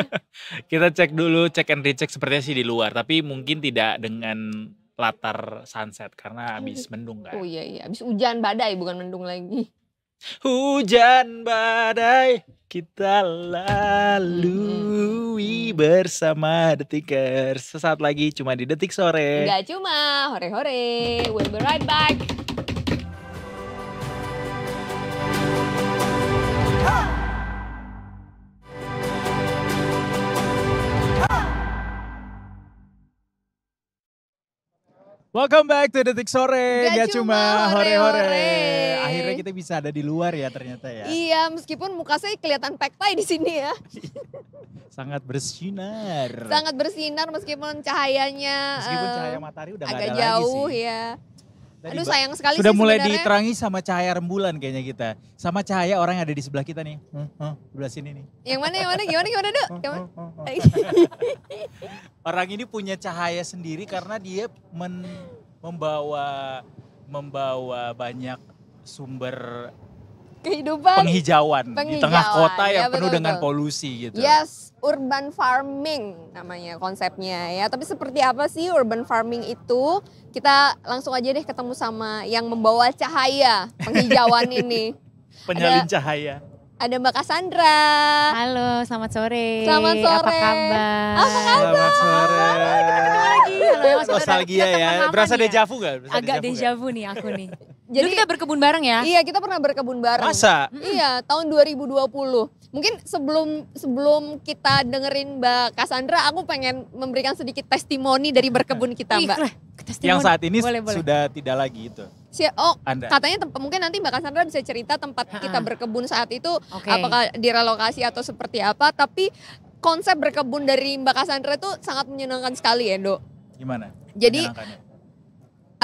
Kita cek dulu, cek and recheck sepertinya sih di luar. Tapi mungkin tidak dengan latar sunset karena habis mendung kan. Oh iya, habis hujan badai bukan mendung lagi. Hujan badai kita lalui bersama Detikers. Sesaat lagi cuma di Detik Sore. Enggak cuma hore-hore. We'll be right back. Welcome back to Detik Sore, Gak gak cuma hore-hore. hore-hore. Akhirnya kita bisa ada di luar ya ternyata ya. Iya, meskipun muka saya kelihatan pektai di sini ya. Sangat bersinar. Sangat bersinar meskipun cahayanya Meskipun cahaya matahari udah gak agak ada jauh lagi sih. ya. Tadi Aduh sayang sekali sudah sih mulai sebenarnya. diterangi sama cahaya rembulan kayaknya kita. Sama cahaya orang yang ada di sebelah kita nih. Sebelah sini nih. Yang mana? Gimana Dok? Yang mana? Orang ini punya cahaya sendiri karena dia membawa banyak sumber Kehidupan. penghijauan di tengah kota yang ya, penuh betul, dengan betul. polusi gitu. Yes, urban farming namanya konsepnya ya. Tapi seperti apa sih urban farming itu? Kita langsung aja deh ketemu sama yang membawa cahaya penghijauan ini. Penyalin cahaya. Ada Mbak Cassandra. Halo, selamat sore. Selamat sore. Apa kabar? Apa kabar? Selamat sore. Lagi. Halo, Mas. Nostalgia ya. Berasa dejavu gak? Agak dejavu nih aku nih. Jadi Dulu kita berkebun bareng ya? Iya, kita pernah berkebun bareng. Masa? Iya, tahun 2020. Mungkin sebelum kita dengerin Mbak Cassandra, aku pengen memberikan sedikit testimoni dari berkebun kita, Mbak. Yang saat ini Boleh. sudah tidak lagi itu. Oh, Anda. katanya mungkin nanti Mbak Cassandra bisa cerita tempat kita berkebun saat itu, Oke. apakah direlokasi atau seperti apa. Tapi konsep berkebun dari Mbak Cassandra itu sangat menyenangkan sekali ya, Dok. Gimana? Jadi Menyenangkannya?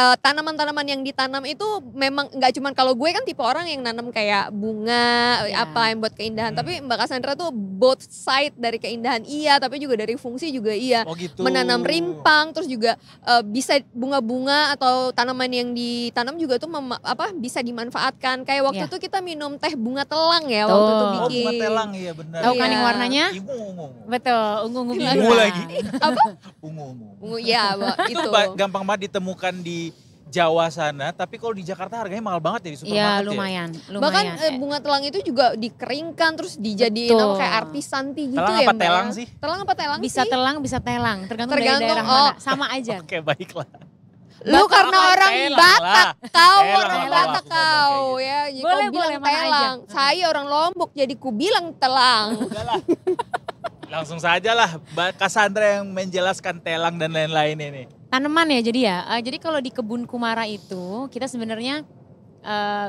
tanaman-tanaman yang ditanam itu memang nggak cuman, kalau gue kan tipe orang yang nanam kayak bunga Ya. apa yang buat keindahan, tapi Mbak Cassandra tuh both side, dari keindahan iya tapi juga dari fungsi juga iya. Oh gitu. Menanam rimpang, terus juga bisa bunga-bunga atau tanaman yang ditanam juga tuh bisa dimanfaatkan. Kayak waktu Ya. itu kita minum teh bunga telang ya Tuh. waktu itu Oh bikin. bunga telang iya benar. Tahu kan Iya. yang warnanya? Ungu. Betul, ungu-ungu Gila. biru. Ungu lagi. Apa? Ungu. Ungu, ya Itu itu. gampang banget ditemukan di Jawa sana, tapi kalau di Jakarta harganya mahal banget ya di supermarket. Iya, ya? lumayan. Bahkan bunga telang itu juga dikeringkan terus dijadiin Betul. apa kayak artisanti gitu Telang ya apa Mbak. telang sih? Telang apa telang Bisa sih? telang, bisa telang. Tergantung dari Tergantung, daerah oh. mana. Sama aja. Oke baiklah. Lu karena Telang, orang telang Batak, lah. kau Telang, orang telang, Batak aku ngomong kau kayak ya. Jadi Boleh, kau bilang boleh, mana aja. telang. Saya orang Lombok jadi ku bilang telang. Udahlah. Langsung saja lah Mbak Cassandra yang menjelaskan telang dan lain-lain ini. Tanaman ya jadi ya. Jadi kalau di kebun Kumara itu kita sebenarnya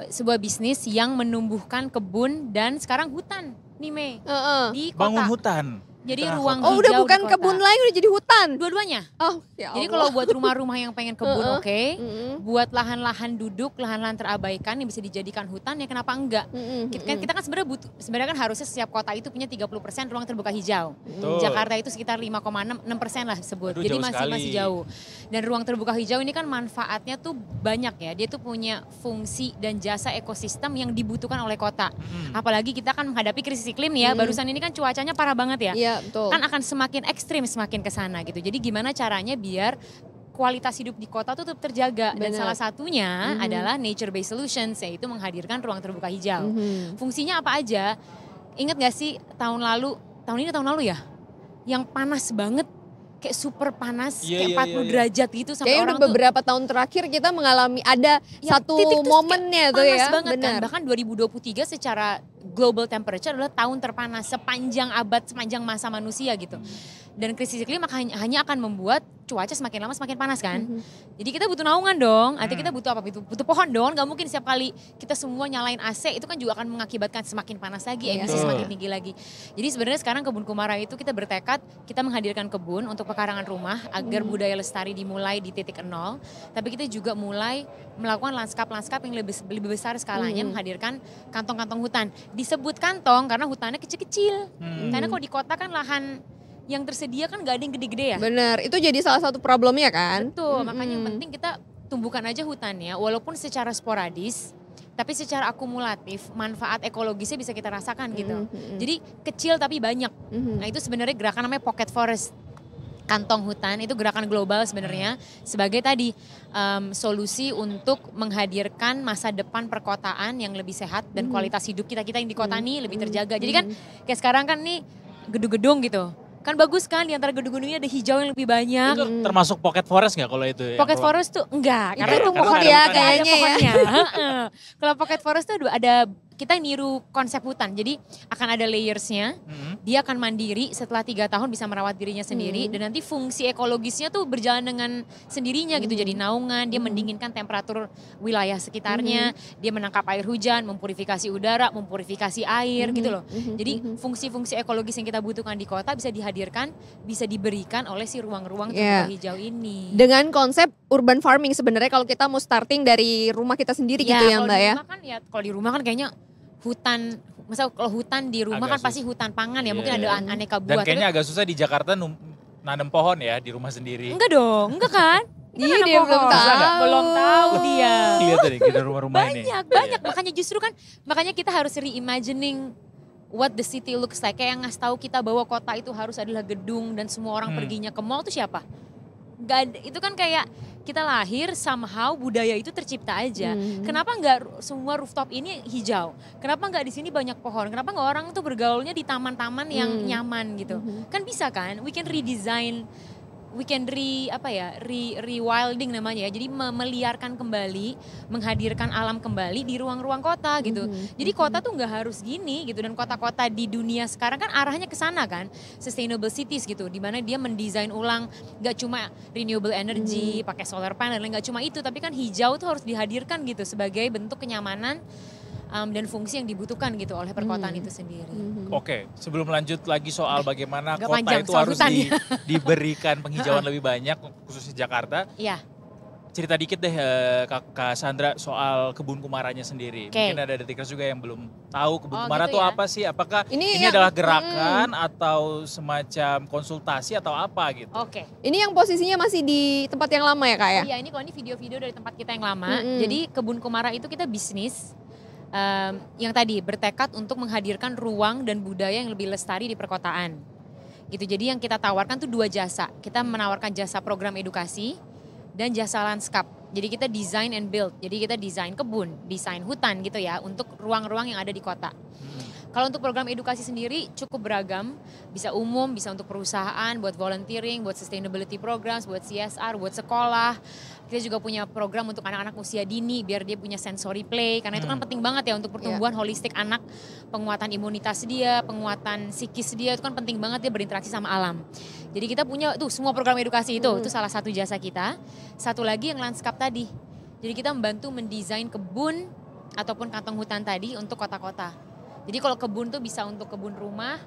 sebuah bisnis yang menumbuhkan kebun dan sekarang hutan nih Mei Heeh. di Bangun kota. hutan. Jadi Tengah ruang kota. Oh udah hijau bukan di kota. kebun lagi udah jadi hutan. Dua-duanya. Oh ya Jadi Allah. kalau buat rumah-rumah yang pengen kebun oke, Mm-mm. buat lahan-lahan duduk, lahan-lahan terabaikan yang bisa dijadikan hutan ya kenapa enggak? Mm-mm. Kita kan sebenarnya kan harusnya setiap kota itu punya 30% ruang terbuka hijau. Betul. Jakarta itu sekitar 5,6% lah sebut. Aduh, Jadi jauh masih sekali. jauh. Dan ruang terbuka hijau ini kan manfaatnya tuh banyak ya. Dia tuh punya fungsi dan jasa ekosistem yang dibutuhkan oleh kota. Apalagi kita kan menghadapi krisis iklim ya. Barusan ini kan cuacanya parah banget ya. Iya betul. Kan akan semakin ekstrim semakin ke sana gitu. Jadi gimana caranya biar kualitas hidup di kota tuh tetap terjaga. Dan Benar. salah satunya adalah nature based solutions, yaitu menghadirkan ruang terbuka hijau. Fungsinya apa aja? Ingat gak sih tahun ini tahun lalu ya? Yang panas banget, kayak super panas, Iya, kayak iya, 40 iya. derajat gitu sampai Kayaknya orang udah tuh beberapa tahun terakhir kita mengalami ada ya, satu titik tuh momennya kayak tuh panas ya. banget kan. Benar. Bahkan 2023 secara global temperature adalah tahun terpanas sepanjang abad, sepanjang masa manusia gitu. Dan krisis iklim hanya akan membuat cuaca semakin lama semakin panas kan. Jadi kita butuh naungan dong. Artinya kita butuh apa? Butuh pohon dong. Gak mungkin setiap kali kita semua nyalain AC itu kan juga akan mengakibatkan semakin panas lagi, Iya. emisi Betul. semakin tinggi lagi. Jadi sebenarnya sekarang Kebun Kumara itu kita bertekad kita menghadirkan kebun untuk pekarangan rumah agar budaya lestari dimulai di titik nol. Tapi kita juga mulai melakukan lanskap-lanskap yang lebih besar skalanya, menghadirkan kantong-kantong hutan. Disebut kantong karena hutannya kecil-kecil. Karena kalau di kota kan lahan yang tersedia kan gak ada yang gede-gede ya. Benar, itu jadi salah satu problemnya kan. Betul, makanya yang penting kita tumbuhkan aja hutannya walaupun secara sporadis. Tapi secara akumulatif manfaat ekologisnya bisa kita rasakan gitu. Jadi kecil tapi banyak. Nah itu sebenarnya gerakan namanya pocket forest. Kantong hutan itu gerakan global sebenarnya sebagai tadi solusi untuk menghadirkan masa depan perkotaan yang lebih sehat dan kualitas hidup kita yang di kota nih lebih terjaga. Jadi kan kayak sekarang kan nih gedung-gedung gitu. Kan bagus kan di antara gedung-gedungnya ada hijau yang lebih banyak. Itu termasuk pocket forest nggak kalau itu? Pocket forest tuh enggak, Itu karena rumput karena ya ada kayaknya ya. pohonnya. Heeh. Kalau pocket forest tuh ada kita niru konsep hutan. Jadi akan ada layersnya, dia akan mandiri setelah 3 tahun bisa merawat dirinya sendiri dan nanti fungsi ekologisnya tuh berjalan dengan sendirinya gitu. Jadi naungan, dia mendinginkan temperatur wilayah sekitarnya, dia menangkap air hujan, mempurifikasi udara, mempurifikasi air gitu loh. Jadi fungsi-fungsi ekologis yang kita butuhkan di kota bisa dihadirkan, bisa diberikan oleh si ruang-ruang terbuka hijau ini. Dengan konsep urban farming sebenarnya kalau kita mau starting dari rumah kita sendiri gitu ya Mbak ya. Kalau di rumah kan kayaknya hutan, misal kalau hutan di rumah Agak kan pasti hutan pangan ya, mungkin ada aneka Dan buah. kayaknya agak susah di Jakarta nanam pohon ya di rumah sendiri. Enggak dong, enggak kan? Iya dia belum tahu. Belum tahu dia. Lihat tadi kita rumah-rumah ini. Banyak. Makanya justru kan, makanya kita harus reimagining what the city looks like. Kayak yang ngasih tahu kita bahwa kota itu harus adalah gedung dan semua orang perginya ke mall itu siapa? Gak ada, itu kan kayak kita lahir somehow budaya itu tercipta aja. Kenapa nggak semua rooftop ini hijau? Kenapa nggak di sini banyak pohon? Kenapa nggak orang tuh bergaulnya di taman-taman yang nyaman gitu? Kan bisa kan? We can redesign, we can rewilding namanya ya. Jadi meliarkan kembali, menghadirkan alam kembali di ruang-ruang kota gitu. Jadi kota tuh nggak harus gini gitu. Dan kota-kota di dunia sekarang kan arahnya ke sana kan, sustainable cities gitu. Dimana dia mendesain ulang, nggak cuma renewable energy, pakai solar panel, nggak cuma itu, tapi kan hijau tuh harus dihadirkan gitu sebagai bentuk kenyamanan dan fungsi yang dibutuhkan gitu oleh perkotaan itu sendiri. Oke, sebelum lanjut lagi soal bagaimana Gak kota panjang, itu soal harus diberikan penghijauan lebih banyak, khususnya Jakarta. Iya. Cerita dikit deh Kak Sandra soal kebun kumaranya sendiri. Okay. Mungkin ada detikers juga yang belum tahu kebun kumara gitu itu ya? apa sih? Apakah ini yang- adalah gerakan atau semacam konsultasi atau apa gitu? Oke. Ini yang posisinya masih di tempat yang lama ya Kak ya? Iya, ini kalau ini video-video dari tempat kita yang lama. Jadi kebun kumara itu kita bisnis yang tadi bertekad untuk menghadirkan ruang dan budaya yang lebih lestari di perkotaan. Gitu. Jadi yang kita tawarkan tuh 2 jasa. Kita menawarkan jasa program edukasi dan jasa landscape. Jadi kita design and build. Jadi kita desain kebun, desain hutan gitu ya untuk ruang-ruang yang ada di kota. Kalau untuk program edukasi sendiri cukup beragam, bisa umum, bisa untuk perusahaan, buat volunteering, buat sustainability programs, buat CSR, buat sekolah. Kita juga punya program untuk anak-anak usia dini biar dia punya sensory play, karena itu kan penting banget ya untuk pertumbuhan holistik anak, penguatan imunitas dia, penguatan psikis dia, itu kan penting banget dia berinteraksi sama alam. Jadi kita punya tuh semua program edukasi itu salah satu jasa kita. Satu lagi yang landscape tadi. Jadi kita membantu mendesain kebun ataupun kantong hutan tadi untuk kota-kota. Jadi kalau kebun tuh bisa untuk kebun rumah,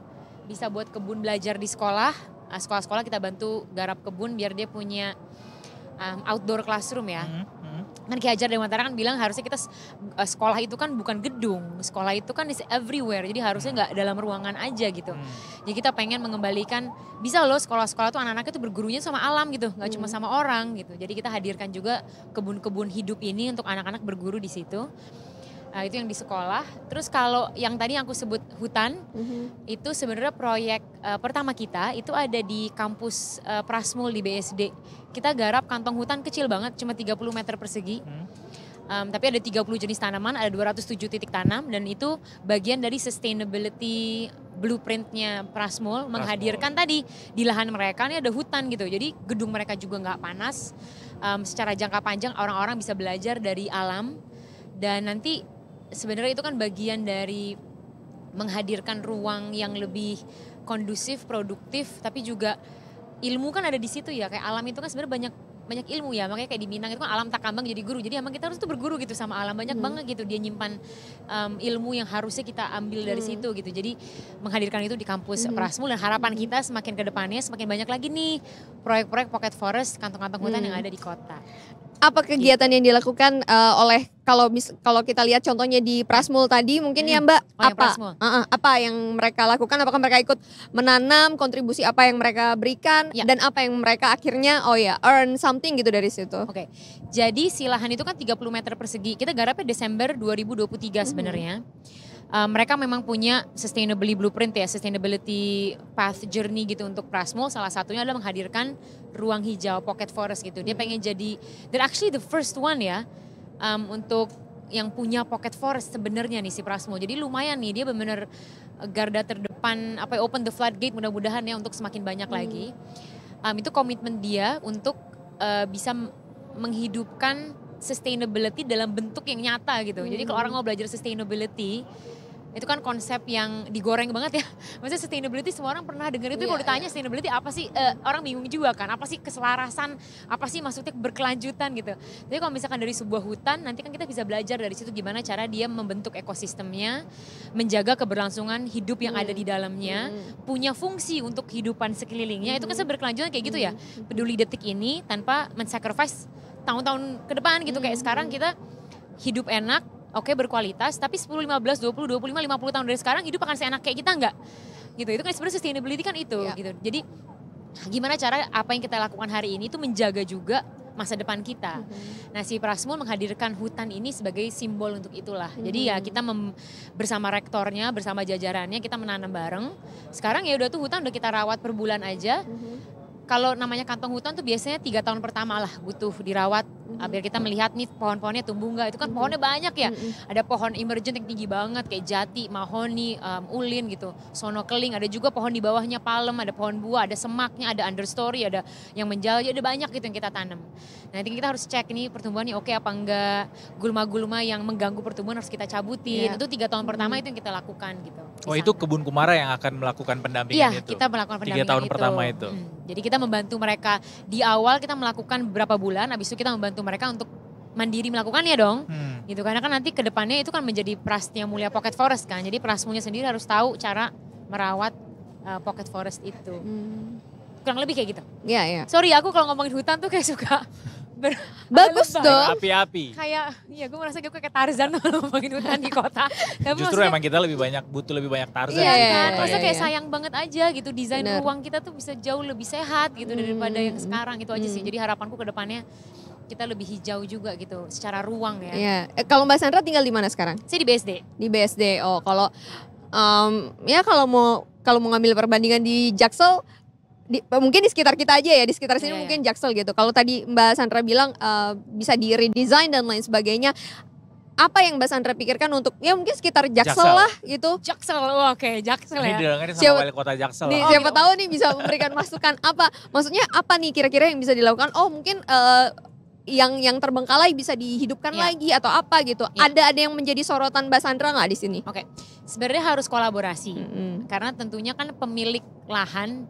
bisa buat kebun belajar di sekolah. Sekolah-sekolah kita bantu garap kebun biar dia punya outdoor classroom ya. Kan Ki Hajar Dewantara kan bilang harusnya kita sekolah itu kan bukan gedung. Sekolah itu kan is everywhere. Jadi harusnya nggak dalam ruangan aja gitu. Jadi kita pengen mengembalikan, bisa loh sekolah-sekolah tuh anak-anaknya tuh bergurunya sama alam gitu. Nggak cuma sama orang gitu. Jadi kita hadirkan juga kebun-kebun hidup ini untuk anak-anak berguru di situ. Itu yang di sekolah. Terus kalau yang tadi yang aku sebut hutan, itu sebenarnya proyek pertama kita itu ada di kampus Prasmul di BSD. Kita garap kantong hutan kecil banget, cuma 30 meter persegi. Tapi ada 30 jenis tanaman, ada 207 titik tanam, dan itu bagian dari sustainability blueprintnya Prasmul, menghadirkan tadi di lahan mereka ini ada hutan gitu. Jadi gedung mereka juga nggak panas. Secara jangka panjang orang-orang bisa belajar dari alam, dan nanti sebenarnya itu kan bagian dari menghadirkan ruang yang lebih kondusif, produktif, tapi juga ilmu kan ada di situ ya. Kayak alam itu kan sebenarnya banyak ilmu ya, makanya kayak di Minang itu kan alam tak kambang jadi guru. Jadi emang kita harus tuh berguru gitu sama alam, banyak banget gitu dia nyimpan ilmu yang harusnya kita ambil dari situ gitu. Jadi menghadirkan itu di kampus Prasmul, dan harapan kita semakin ke depannya semakin banyak lagi nih proyek-proyek pocket forest, kantong-kantong hutan yang ada di kota. Apa kegiatan yang dilakukan oleh kalau kita lihat contohnya di Prasmul tadi mungkin ya Mbak, apa yang mereka lakukan? Apakah mereka ikut menanam, kontribusi apa yang mereka berikan, dan apa yang mereka akhirnya earn something gitu dari situ? Oke. Jadi si lahan itu kan 30 meter persegi. Kita garapnya Desember 2023 sebenarnya. Mereka memang punya sustainability blueprint ya, sustainability path journey gitu untuk Prasmul. Salah satunya adalah menghadirkan ruang hijau pocket forest gitu. Dia pengen jadi, they're actually the first one ya untuk yang punya pocket forest sebenarnya nih si Prasmul. Jadi lumayan nih, dia benar-benar garda terdepan, open the floodgate mudah-mudahan ya untuk semakin banyak lagi. Itu komitmen dia untuk bisa menghidupkan sustainability dalam bentuk yang nyata gitu. Jadi kalau orang mau belajar sustainability, itu kan konsep yang digoreng banget ya. Maksudnya sustainability semua orang pernah dengar itu, kalau ditanya sustainability apa sih, orang bingung juga kan. Apa sih keselarasan, apa sih maksudnya berkelanjutan gitu. Jadi kalau misalkan dari sebuah hutan, nanti kan kita bisa belajar dari situ gimana cara dia membentuk ekosistemnya, menjaga keberlangsungan hidup yang ada di dalamnya, punya fungsi untuk kehidupan sekelilingnya. Itu kan berkelanjutan kayak gitu ya. Peduli detik ini tanpa men-sacrifice tahun-tahun ke depan gitu. Kayak sekarang kita hidup enak, oke, berkualitas, tapi 10, 15, 20, 25, 50 tahun dari sekarang hidup akan seenak kayak kita enggak? Gitu, itu kan sebenarnya sustainability kan itu gitu. Jadi gimana cara apa yang kita lakukan hari ini itu menjaga juga masa depan kita. Nah, si Prasmul menghadirkan hutan ini sebagai simbol untuk itulah. Jadi ya kita bersama rektornya, bersama jajarannya kita menanam bareng. Sekarang ya udah tuh hutan udah kita rawat per bulan aja. Kalau namanya kantong hutan tuh biasanya 3 tahun pertama lah butuh dirawat biar kita melihat nih pohon-pohonnya tumbuh nggak. Itu kan pohonnya banyak ya. Ada pohon emergent yang tinggi banget kayak jati, mahoni, ulin gitu, sono keling. Ada juga pohon di bawahnya palem, ada pohon buah, ada semaknya, ada understory, ada yang menjauh, ada banyak gitu yang kita tanam. Nah, nanti kita harus cek nih pertumbuhannya oke apa enggak. Gulma-gulma yang mengganggu pertumbuhan harus kita cabutin. Itu 3 tahun pertama itu yang kita lakukan gitu. Oh, itu Kebun Kumara yang akan melakukan pendampingan itu? Iya, kita melakukan pendampingan 3 tahun pertama itu? Jadi kita membantu mereka di awal, kita melakukan beberapa bulan, habis itu kita membantu mereka untuk mandiri melakukannya dong. Gitu, karena kan nanti ke depannya itu kan menjadi Prastia Mulia Pocket Forest kan. Jadi Prasmulnya sendiri harus tahu cara merawat Pocket Forest itu. Kurang lebih kayak gitu. Iya. Sorry, aku kalau ngomongin hutan tuh kayak suka bagus dong. Api-api. Kayak, ya gue merasa gue kayak Tarzan kalau ngomongin hutan di kota. Tapi Justru emang kita butuh lebih banyak Tarzan. Iya di kan, kota masa ya. kayak sayang banget aja gitu desain ruang kita tuh bisa jauh lebih sehat gitu daripada yang sekarang. Itu aja sih, jadi harapanku ke depannya kita lebih hijau juga gitu secara ruang ya. Iya. Kalau Mbak Sandra tinggal di mana sekarang? Saya di BSD. Di BSD. Oh, kalau ya kalau mau ngambil perbandingan di Jaksel, mungkin di sekitar kita aja ya, di sekitar sini mungkin Jaksel gitu. Kalau tadi Mbak Sandra bilang bisa di redesign dan lain sebagainya, apa yang Mbak Sandra pikirkan untuk ya mungkin sekitar Jaksel lah gitu? Jaksel, oke, Jaksel Ini ya. didengarin sama wali kota Jaksel. Siapa tahu nih bisa memberikan masukan apa? Maksudnya apa nih kira-kira yang bisa dilakukan? Oh mungkin yang terbengkalai bisa dihidupkan lagi atau apa gitu? Ada yang menjadi sorotan Mbak Sandra nggak di sini? Oke, sebenarnya harus kolaborasi karena tentunya kan pemilik lahan,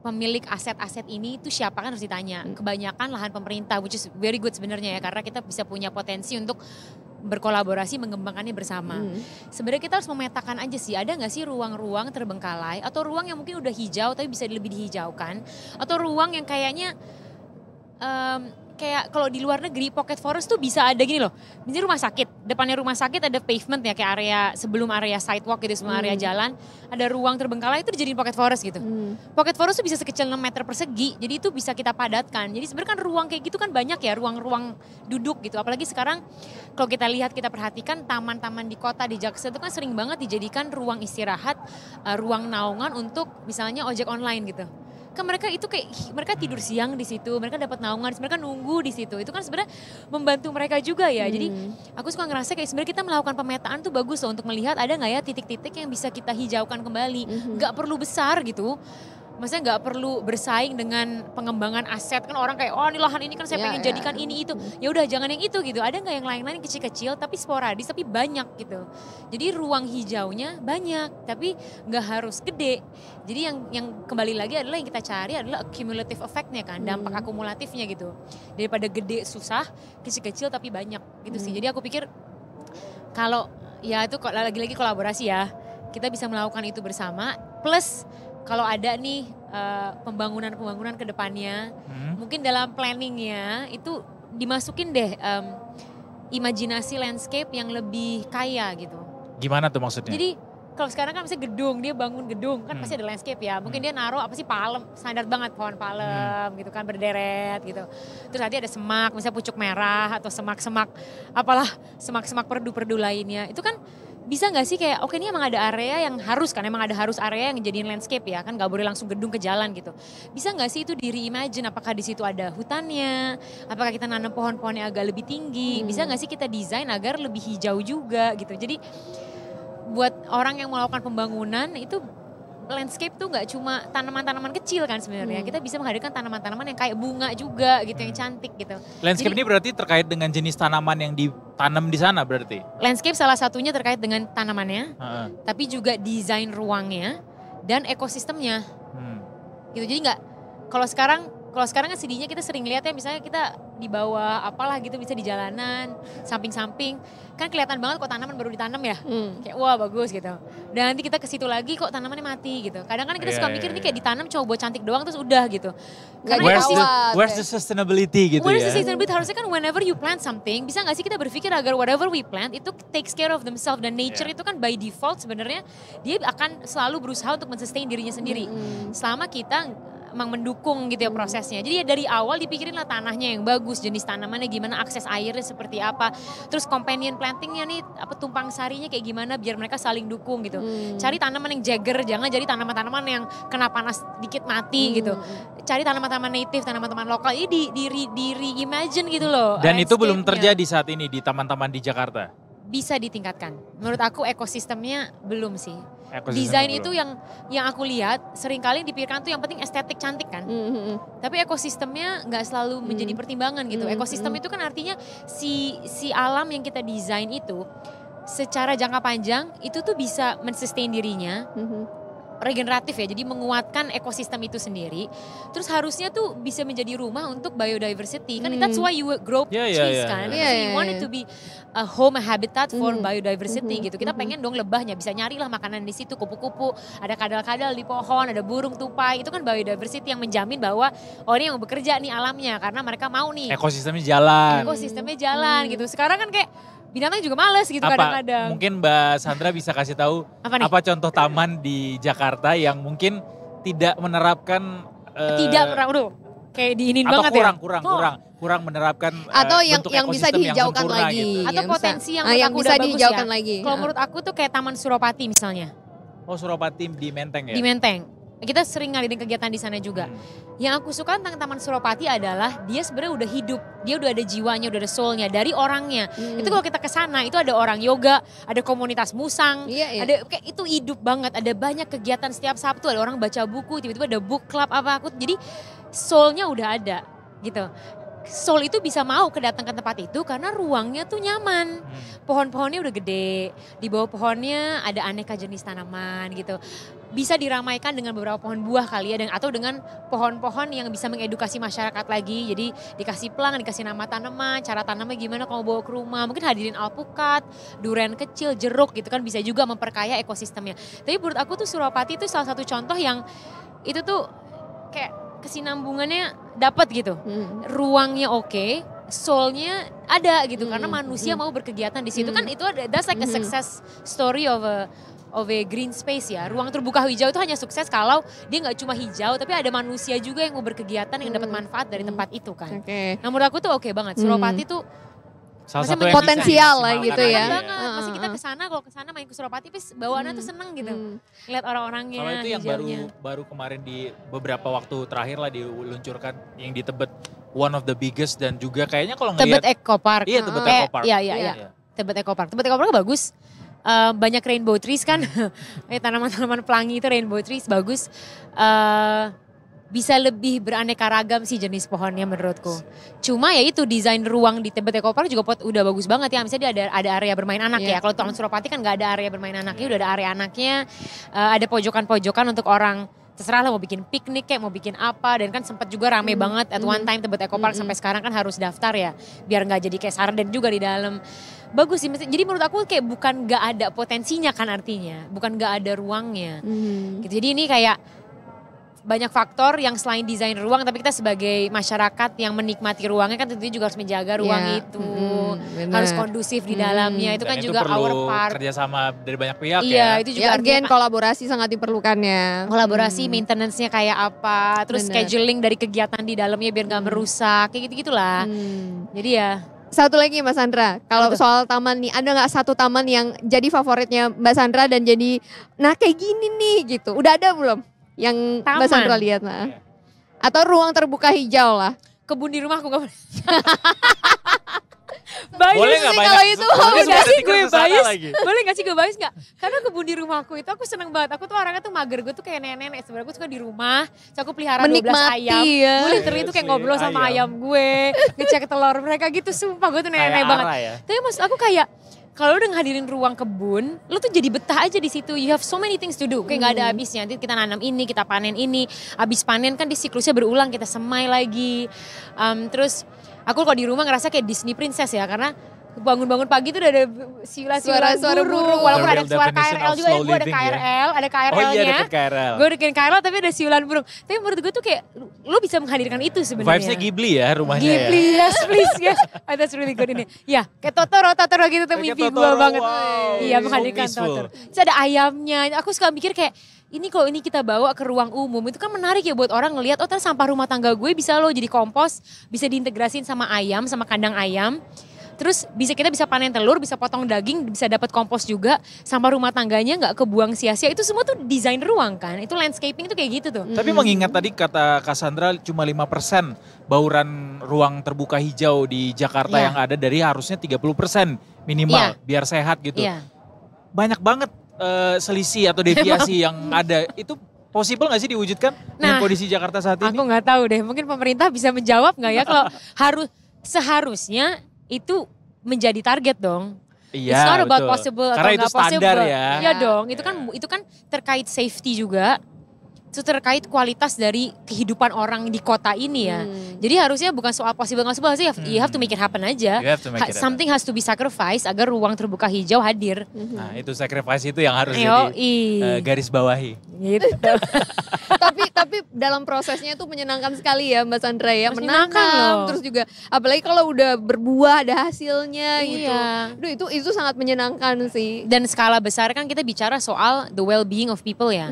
pemilik aset-aset ini itu siapa kan harus ditanya. Kebanyakan lahan pemerintah, which is very good sebenarnya ya, karena kita bisa punya potensi untuk berkolaborasi mengembangkannya bersama. Sebenarnya kita harus memetakan aja sih, ada nggak sih ruang-ruang terbengkalai atau ruang yang mungkin udah hijau tapi bisa lebih dihijaukan, atau ruang yang kayaknya kayak kalau di luar negeri pocket forest tuh bisa ada gini loh. Misalnya rumah sakit, depannya rumah sakit ada pavement ya, kayak area sebelum area sidewalk gitu, sebelum area jalan ada ruang terbengkalai itu dijadiin pocket forest gitu. Pocket forest tuh bisa sekecil 6 meter persegi, jadi itu bisa kita padatkan. Jadi sebenarnya kan ruang kayak gitu kan banyak ya, ruang-ruang duduk gitu. Apalagi sekarang kalau kita lihat, kita perhatikan taman-taman di kota di Jaksel itu kan sering banget dijadikan ruang istirahat, ruang naungan untuk misalnya ojek online gitu. Kan mereka itu kayak mereka tidur siang di situ, mereka dapat naungan, mereka nunggu di situ. Itu kan sebenarnya membantu mereka juga ya. Jadi aku suka ngerasa kayak sebenarnya kita melakukan pemetaan tuh bagus loh untuk melihat ada nggak ya titik-titik yang bisa kita hijaukan kembali. Nggak perlu besar gitu. Maksudnya nggak perlu bersaing dengan pengembangan aset. Kan orang kayak, oh ini lahan ini kan saya pengen jadikan ini itu. Ya udah jangan yang itu gitu. Ada nggak yang lain-lain kecil-kecil tapi sporadis tapi banyak gitu. Jadi ruang hijaunya banyak tapi nggak harus gede. Jadi yang kembali lagi adalah yang kita cari adalah accumulative effect-nya kan. Dampak akumulatifnya gitu. Daripada gede susah, kecil-kecil tapi banyak gitu sih. Jadi aku pikir kalau ya itu lagi-lagi kolaborasi ya. Kita bisa melakukan itu bersama. Plus kalau ada nih pembangunan ke depannya, mungkin dalam planningnya itu dimasukin deh imajinasi landscape yang lebih kaya gitu. Gimana tuh maksudnya? Jadi kalau sekarang kan misalnya gedung, dia bangun gedung kan pasti ada landscape ya. Mungkin dia naruh apa sih palem, standar banget pohon palem gitu kan berderet gitu. Terus nanti ada semak, misalnya pucuk merah atau semak-semak apalah, semak-semak perdu-perdu lainnya. Itu kan bisa nggak sih kayak oke ini emang ada area yang harus kan, emang ada harus area yang jadiin landscape ya kan, nggak boleh langsung gedung ke jalan gitu. Bisa nggak sih itu di reimagine, apakah di situ ada hutannya, apakah kita nanam pohon-pohon yang agak lebih tinggi, bisa nggak sih kita desain agar lebih hijau juga gitu. Jadi buat orang yang melakukan pembangunan itu landscape tuh nggak cuma tanaman-tanaman kecil kan sebenarnya. Kita bisa menghadirkan tanaman-tanaman yang kayak bunga juga gitu, yang cantik gitu. Landscape ini berarti terkait dengan jenis tanaman yang ditanam di sana berarti? Landscape salah satunya terkait dengan tanamannya, tapi juga desain ruangnya dan ekosistemnya. Gitu. Jadi nggak, kalau sekarang kan sedihnya kita sering lihat ya, misalnya kita di bawah apalah gitu, bisa di jalanan, samping-samping, kan kelihatan banget kok tanaman baru ditanam ya, kayak wah bagus gitu. Dan nanti kita ke situ lagi kok tanamannya mati gitu. Kadang kan kita suka mikir nih kayak ditanam cuma buat cantik doang terus udah gitu. Where's the sustainability gitu Where's ya? the sustainability? Harusnya kan whenever you plant something, bisa gak sih kita berpikir agar whatever we plant itu takes care of themselves, dan nature itu kan by default sebenarnya dia akan selalu berusaha untuk men-sustain dirinya sendiri. Selama kita emang mendukung gitu ya prosesnya. Jadi ya dari awal dipikirin lah tanahnya yang bagus, jenis tanamannya gimana, akses airnya seperti apa, terus companion plantingnya nih, apa tumpang sarinya kayak gimana biar mereka saling dukung gitu. Cari tanaman yang jagger, jangan jadi tanaman-tanaman yang kena panas dikit mati gitu. Cari tanaman-tanaman native, tanaman-tanaman lokal, ini di reimagine gitu loh. Dan itu belum terjadi saat ini di taman-taman di Jakarta? Bisa ditingkatkan. Menurut aku ekosistemnya belum sih. Desain itu yang aku lihat seringkali dipikirkan tuh yang penting estetik cantik kan. Tapi ekosistemnya nggak selalu menjadi pertimbangan gitu. Ekosistem itu kan artinya si alam yang kita desain itu secara jangka panjang itu tuh bisa men-sustain dirinya. Regeneratif ya, jadi menguatkan ekosistem itu sendiri. Terus harusnya tuh bisa menjadi rumah untuk biodiversity. Kan that's why you grow trees kan. So you want it to be a home, a habitat for biodiversity gitu. Kita pengen dong lebahnya bisa nyarilah makanan di situ, kupu-kupu, ada kadal-kadal di pohon, ada burung tupai. Itu kan biodiversity yang menjamin bahwa ini yang bekerja nih alamnya karena mereka mau nih. Ekosistemnya jalan. Gitu. Sekarang kan kayak binatang juga males gitu kadang-kadang. Mungkin Mbak Sandra bisa kasih tahu apa contoh taman di Jakarta yang mungkin tidak menerapkan kayak diinin atau banget kurang menerapkan atau yang bisa dihijaukan lagi gitu. Atau potensi yang bisa dihijaukan lagi. Kalau menurut aku tuh kayak Taman Suropati misalnya. Oh, Suropati di Menteng ya? Di Menteng. Kita sering ngadain kegiatan di sana juga. Yang aku suka tentang Taman Suropati adalah dia sebenarnya udah hidup, dia udah ada jiwanya, udah ada soulnya dari orangnya. Itu kalau kita ke sana itu ada orang yoga, ada komunitas musang, ada kayak itu hidup banget. Ada banyak kegiatan setiap Sabtu, ada orang baca buku, tiba-tiba ada book club jadi soulnya udah ada gitu. Soul itu bisa mau kedatang ke tempat itu karena ruangnya tuh nyaman. Pohon-pohonnya udah gede, di bawah pohonnya ada aneka jenis tanaman gitu. Bisa diramaikan dengan beberapa pohon buah kali ya, atau dengan pohon-pohon yang bisa mengedukasi masyarakat lagi. Jadi dikasih pelang, dikasih nama tanaman, cara tanamnya gimana kalau bawa ke rumah. Mungkin hadirin alpukat, durian kecil, jeruk gitu kan bisa juga memperkaya ekosistemnya. Tapi menurut aku tuh Suropati itu salah satu contoh yang itu tuh kayak kesinambungannya dapat gitu. Ruangnya oke, soulnya ada gitu karena manusia mau berkegiatan di situ kan itu ada, that's like a success story of a green space ya. Ruang terbuka hijau itu hanya sukses kalau dia nggak cuma hijau tapi ada manusia juga yang mau berkegiatan yang dapat manfaat dari tempat itu kan. Nah menurut aku tuh oke banget. Suropati tuh salah satu yang potensial lah gitu ya. Masih kita kesana, kalau kesana main ke Suropati bawaannya tuh seneng gitu. Lihat orang-orangnya. Kalau itu yang baru kemarin di beberapa waktu terakhir lah diluncurkan yang di Tebet, one of the biggest dan juga kayaknya kalau ngelihat Tebet Eco Park. Iya, Tebet Eco Park. Iya. Tebet Eco Park. Tebet Eco Park bagus. Banyak rainbow trees kan. Tanaman-tanaman pelangi itu rainbow trees bagus. Bisa lebih beraneka ragam sih jenis pohonnya menurutku. Cuma ya itu desain ruang di Tebet Eco Park juga udah bagus banget ya. Misalnya dia ada area bermain anak ya. Kalau Taman Suropati kan gak ada area bermain anaknya, udah ada area anaknya. Ada pojokan-pojokan untuk orang terserah lah mau bikin piknik kayak mau bikin apa. Dan kan sempat juga rame banget at one time Tebet Eco Park sampai sekarang kan harus daftar ya. Biar gak jadi kayak sarden juga di dalam. Bagus sih, jadi menurut aku kayak bukan gak ada potensinya kan artinya. Bukan gak ada ruangnya. Gitu. Jadi ini kayak banyak faktor yang selain desain ruang, tapi kita sebagai masyarakat yang menikmati ruangnya kan tentunya juga harus menjaga ruang itu. Harus kondusif di dalamnya, itu dan kan itu juga perlu our part. Kerjasama dari banyak pihak Iya, itu juga again kolaborasi sangat diperlukannya. Kolaborasi, maintenance-nya kayak apa, terus scheduling dari kegiatan di dalamnya biar gak merusak, kayak gitu-gitulah. Jadi ya. Satu lagi Mbak Sandra, kalau soal taman nih, ada nggak satu taman yang jadi favoritnya Mbak Sandra dan jadi, nah kayak gini nih gitu, udah ada belum? Yang taman. Mbak Sandra lihat atau ruang terbuka hijau lah. Kebun di rumahku gak boleh. bias Boleh sih nggak kalau itu? Boleh Nggak sih gue bias? lagi. Boleh gak sih gue bias gak? Karena kebun di rumahku itu aku seneng banget. Aku tuh orangnya tuh mager, gue tuh kayak nenek-nenek. Sebenarnya gue suka di rumah, so aku pelihara 12 ayam. Ya. Gue literally tuh kayak ngobrol sama ayam gue, ngecek telur mereka gitu. Sumpah gue tuh nenek-nenek banget. Ya? Tapi maksud aku kayak, kalau udah ngadirin ruang kebun, lu tuh jadi betah aja di situ. You have so many things to do. Kayak gak ada habisnya. Nanti kita nanam ini, kita panen ini. Abis panen kan di siklusnya berulang, kita semai lagi. Terus aku kalau di rumah ngerasa kayak Disney Princess ya, karena bangun-bangun pagi tuh udah ada siulan-siulan burung. Walaupun ada suara KRL juga, gue ada KRL, ada KRL-nya. Oh iya deket KRL. Gue deketin KRL tapi ada siulan burung. Tapi menurut gue tuh kayak, lu bisa menghadirkan itu sebenarnya. Vibes-nya Ghibli ya rumahnya Ghibli, ya. yes please, yes. Oh, that's really good ini. Ya, kayak Totoro gitu tuh mimpi gue banget. Wow. Iya, menghadirkan So Totoro. Terus ada ayamnya. Aku suka mikir kayak, ini kalau ini kita bawa ke ruang umum itu kan menarik ya buat orang ngelihat, oh ternyata sampah rumah tangga gue bisa loh jadi kompos, bisa diintegrasin sama ayam, sama kandang ayam. Terus kita bisa panen telur, bisa potong daging, bisa dapat kompos juga. Sampah rumah tangganya nggak kebuang sia-sia. Itu semua tuh desain ruang kan. Itu landscaping itu kayak gitu tuh. Tapi mengingat tadi kata Cassandra cuma 5% bauran ruang terbuka hijau di Jakarta yang ada dari harusnya 30% minimal biar sehat gitu. Banyak banget selisih atau deviasi yang ada. Itu possible gak sih diwujudkan dengan kondisi Jakarta saat ini? Aku nggak tahu deh. Mungkin pemerintah bisa menjawab nggak ya kalau seharusnya itu menjadi target dong. Iya, it's not about betul. possible Karena atau itu nggak standar possible. ya. Iya dong, itu kan terkait safety juga. Itu terkait kualitas dari kehidupan orang di kota ini ya. Jadi harusnya bukan soal possible nggak possible sih, you have to make it happen aja. Something has to be sacrificed agar ruang terbuka hijau hadir. Nah itu sacrifice itu yang harus jadi garis bawahi. Gitu. tapi dalam prosesnya itu menyenangkan sekali ya Mbak Sandra ya. Menyenangkan menanam, loh. terus juga apalagi kalau udah berbuah ada hasilnya gitu. Duh, itu sangat menyenangkan sih. Dan skala besar kan kita bicara soal the well-being of people ya.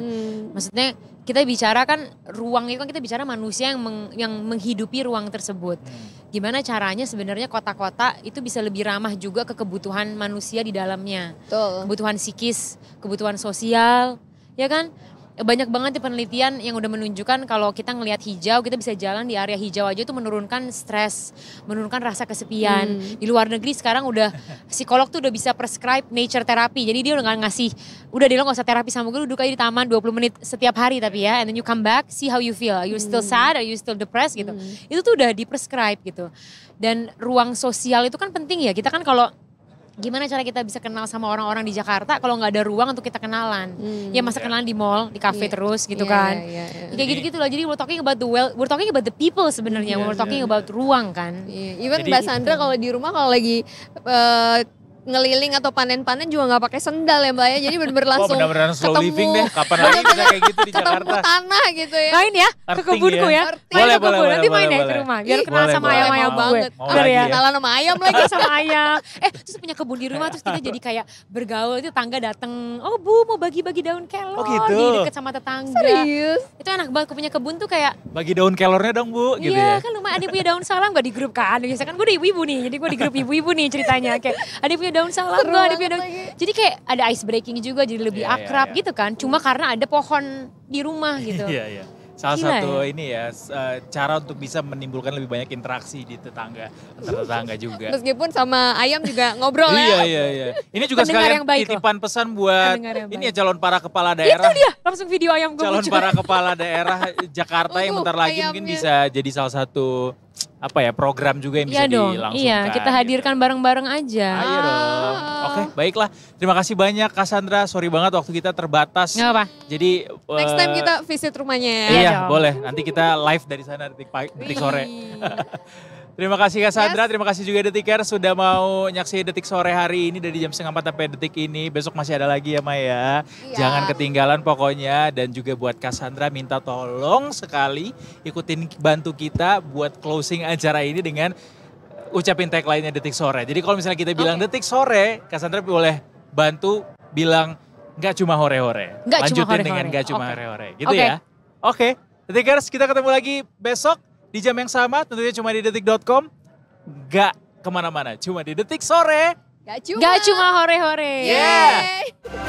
Maksudnya kita bicara kan ruang itu kan kita bicara manusia yang menghidupi ruang tersebut. Gimana caranya sebenarnya kota-kota itu bisa lebih ramah juga ke kebutuhan manusia di dalamnya. Betul. Kebutuhan psikis, kebutuhan sosial, ya kan? Banyak banget di penelitian yang udah menunjukkan kalau kita ngelihat hijau, kita bisa jalan di area hijau aja itu menurunkan stres, menurunkan rasa kesepian. Di luar negeri sekarang udah psikolog tuh udah bisa prescribe nature therapy. Jadi dia udah gak ngasih, udah deh lo gak usah terapi sama gue, duduk aja di taman 20 menit setiap hari tapi ya. And then you come back, see how you feel. Are you still sad? Are you still depressed gitu. Itu tuh udah di prescribe gitu. Dan ruang sosial itu kan penting ya. Kita kan kalau gimana cara kita bisa kenal sama orang-orang di Jakarta kalau nggak ada ruang untuk kita kenalan? Ya masa kenalan di mall, di kafe terus gitu kan? Kayak gitu-gitu loh. Jadi we're talking about the people sebenarnya. We're talking about ruang kan? Even Mbak Sandra kalau di rumah kalau lagi ngeliling atau panen-panen juga nggak pakai sendal ya Mbak ya. Jadi bener-bener langsung bener-bener slow living deh. Kapan lagi bisa kayak gitu di Jakarta? Ketemu tanah gitu ya. Main ya ke kebunku ya. Main ke kebun. Nanti main ya ke rumah. Biar kenal sama ayam-ayam gue. Bener ya. Kenalan sama ayam lagi. Sama ayam. Terus punya kebun di rumah terus kita jadi kayak bergaul. Itu tangga dateng. Oh Bu mau bagi-bagi daun kelor. Oh gitu. Di deket sama tetangga. Serius? Itu enak banget. Aku punya kebun tuh kayak. Bagi daun kelornya dong Bu gitu ya. Iya kan lumayan. Ada punya daun salam gak di grup kan. Biasa kan gue di ibu-ibu nih. Jadi gue di grup ibu-ibu nih ceritanya. Kayak ada punya daun salam gue. Jadi kayak ada ice breaking juga jadi lebih akrab gitu kan. Cuma karena ada pohon di rumah gitu. Iya. Salah satu ini ya cara untuk bisa menimbulkan lebih banyak interaksi di antar tetangga juga. Meskipun sama ayam juga ngobrol ya. Iya. Ini juga sekalian titipan pesan buat ini ya calon para kepala daerah. Itu dia langsung video ayam gue calon para kepala daerah Jakarta yang bentar lagi mungkin bisa jadi salah satu program juga yang bisa dilangsungkan. Iya, kita hadirkan bareng-bareng aja. Ayo dong. Oke, baiklah. Terima kasih banyak Cassandra. Sorry banget waktu kita terbatas. Gak apa. Jadi next time kita visit rumahnya ya. Iya, boleh. Nanti kita live dari sana detik sore. Terima kasih Cassandra, terima kasih juga Detikers sudah mau nyaksiin Detik Sore hari ini dari jam 3:30 sampai detik ini. Besok masih ada lagi ya Maya. Jangan ketinggalan pokoknya. Dan juga buat Cassandra minta tolong sekali ikutin bantu kita buat closing acara ini dengan ucapin tagline-nya Detik Sore. Jadi kalau misalnya kita bilang Detik Sore, Cassandra boleh bantu bilang nggak cuma hore-hore. Lanjutin dengan nggak cuma hore-hore. Gitu ya. Oke, Detikers kita ketemu lagi besok. Di jam yang sama tentunya cuma di detik.com. Gak kemana-mana, cuma di Detik Sore. Gak cuma hore-hore. Yeah.